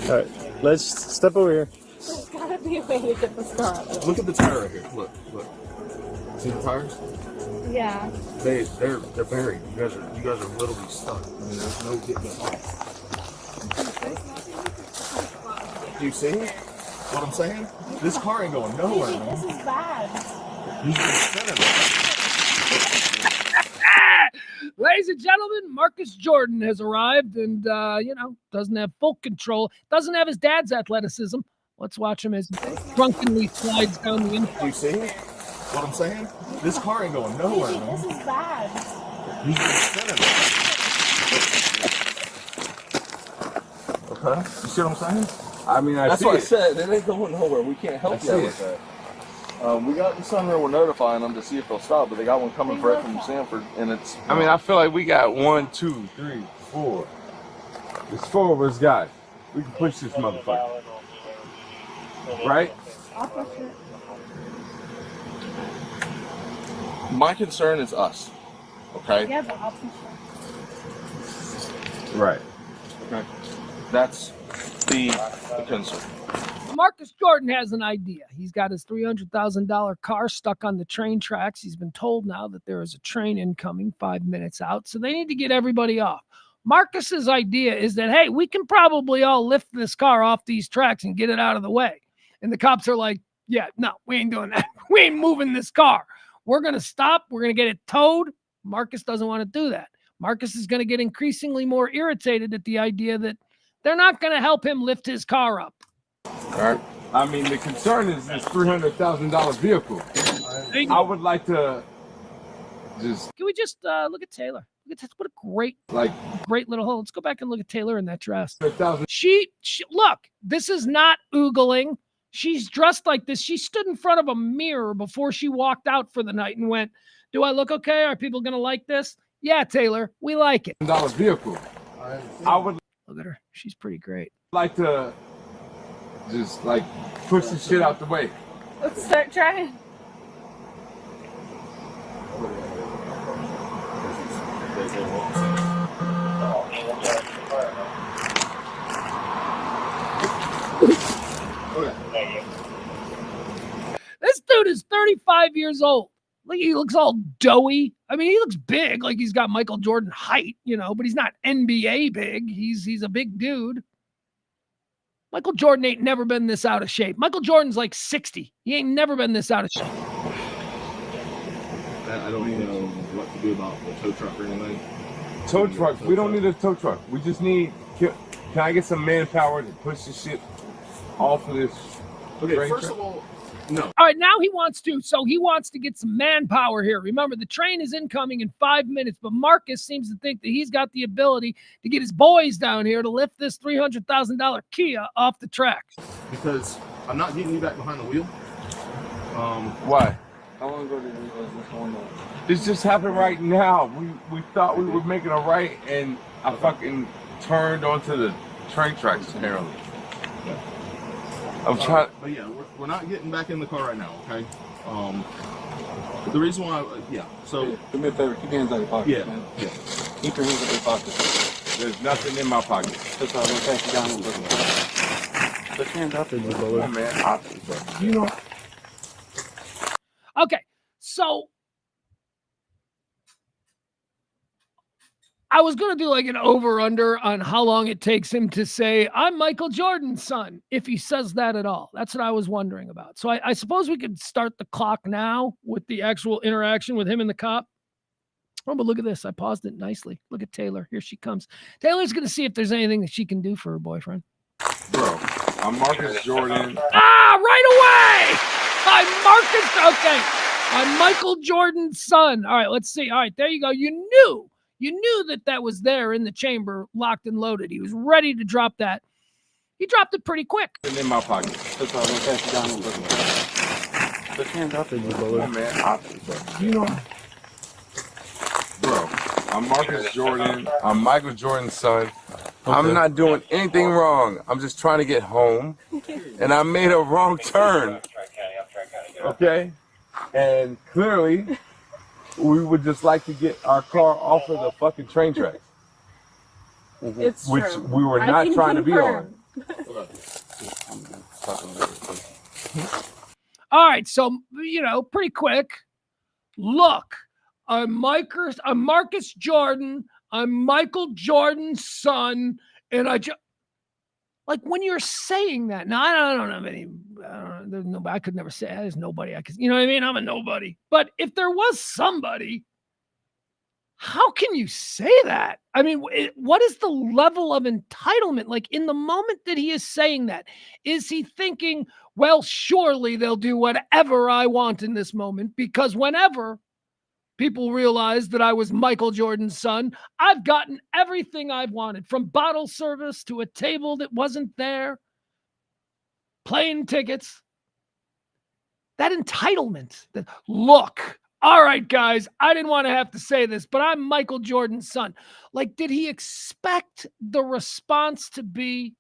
All right, let's step over here. There's gotta be a way to get this car out. Look at the tire right here. Look. See the tires? Yeah. They're buried. You guys are literally stuck. I mean, there's no getting it off. Do you see what I'm saying? This car ain't going nowhere, man. This is bad. He's been spinning. Ladies and gentlemen, Marcus Jordan has arrived and, doesn't have full control. Doesn't have his dad's athleticism. Let's watch him as he drunkenly slides down the infield. Do you see what I'm saying? This car ain't going nowhere, man. This is bad. He's been spinning. Okay? You see what I'm saying? I mean, That's what I said. It ain't going nowhere. We can't help you with that. We got the Sunray. We're notifying them to see if they'll stop, but they got one coming right from Sanford, and it's. I mean, I feel like we got 1, 2, 3, 4. There's 4 of us guys. We can push this motherfucker. Right? I'll push it. My concern is us. Okay. Yeah, but I'll push it. Right. Okay. That's the concern. Marcus Jordan has an idea. He's got his $300,000 car stuck on the train tracks. He's been told now that there is a train incoming 5 minutes out, so they need to get everybody off. Marcus's idea is that, hey, we can probably all lift this car off these tracks and get it out of the way. And the cops are like, yeah, no, we ain't doing that. We ain't moving this car. We're going to stop. We're going to get it towed. Marcus doesn't want to do that. Marcus is going to get increasingly more irritated at the idea that they're not going to help him lift his car up. All right. I mean, the concern is this $300,000 vehicle. I would like to just. Can we just look at Taylor? Look at this. What a great little hole. Let's go back and look at Taylor in that dress. She look, this is not oogling. She's dressed like this. She stood in front of a mirror before she walked out for the night and went, do I look okay? Are people going to like this? Yeah, Taylor, we like it. Vehicle. I would look at her. She's pretty great. Like to just push the shit out the way. Let's start trying. This dude is 35 years old. Like, he looks all doughy. I mean, he looks big, like he's got Michael Jordan height, but he's not NBA big. He's a big dude. Michael Jordan ain't never been this out of shape. Michael Jordan's like 60. He ain't never been this out of shape. I don't know what to do about the tow truck or anything. Tow truck. We don't need a tow truck. We just need. Can I get some manpower to push this shit off of this? Okay, first of all, no. All right, now he wants to get some manpower here. Remember, the train is incoming in 5 minutes, but Marcus seems to think that he's got the ability to get his boys down here to lift this $300,000 Kia off the tracks. Because I'm not getting you back behind the wheel. Why? How long ago was this going on? This just happened right now. We thought we were making a right, and I fucking turned onto the train tracks apparently. I'm trying. But yeah, we're not getting back in the car right now, okay? The reason why, so do me a favor, keep your hands out of your pockets, yeah, man. Yeah. Keep your hands out of your pockets. There's nothing in my pocket. That's all. I'm gonna pass you down a little bit. Put your hands out there, Come on, man. You know. Okay, so I was going to do like an over-under on how long it takes him to say, I'm Michael Jordan's son, if he says that at all. That's what I was wondering about. So I suppose we could start the clock now with the actual interaction with him and the cop. Oh, but look at this. I paused it nicely. Look at Taylor. Here she comes. Taylor's going to see if there's anything that she can do for her boyfriend. Bro, I'm Marcus Jordan. Right away! I'm Marcus. Okay. I'm Michael Jordan's son. All right, let's see. All right, there you go. You knew that was there in the chamber, locked and loaded. He was ready to drop that. He dropped it pretty quick. In my pocket. That's all. I'm gonna pass you down a little bit. Put your hands out there, Come on, man. You know. Bro, I'm Marcus Jordan. I'm Michael Jordan's son. Okay. I'm not doing anything wrong. I'm just trying to get home. And I made a wrong turn. Okay? And clearly, we would just like to get our car off of the fucking train tracks. It's which true. we were not trying to be on. All right, so, pretty quick. Look, I'm Marcus Jordan. I'm Michael Jordan's son. And like when you're saying that, now I don't have any, there's nobody, I could never say, there's nobody, you know what I mean? I'm a nobody. But if there was somebody, how can you say that? I mean, what is the level of entitlement? Like in the moment that he is saying that, is he thinking, well, surely they'll do whatever I want in this moment, because whenever people realized that I was Michael Jordan's son, I've gotten everything I've wanted, from bottle service to a table that wasn't there, plane tickets. That entitlement, that look, all right, guys, I didn't want to have to say this, but I'm Michael Jordan's son. Like, did he expect the response to be,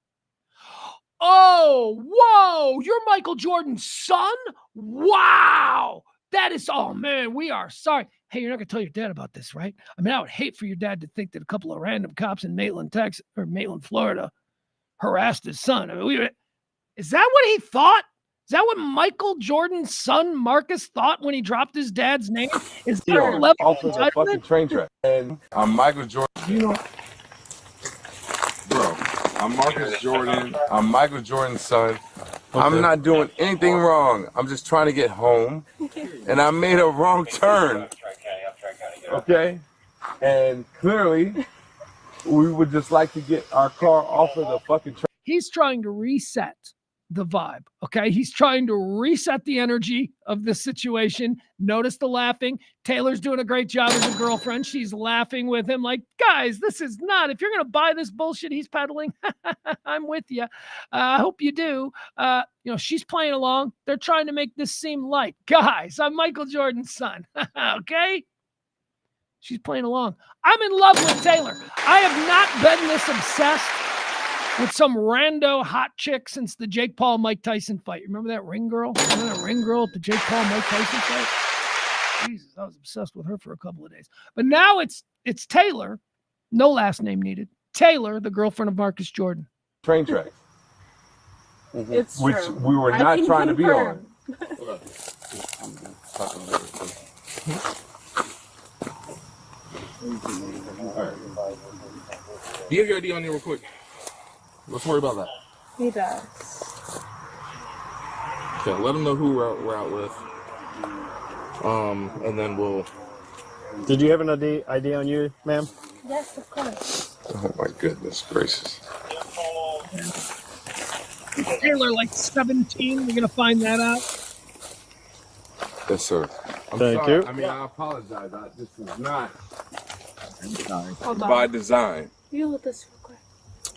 oh, whoa, you're Michael Jordan's son? Wow. That is, oh man, we are sorry. Hey, you're not going to tell your dad about this, right? I mean, I would hate for your dad to think that a couple of random cops in Maitland, Texas, or Maitland, Florida, harassed his son. I mean, is that what he thought? Is that what Michael Jordan's son, Marcus, thought when he dropped his dad's name? Is there a level off of the fucking train track? And I'm Michael Jordan. You know, bro, I'm Marcus Jordan. I'm Michael Jordan's son. Okay. I'm not doing anything wrong. I'm just trying to get home. And I made a wrong turn. Okay? And clearly, we would just like to get our car off of the fucking train. He's trying to reset the vibe, okay? He's trying to reset the energy of the situation. Notice the laughing. Taylor's doing a great job as a girlfriend. She's laughing with him like, guys, this is not, if you're going to buy this bullshit he's peddling, I'm with you. I hope you do. She's playing along. They're trying to make this seem light. Guys, I'm Michael Jordan's son, okay? She's playing along. I'm in love with Taylor. I have not been this obsessed with some rando hot chick since the Jake Paul Mike Tyson fight. Remember that ring girl? Remember that ring girl at the Jake Paul Mike Tyson fight? Jesus, I was obsessed with her for a couple of days. But now it's Taylor, no last name needed. Taylor, the girlfriend of Marcus Jordan. Train tracks. It's which true. We were not trying to be on. Do you have your ID on you real quick? Let's worry about that. He does. Okay, let them know who we're out with. And then we'll... Did you have an ID on you, ma'am? Yes, of course. Oh my goodness gracious. Is Taylor like 17? We're gonna find that out. Yes, sir. Thank you. I mean, I apologize. This is not Hold on. by design. You hold this real quick.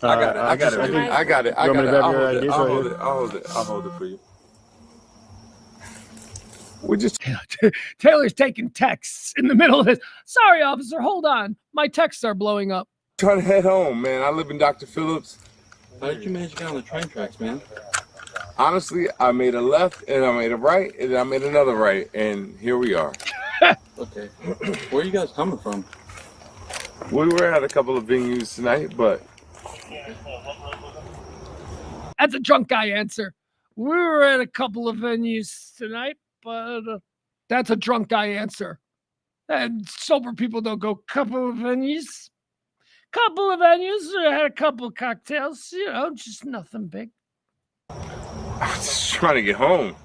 I got it. I got it. I got it. You want me to grab your IDs right here? I'll hold it for you. We just Taylor's taking texts in the middle of this. Sorry, officer, hold on. My texts are blowing up. trying to head home, man. I live in Dr. Phillips. How did you manage to get on the train tracks, man? Honestly, I made a left and I made a right and then I made another right, and here we are. Okay. Where are you guys coming from? We were at a couple of venues tonight, but That's a drunk guy answer. We were at a couple of venues tonight, but that's a drunk guy answer. And sober people don't go couple of venues. Couple of venues. I had a couple of cocktails. You know, just nothing big. I'm just trying to get home.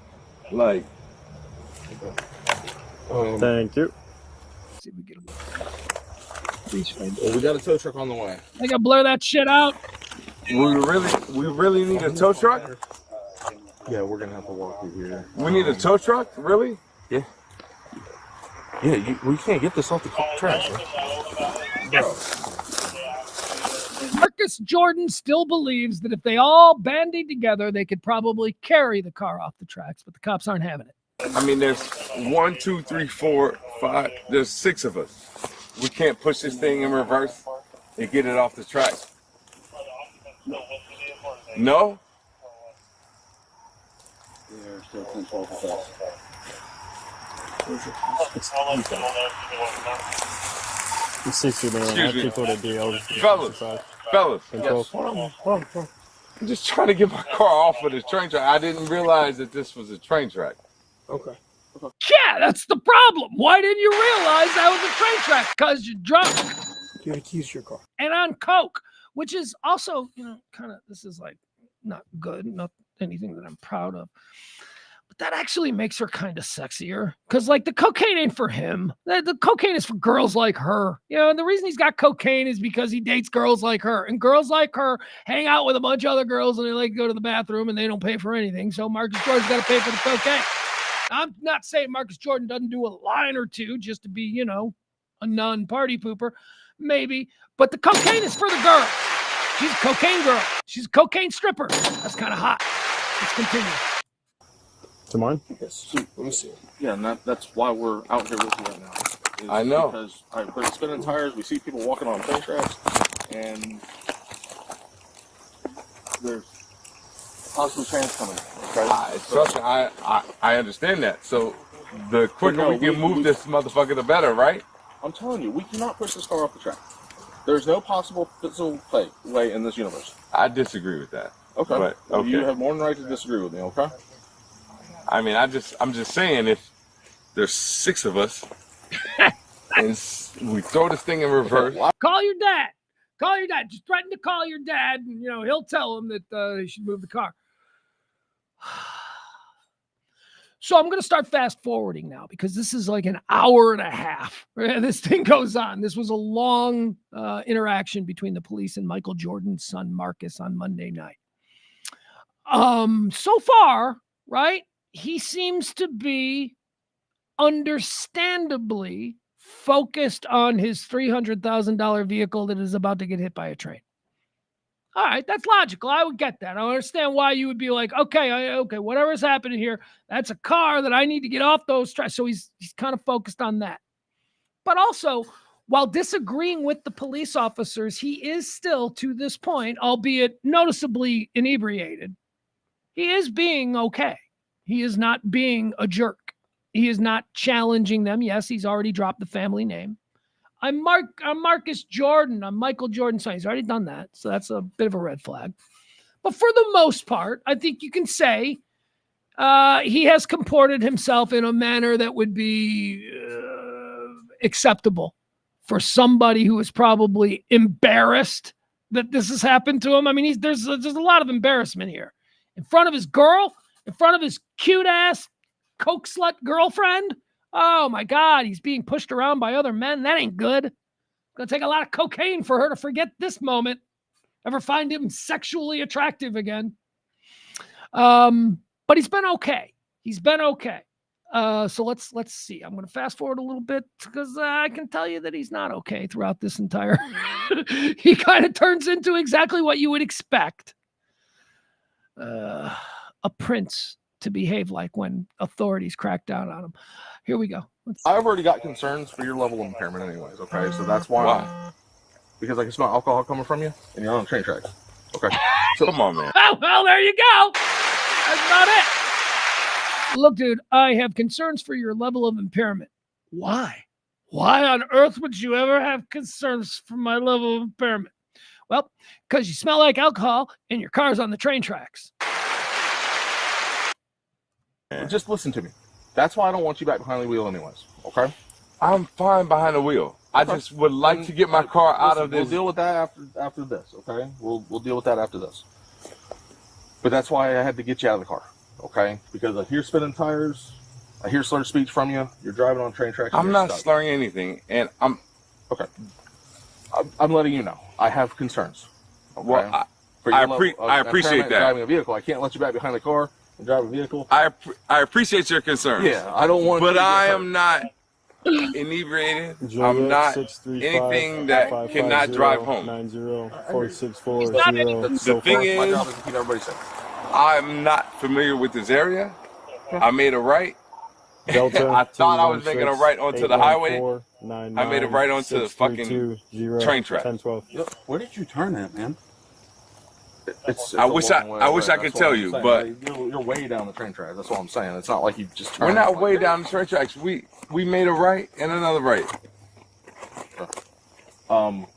Like, Thank you. See if we get him. Well, we got a tow truck on the way. I gotta blur that shit out. we really need a tow truck? Yeah, we're gonna have to walk through here. We need a tow truck? Really? Yeah, we can't get this off the trash. Bro. Marcus Jordan still believes that if they all bandied together, they could probably carry the car off the tracks, but the cops aren't having it. I mean, there's 1, 2, 3, 4, 5. There's 6 of us. We can't push this thing in reverse and get it off the track. No? They're still 10, 12 of us. It's 60 man. Excuse I me. think what it'd be. Fellas. Control. Yes. I'm just trying to get my car off of the train track. I didn't realize that this was a train track. Okay. Yeah, that's the problem. Why didn't you realize that was a train track? Because you're drunk You got keys to your car. and on coke, which is also, you know, kind of, this is like not good, not anything that I'm proud of. But that actually makes her kind of sexier. Because, like, the cocaine ain't for him. The cocaine is for girls like her. You know, and the reason he's got cocaine is because he dates girls like her. And girls like her hang out with a bunch of other girls and they like to go to the bathroom and they don't pay for anything. So Marcus Jordan's got to pay for the cocaine. I'm not saying Marcus Jordan doesn't do a line or two just to be, you know, a non-party pooper. Maybe. But the cocaine is for the girl. She's a cocaine girl. She's a cocaine stripper. That's kind of hot. Let's continue. To mine? Yes. Let me see. Yeah, and that's why we're out here with you right now. I know. Because we're spinning tires. We see people walking on train tracks, and there's possible trains coming. Okay? Trust me, I understand that. So the quicker No, we can move this motherfucker, the better, right? I'm telling you, we cannot push this car off the track. There's no possible physical way in this universe. I disagree with that. Okay. But, okay. You have more than right to disagree with me, okay? I mean, I'm just saying, if there's 6 of us and we throw this thing in reverse. Call your dad. Call your dad. Just threaten to call your dad, and, you know, he'll tell him that they should move the car. So I'm going to start fast forwarding now because this is like an hour and a half. This thing goes on. This was a long interaction between the police and Michael Jordan's son, Marcus, on Monday night. So far, right, he seems to be understandably focused on his $300,000 vehicle that is about to get hit by a train. All right, that's logical. I would get that. I understand why you would be like, okay, whatever's happening here, that's a car that I need to get off those tracks. So he's kind of focused on that. But also, while disagreeing with the police officers, he is still, to this point, albeit noticeably inebriated, he is being okay. He is not being a jerk. He is not challenging them. Yes, he's already dropped the family name. I'm Marcus Jordan. I'm Michael Jordan's son. He's already done that. So that's a bit of a red flag. But for the most part, I think you can say he has comported himself in a manner that would be acceptable for somebody who is probably embarrassed that this has happened to him. I mean, there's a lot of embarrassment here. In front of his girl, in front of his cute-ass coke slut girlfriend. Oh, my God, he's being pushed around by other men. That ain't good. It's going to take a lot of cocaine for her to forget this moment. ever find him sexually attractive again. But he's been okay. He's been okay. So let's see. I'm going to fast forward a little bit because I can tell you that he's not okay throughout this entire. He kind of turns into exactly what you would expect a prince to behave like when authorities crack down on him. Here we go. I've already got concerns for your level of impairment anyways, okay? So that's why. Because I can smell alcohol coming from you, and you're on train tracks. Okay. So, come on, man. Oh, well, there you go. That's not it. Look, dude, I have concerns for your level of impairment. Why? Why on earth would you ever have concerns for my level of impairment? Well, because you smell like alcohol and your car's on the train tracks. just listen to me. That's why I don't want you back behind the wheel anyways, okay? I'm fine behind the wheel. I just would like to get my car out of this. We'll deal with that after this, okay? We'll deal with that after this. But that's why I had to get you out of the car, okay? Because I hear spinning tires, I hear slurred speech from you. You're driving on train tracks. I'm not slurring anything, and I'm okay. I'm letting you know. I have concerns. Okay? Well, I appreciate that. Driving a vehicle, I can't let you back behind the car and drive a vehicle. I appreciate your concerns. Yeah, I don't want. But I am not inebriated. I'm not anything that cannot drive home. 90464. The thing is, my job is to keep everybody safe. I'm not familiar with this area. I made a right. Delta, I thought I was making a right onto the highway. I made a right onto the fucking train track. 1012. Where did you turn at, man? I wish I could tell you, but you're way down the train track. That's what I'm saying. It's not like you just turned. We're not way down the train tracks. We made a right and another right. I'm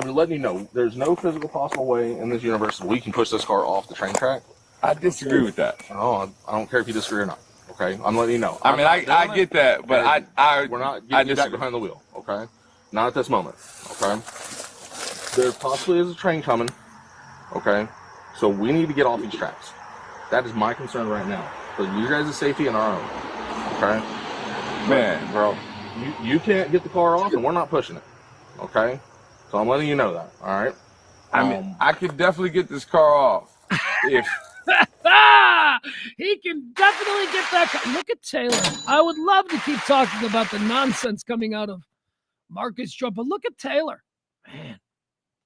letting you know there's no physical possible way in this universe that we can push this car off the train track. I disagree with that. No, I don't care if you disagree or not. Okay, I'm letting you know. I mean, I get that, but we're not getting you back behind the wheel. Okay, not at this moment. Okay, there possibly is a train coming. Okay, so we need to get off these tracks. That is my concern right now for you guys' safety and our own. Okay, man, bro, you can't get the car off, and we're not pushing it. Okay, so I'm letting you know that. All right. I mean, I could definitely get this car off if. He can definitely get that. Look at Taylor. I would love to keep talking about the nonsense coming out of Marcus Trump, but look at Taylor. Man,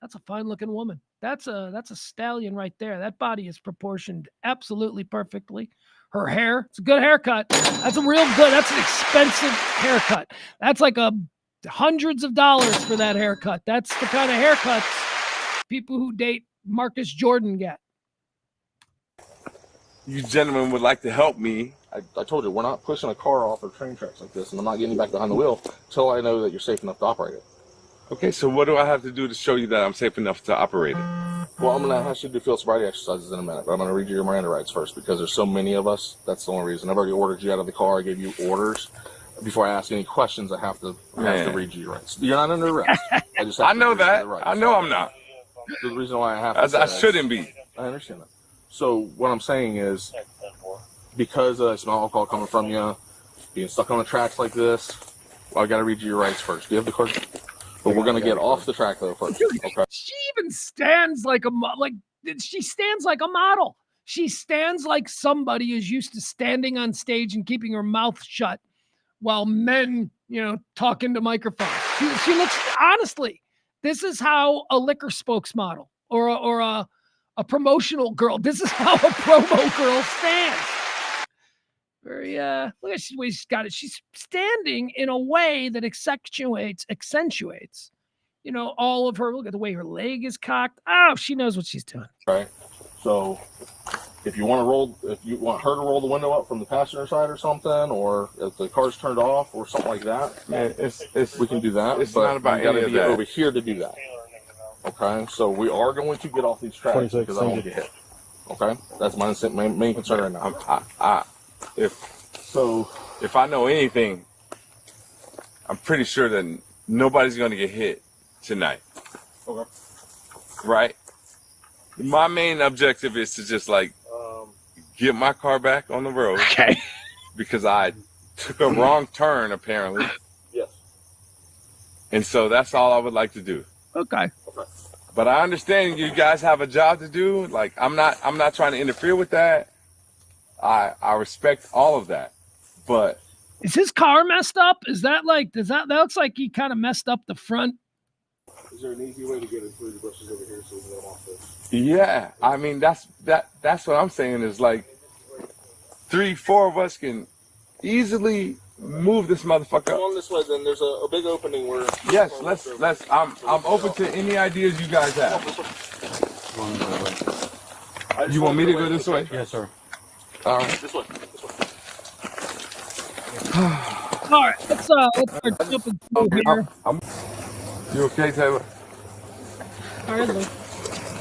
that's a fine-looking woman. That's a stallion right there. That body is proportioned absolutely perfectly. Her hair, it's a good haircut. That's a real good. That's an expensive haircut. That's like hundreds of dollars for that haircut. That's the kind of haircuts people who date Marcus Jordan get. You gentlemen would like to help me. I told you, we're not pushing a car off of train tracks like this, and I'm not getting you back behind the wheel until I know that you're safe enough to operate it. Okay, so what do I have to do to show you that I'm safe enough to operate it? Well, I'm going to ask you to do field sobriety exercises in a minute, but I'm going to read you your Miranda rights first because there's so many of us. That's the only reason. I've already ordered you out of the car. I gave you orders. Before I ask any questions, I have to read you your rights. You're not under arrest. I know that. I know I'm not. The reason why I have to I shouldn't be. I understand that. So what I'm saying is, because I smell alcohol coming from you, being stuck on the tracks like this, well, I got to read you your rights first. Do you have the card? But we're gonna get off the track though first. Okay. She even stands like she stands like a model. She stands like somebody is used to standing on stage and keeping her mouth shut while men, talk into microphones. She looks, honestly, this is how a liquor spokesmodel or a promotional girl. This is how a promo girl stands. Very look at the way she's got it. She's standing in a way that accentuates, all of her. Look at the way her leg is cocked. Oh, she knows what she's doing. Right. So if you want her to roll the window up from the passenger side or something, or if the car's turned off or something like that, we can do that. It's but not about you gotta any of be that. over here to do that. Okay. So we are going to get off these tracks because I don't want to get hit. Okay. That's my main concern right now. If I know anything, I'm pretty sure that nobody's going to get hit tonight. Okay. Right? My main objective is to just get my car back on the road. Okay. Because I took a wrong turn apparently. Yes. And so that's all I would like to do. Okay. But But I understand you guys have a job to do. Like, I'm not trying to interfere with that. I respect all of that. But is his car messed up? Is that like, that looks like he kind of messed up the front? Is there an easy way to get it through the bushes over here so we can get them off this? yeah, I mean, that's what I'm saying is like 3-4 of us can easily move this motherfucker Come up. on this way, then there's a big opening where. Yes, let's. I'm open to any ideas you guys have. You want me to go this way? Yes, sir. All right. This way. All right, let's start jumping through here. You okay, Taylor? All right, Lou.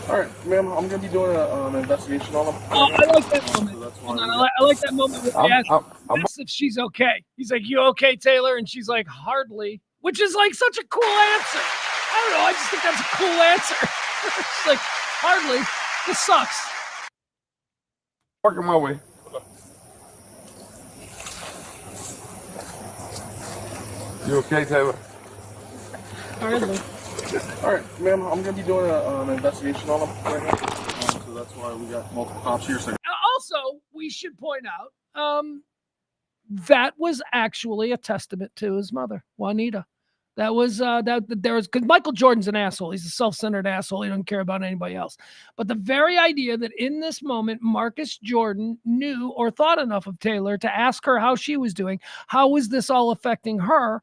All right, ma'am, I'm going to be doing an investigation on them. Oh, I like that moment. Hold on, I like that moment where he asks if she's okay. He's like, "You okay, Taylor?" And she's like, "Hardly," which is like such a cool answer. I don't know. I just think that's a cool answer. She's like, "Hardly. This sucks." Working my way. You okay, Taylor? All right, Lou. All right, ma'am, I'm going to be doing an investigation on them right now. So that's why we got multiple cops here. So. Also, we should point out that was actually a testament to his mother, Juanita. That was that there was, because Michael Jordan's an asshole. He's a self-centered asshole. He doesn't care about anybody else. But the very idea that in this moment Marcus Jordan knew or thought enough of Taylor to ask her how she was doing, how was this all affecting her,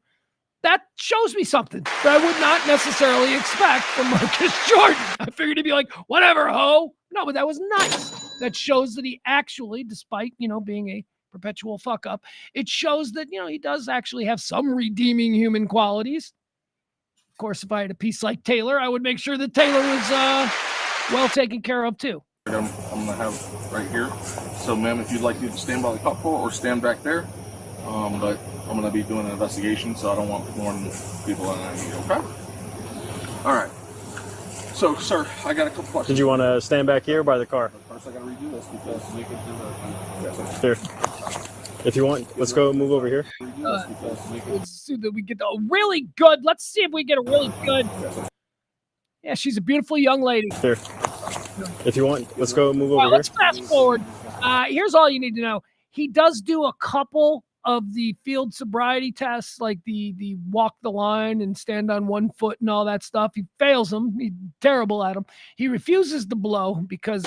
that shows me something that I would not necessarily expect from Marcus Jordan. I figured he'd be like, whatever, ho. No, but that was nice. That shows that he actually, despite, being a perpetual fuck up, it shows that, he does actually have some redeeming human qualities. Of course, if I had a piece like Taylor, I would make sure that Taylor was well taken care of too. I'm going to have right here. So, ma'am, if you'd like to stand by the cop pole or stand back there. But I'm going to be doing an investigation, so I don't want more people in there, okay? All right. So, sir, I got a couple questions. Did you want to stand back here by the car? First, I got to redo this because we can do that. Here. If you want, let's go move over here. Let's see that we get a really good. Let's see if we get a really good. Yeah, she's a beautiful young lady. Here. If you want, let's go move over here. Let's fast forward. Here's all you need to know. He does do a couple of the field sobriety tests, like the walk the line and stand on one foot and all that stuff. He fails them. He's terrible at them. He refuses to blow because,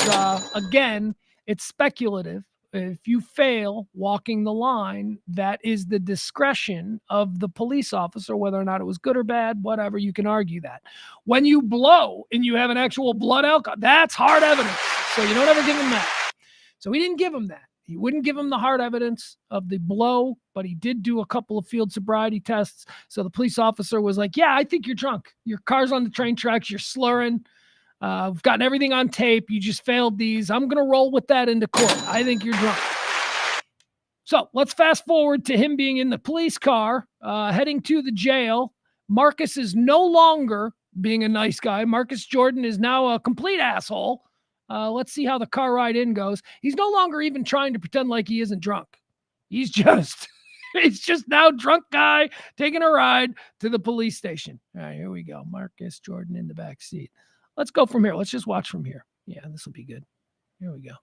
again, it's speculative. If you fail walking the line, that is the discretion of the police officer, whether or not it was good or bad, whatever, you can argue that. When you blow and you have an actual blood alcohol, that's hard evidence. So you don't ever give him that. So we didn't give him that. He wouldn't give him the hard evidence of the blow, but he did do a couple of field sobriety tests. So the police officer was like, yeah, I think you're drunk. Your car's on the train tracks. You're slurring. We've gotten everything on tape. You just failed these. I'm going to roll with that into court. I think you're drunk. So let's fast forward to him being in the police car, heading to the jail. Marcus is no longer being a nice guy. Marcus Jordan is now a complete asshole. Let's see how the car ride in goes. He's no longer even trying to pretend like he isn't drunk. He's just now drunk guy taking a ride to the police station. All right, here we go. Marcus Jordan in the back seat. Let's go from here. Let's just watch from here. Yeah, this will be good. Here we go.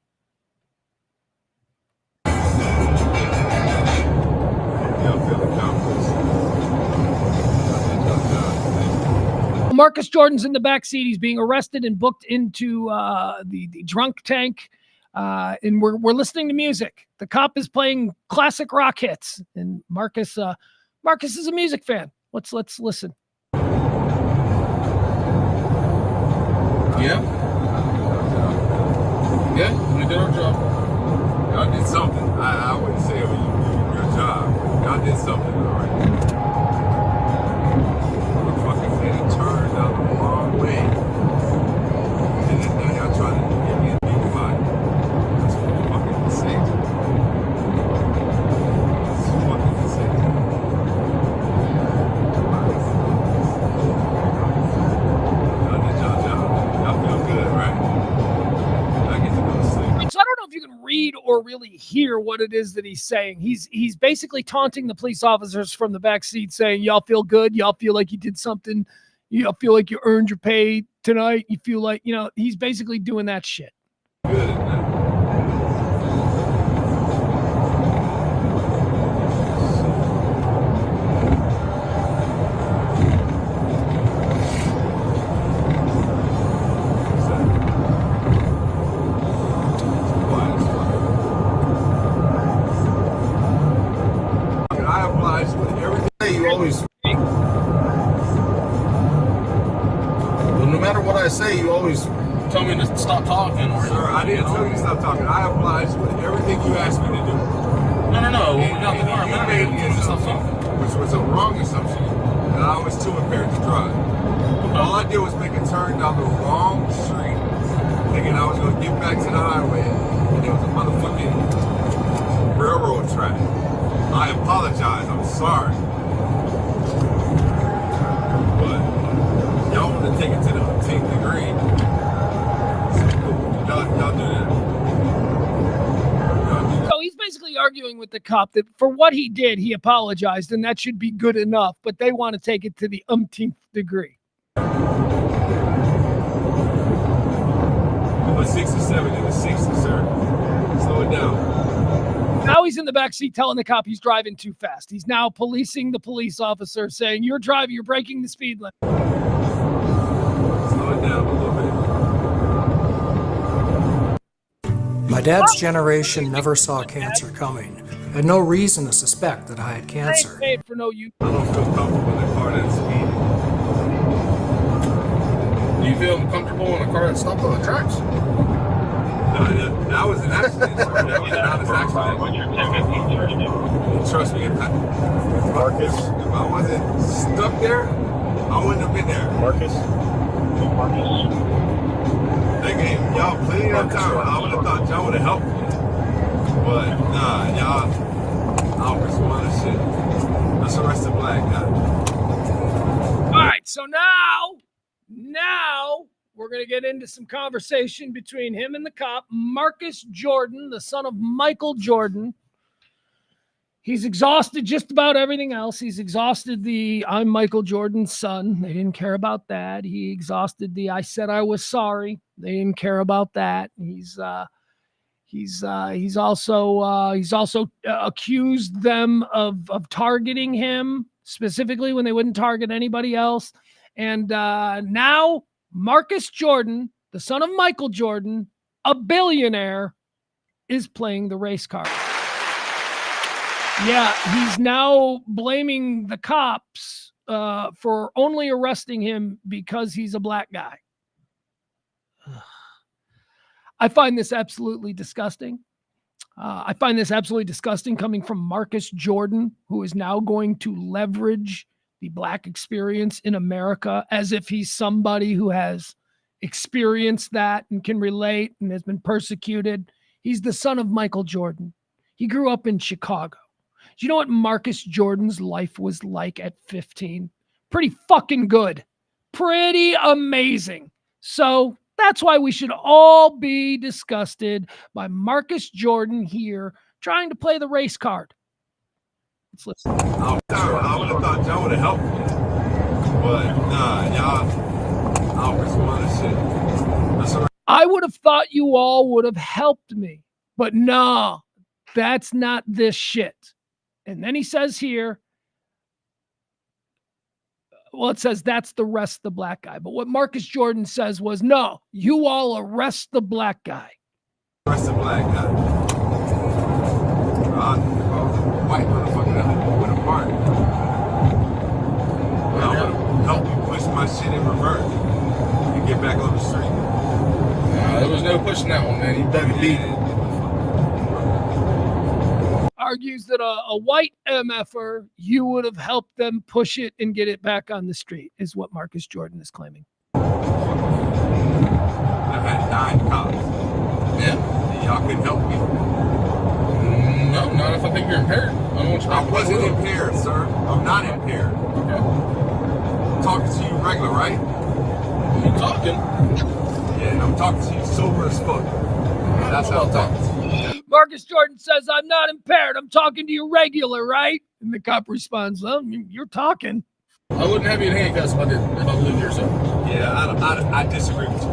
Marcus Jordan's in the back seat. He's being arrested and booked into the drunk tank, and we're listening to music. The cop is playing classic rock hits, and Marcus is a music fan. Let's listen. Yeah, we did our job. Y'all did something. I wouldn't say it was your job. Y'all did something, all right. Motherfuckers getting turned out the wrong way. And then now y'all trying to get me a big body. That's fucking insane. It's fucking insane. Y'all did y'all job. Y'all feel good, right? I get to go to sleep. So I don't know if you can read or really hear what it is that he's saying. He's basically taunting the police officers from the back seat, saying, y'all feel good? Y'all feel like you did something? Y'all feel like you earned your pay tonight. You feel like, he's basically doing that shit. Good. No matter what I say, you always tell me to stop talking. Sir, I didn't tell you to stop talking. I obliged with everything you asked me to do. No. You made the assumption, which was a wrong assumption, that I was too impaired to drive. All I did was make a turn down the wrong street, thinking I was going to get back to the highway, and there was a motherfucking railroad track. I apologize. I'm sorry. Y'all want to take it to the 10th degree. Y'all do that. So he's basically arguing with the cop that for what he did, he apologized, and that should be good enough, but they want to take it to the umpteenth degree. A 67 and a 60, sir. Slow it down. Now he's in the backseat telling the cop he's driving too fast. He's now policing the police officer, saying, you're driving, you're breaking the speed limit. Slow it down a little bit. My dad's generation never saw cancer coming. I had no reason to suspect that I had cancer. I ain't paid for no use. I don't feel comfortable in a car that's speeding. Do you feel comfortable in a car that stopped on the tracks? No, that was an accident. That was an honest accident. What's your ticket? Trust me, Marcus. If I wasn't stuck there, I wouldn't have been there. Marcus. They gave y'all plenty of time. I would have thought y'all would have helped me. But nah, y'all Albert's one of shit. Let's arrest the black guy. All right, so now we're going to get into some conversation between him and the cop, Marcus Jordan, the son of Michael Jordan. He's exhausted just about everything else. He's exhausted the I'm Michael Jordan's son. They didn't care about that. He exhausted the I said I was sorry. They didn't care about that. He's also accused them of targeting him, specifically when they wouldn't target anybody else. And now Marcus Jordan, the son of Michael Jordan, a billionaire, is playing the race card. Yeah, he's now blaming the cops for only arresting him because he's a black guy. I find this absolutely disgusting. I find this absolutely disgusting coming from Marcus Jordan, who is now going to leverage the black experience in America as if he's somebody who has experienced that and can relate and has been persecuted. He's the son of Michael Jordan. He grew up in Chicago. Do you know what Marcus Jordan's life was like at 15? Pretty fucking good. Pretty amazing. So that's why we should all be disgusted by Marcus Jordan here trying to play the race card. Let's listen. I would have thought y'all would have helped me. But nah, y'all Albert's one of shit. That's all right. I would have thought you all would have helped me. But no, that's not this shit. And then he says here, well, it says that's the rest the black guy. But what Marcus Jordan says was, no, you all arrest the black guy. Arrest the black guy. If I was a white motherfucker that would have parked, I would have helped me push my shit in reverse and get back on the street. There was no pushing that one, man. He dug it deep. Argues that a white MFer, you would have helped them push it and get it back on the street, is what Marcus Jordan is claiming. I've had 9 cops. Yeah? And y'all couldn't help me. No, not if I think you're impaired. I wasn't impaired, sir. I'm not impaired. Okay. I'm talking to you regular, right? You talking? Yeah, and I'm talking to you sober as fuck. That's how I'm talking to you. Marcus Jordan says, I'm not impaired. I'm talking to you regular, right? And the cop responds, well, you're talking. I wouldn't have you in handcuffs if I lived here, so. Yeah, Yeah, I disagree with you.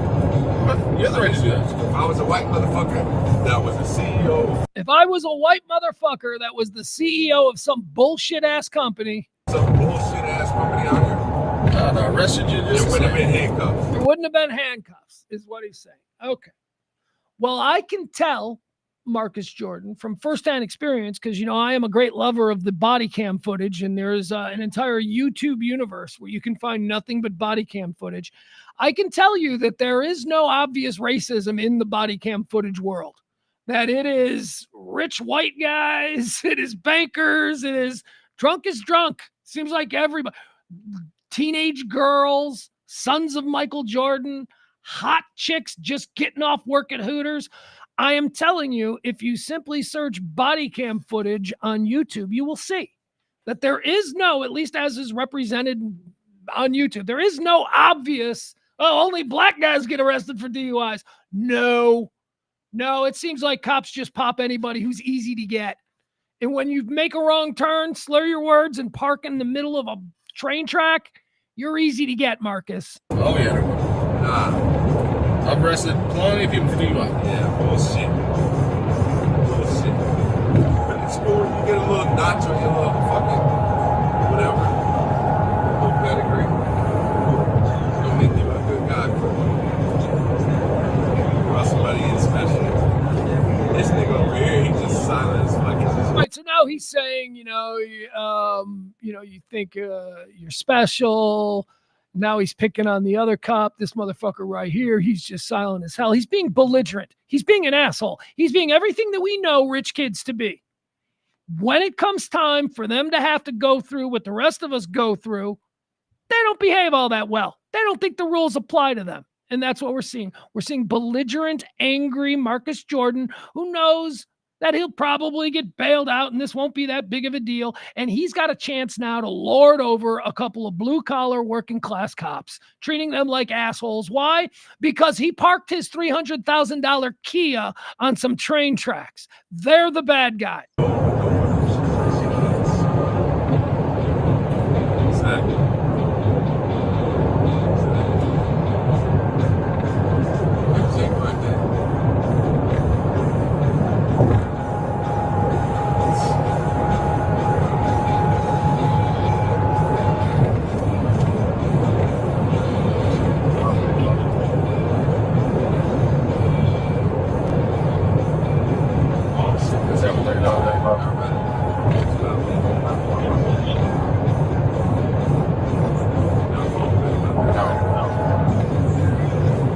You have the right to do that. If I was a white motherfucker that was the CEO. If I was a white motherfucker that was the CEO of some bullshit ass company. Some bullshit ass company out here. I'd arrested you just. There wouldn't have been handcuffs. There wouldn't have been handcuffs, is what he's saying. Okay. Well, I can tell, Marcus Jordan, from firsthand experience, because, you know, I am a great lover of the body cam footage, and there's an entire YouTube universe where you can find nothing but body cam footage. I can tell you that there is no obvious racism in the body cam footage world, that it is rich white guys, it is bankers, it is drunk is drunk. Seems like everybody, teenage girls, sons of Michael Jordan, hot chicks just getting off work at Hooters. I am telling you, if you simply search body cam footage on YouTube, you will see that there is no, at least as is represented on YouTube, there is no obvious, oh, only black guys get arrested for DUIs. No, it seems like cops just pop anybody who's easy to get. And when you make a wrong turn, slur your words, and park in the middle of a train track, you're easy to get, Marcus. Oh, yeah. Nah. I've arrested plenty of people for DUI. Yeah, bullshit. But in school, you get a little notch on your little fucking whatever. A little pedigree. It's gonna make you a good guy for somebody in special. This nigga over here, he just silent as fucking. Right, so now he's saying, you think you're special. Now he's picking on the other cop. This motherfucker right here, he's just silent as hell. He's being belligerent. He's being an asshole. He's being everything that we know rich kids to be. When it comes time for them to have to go through what the rest of us go through, they don't behave all that well. They don't think the rules apply to them. And that's what we're seeing. We're seeing belligerent, angry Marcus Jordan, who knows that he'll probably get bailed out and this won't be that big of a deal. And he's got a chance now to lord over a couple of blue-collar working-class cops, treating them like assholes. Why? Because he parked his $300,000 Kia on some train tracks. They're the bad guy.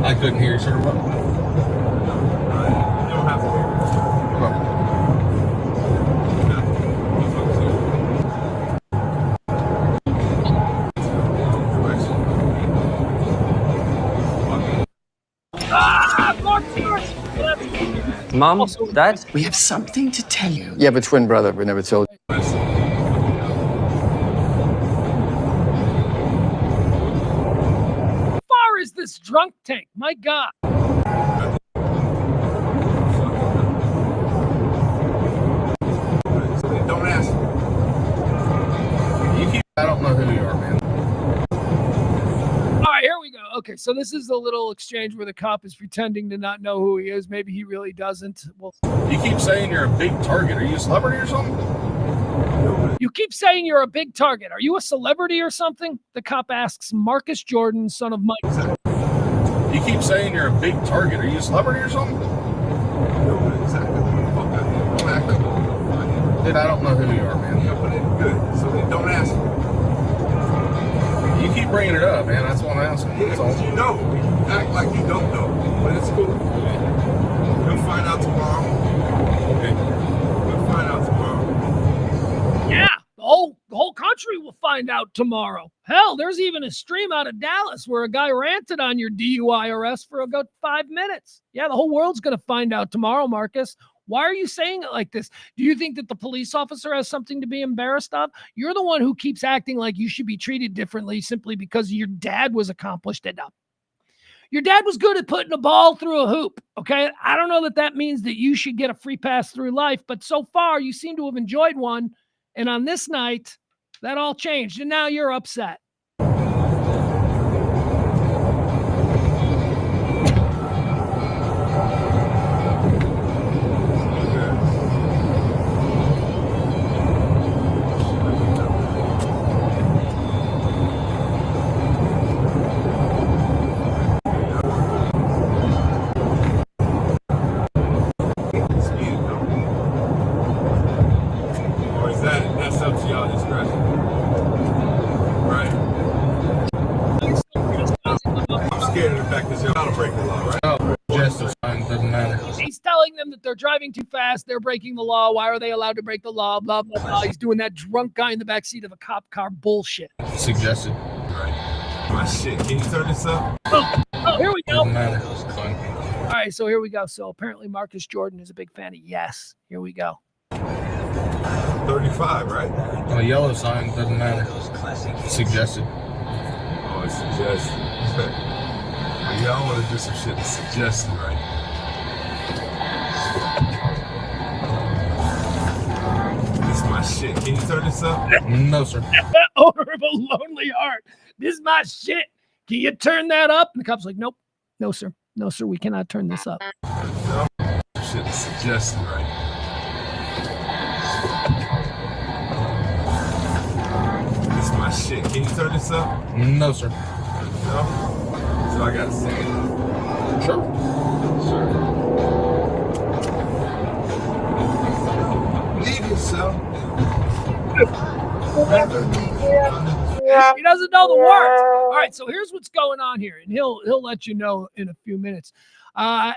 I couldn't hear you, sir. What? You don't have to hear Mom, Dad, we have something to tell you. You have a twin brother we never told you. How far is this drunk tank? My God. Don't ask. I don't know who you are, man. All right, here we go. Okay, so this is a little exchange where the cop is pretending to not know who he is. Maybe he really doesn't. Well, you keep saying you're a big target. Are you a celebrity or something? You keep saying you're a big target. Are you a celebrity or something? The cop asks Marcus Jordan, son of Mike. You keep saying you're a big target. Are you a celebrity or something? Dude, I don't know who you are, man. Yeah, but it's good. So then don't ask me. You keep bringing it up, man. That's what I'm asking. Yeah, because you know. You act like you don't know. But it's cool. We'll find out tomorrow. Okay. We'll find out tomorrow. Yeah, the whole country will find out tomorrow. Hell, there's even a stream out of Dallas where a guy ranted on your DUI arrest for about 5 minutes. Yeah, the whole world's going to find out tomorrow, Marcus. Why are you saying it like this? Do you think that the police officer has something to be embarrassed of? You're the one who keeps acting like you should be treated differently simply because your dad was accomplished enough. Your dad was good at putting a ball through a hoop, okay? I don't know that that means that you should get a free pass through life, but so far you seem to have enjoyed one, and on this night, that all changed, and now you're upset. the law, right? No, just a sign, doesn't matter. He's telling them that they're driving too fast. They're breaking the law. Why are they allowed to break the law? Blah, blah, blah. He's doing that drunk guy in the backseat of a cop car bullshit. Suggested. Right. My shit. Can you turn this up? Oh, here we go. Doesn't matter. All right, so here we go. So apparently Marcus Jordan is a big fan of Yes. Here we go. 35, right? A yellow sign, doesn't matter. Suggested. Oh, it's suggested. Y'all want to do some shit that's suggested, right? This is my shit. Can you turn this up? No, sir. Owner of a lonely heart. This is my shit. Can you turn that up? And the cop's like, nope. No, sir. No, sir, we cannot turn this up. No, shit that's suggested, right? This is my shit. Can you turn this up? No, sir. No? So I gotta sing it. Sure. Leave yourself. He doesn't know the words. All right, so here's what's going on here, and he'll let you know in a few minutes.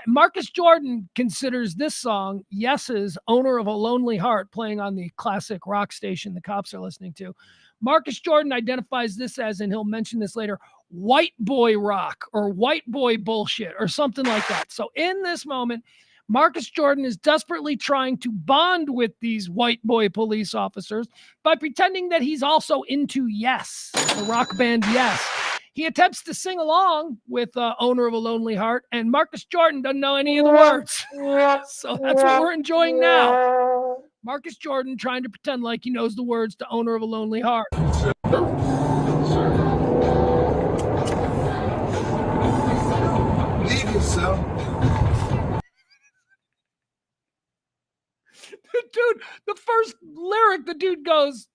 Marcus Jordan considers this song, Yes's Owner of a Lonely Heart, playing on the classic rock station the cops are listening to. Marcus Jordan identifies this as, and he'll mention this later, white boy rock or white boy bullshit or something like that. So in this moment, Marcus Jordan is desperately trying to bond with these white boy police officers by pretending that he's also into Yes, the rock band Yes. He attempts to sing along with Owner of a Lonely Heart, and Marcus Jordan doesn't know any of the words. So that's what we're enjoying now. Marcus Jordan trying to pretend like he knows the words to Owner of a Lonely Heart. Leave yourself. Dude, the first lyric, the dude goes,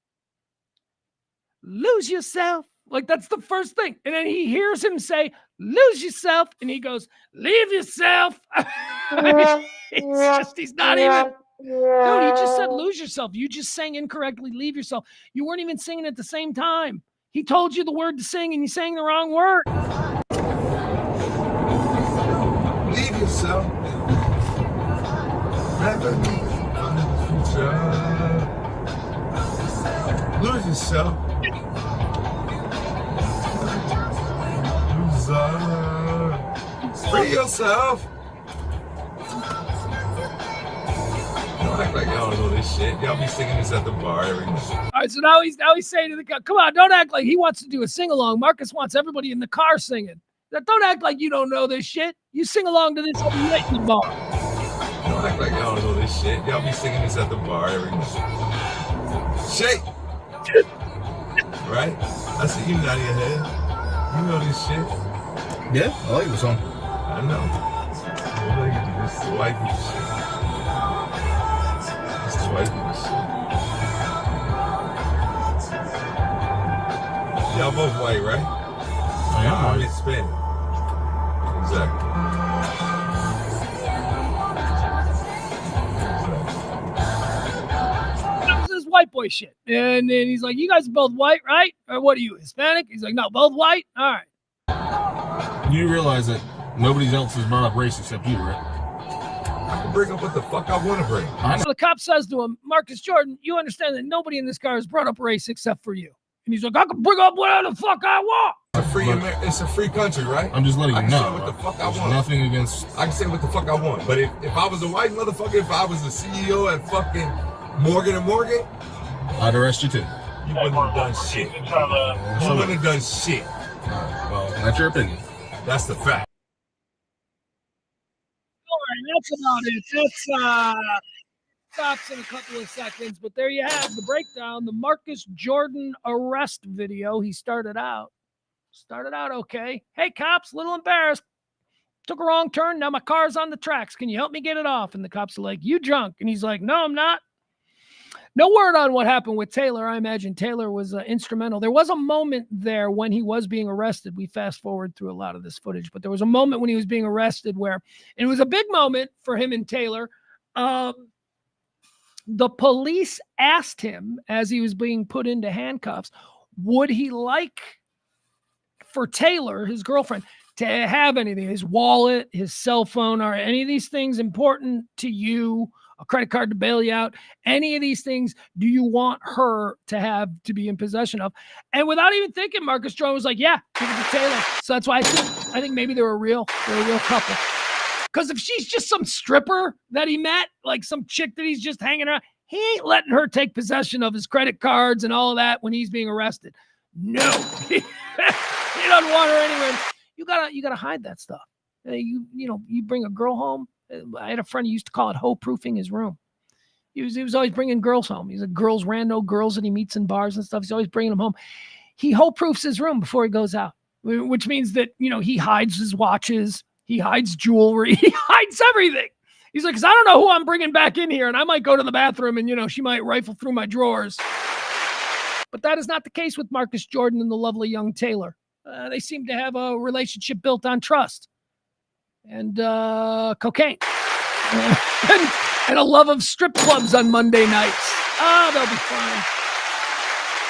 lose yourself. Like, that's the first thing. And then he hears him say, lose yourself. And he goes, leave yourself. I mean, he's not even, dude, he just said, lose yourself. You just sang incorrectly, leave yourself. You weren't even singing at the same time. He told you the word to sing and you sang the wrong word. Leave yourself. Never lose yourself. Free yourself. Don't act like y'all don't know this shit. Y'all be singing this at the bar every night. All right, so now he's saying to the guy, come on, don't act like he wants to do a sing-along. Marcus wants everybody in the car singing. Don't act like you don't know this shit. You sing along to this every night in the bar. Don't act like y'all don't know this shit. Y'all be singing this at the bar every night. Shake. Right? I see you nodding your head. You know this shit. Yeah, I like the song. I know. This is the white people shit. This is the white people shit. Y'all both white, right? I am white. I'm Hispanic. Exactly. White boy shit. And then he's like, you guys are both white, right? Or what are you, Hispanic? He's like, no, both white. All right. You realize that nobody else has brought up race except you, right? I can bring up what the fuck I want to bring. So the cop says to him, Marcus Jordan, you understand that nobody in this car has brought up race except for you. And he's like, I can bring up whatever the fuck I want. It's a free country, right? I'm just letting you know. I can say what the fuck I want. Nothing against. I can say what the fuck I want. But if I was a white motherfucker, if I was the CEO at fucking Morgan & Morgan, I'd arrest you too. You wouldn't have done shit. You wouldn't have done shit. Well, that's your opinion. That's the fact. All right, that's about it. That's stops in a couple of seconds, but there you have the breakdown. The Marcus Jordan arrest video. He started out okay. Hey, cops, a little embarrassed. Took a wrong turn. Now my car's on the tracks. Can you help me get it off? And the cops are like, you drunk? And he's like, no, I'm not. No word on what happened with Taylor. I imagine Taylor was instrumental. There was a moment there when he was being arrested. We fast forward through a lot of this footage, but there was a moment when he was being arrested where it was a big moment for him and Taylor. The police asked him as he was being put into handcuffs, would he like for Taylor, his girlfriend, to have anything, his wallet, his cell phone, are any of these things important to you? A credit card to bail you out? Any of these things do you want her to be in possession of? And without even thinking, Marcus Jordan was like, yeah, give it to Taylor. So that's why I think maybe they're a real couple. Because if she's just some stripper that he met, like some chick that he's just hanging around, he ain't letting her take possession of his credit cards and all of that when he's being arrested. No, he doesn't want her anywhere. You gotta hide that stuff. You bring a girl home. I had a friend who used to call it hoe-proofing his room. He was always bringing girls home. He's a girls that he meets in bars and stuff. He's always bringing them home. He hoe-proofs his room before he goes out, which means that, he hides his watches. He hides jewelry. He hides everything. He's like, because I don't know who I'm bringing back in here, and I might go to the bathroom and, she might rifle through my drawers. But that is not the case with Marcus Jordan and the lovely young Taylor. They seem to have a relationship built on trust and cocaine and a love of strip clubs on Monday nights. They'll be fine.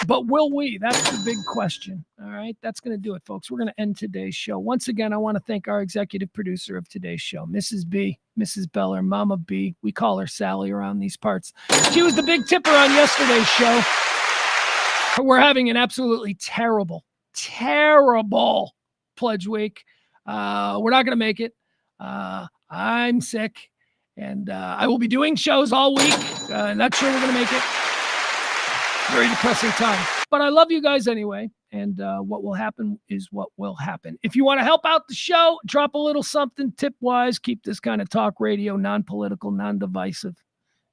But will we? That's the big question. All right. That's going to do it, folks. We're going to end today's show. Once again, I want to thank our executive producer of today's show, Mrs. B, Mrs. Beller, Mama B. We call her Sally around these parts. She was the big tipper on yesterday's show. We're having an absolutely terrible pledge week. We're not going to make it. I'm sick, and I will be doing shows all week. Not sure we're going to make it. Very depressing time. But I love you guys anyway, and what will happen is what will happen. If you want to help out the show, drop a little something tip-wise. Keep this kind of talk radio non-political, non-divisive.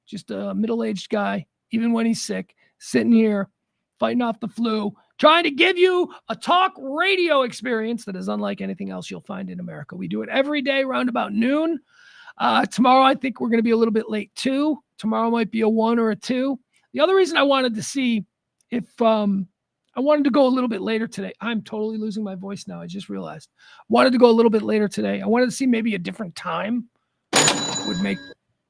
Just a middle-aged guy, even when he's sick, sitting here, fighting off the flu, trying to give you a talk radio experience that is unlike anything else you'll find in America. We do it every day around about noon. Tomorrow, I think we're going to be a little bit late too. Tomorrow might be a 1 or a 2. The other reason I wanted to see if I wanted to go a little bit later today. I'm totally losing my voice now. I just realized. Wanted to go a little bit later today. I wanted to see maybe a different time would make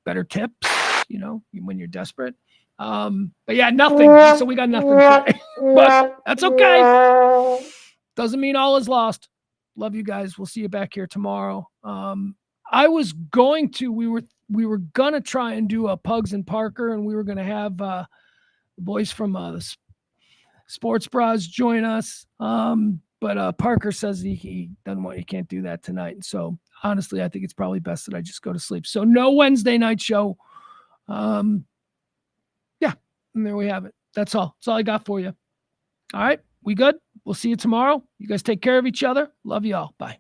better tips, when you're desperate. But yeah, nothing. So we got nothing today. But that's okay. Doesn't mean all is lost. Love you guys. We'll see you back here tomorrow. I was going to, we were gonna try and do a Pugs and Parker, and we were gonna have the boys from the Sports Bras join us. But Parker says he can't do that tonight. So honestly, I think it's probably best that I just go to sleep. So no Wednesday night show. And there we have it. That's all. That's all I got for you. All right. We good? We'll see you tomorrow. You guys take care of each other. Love you all. Bye.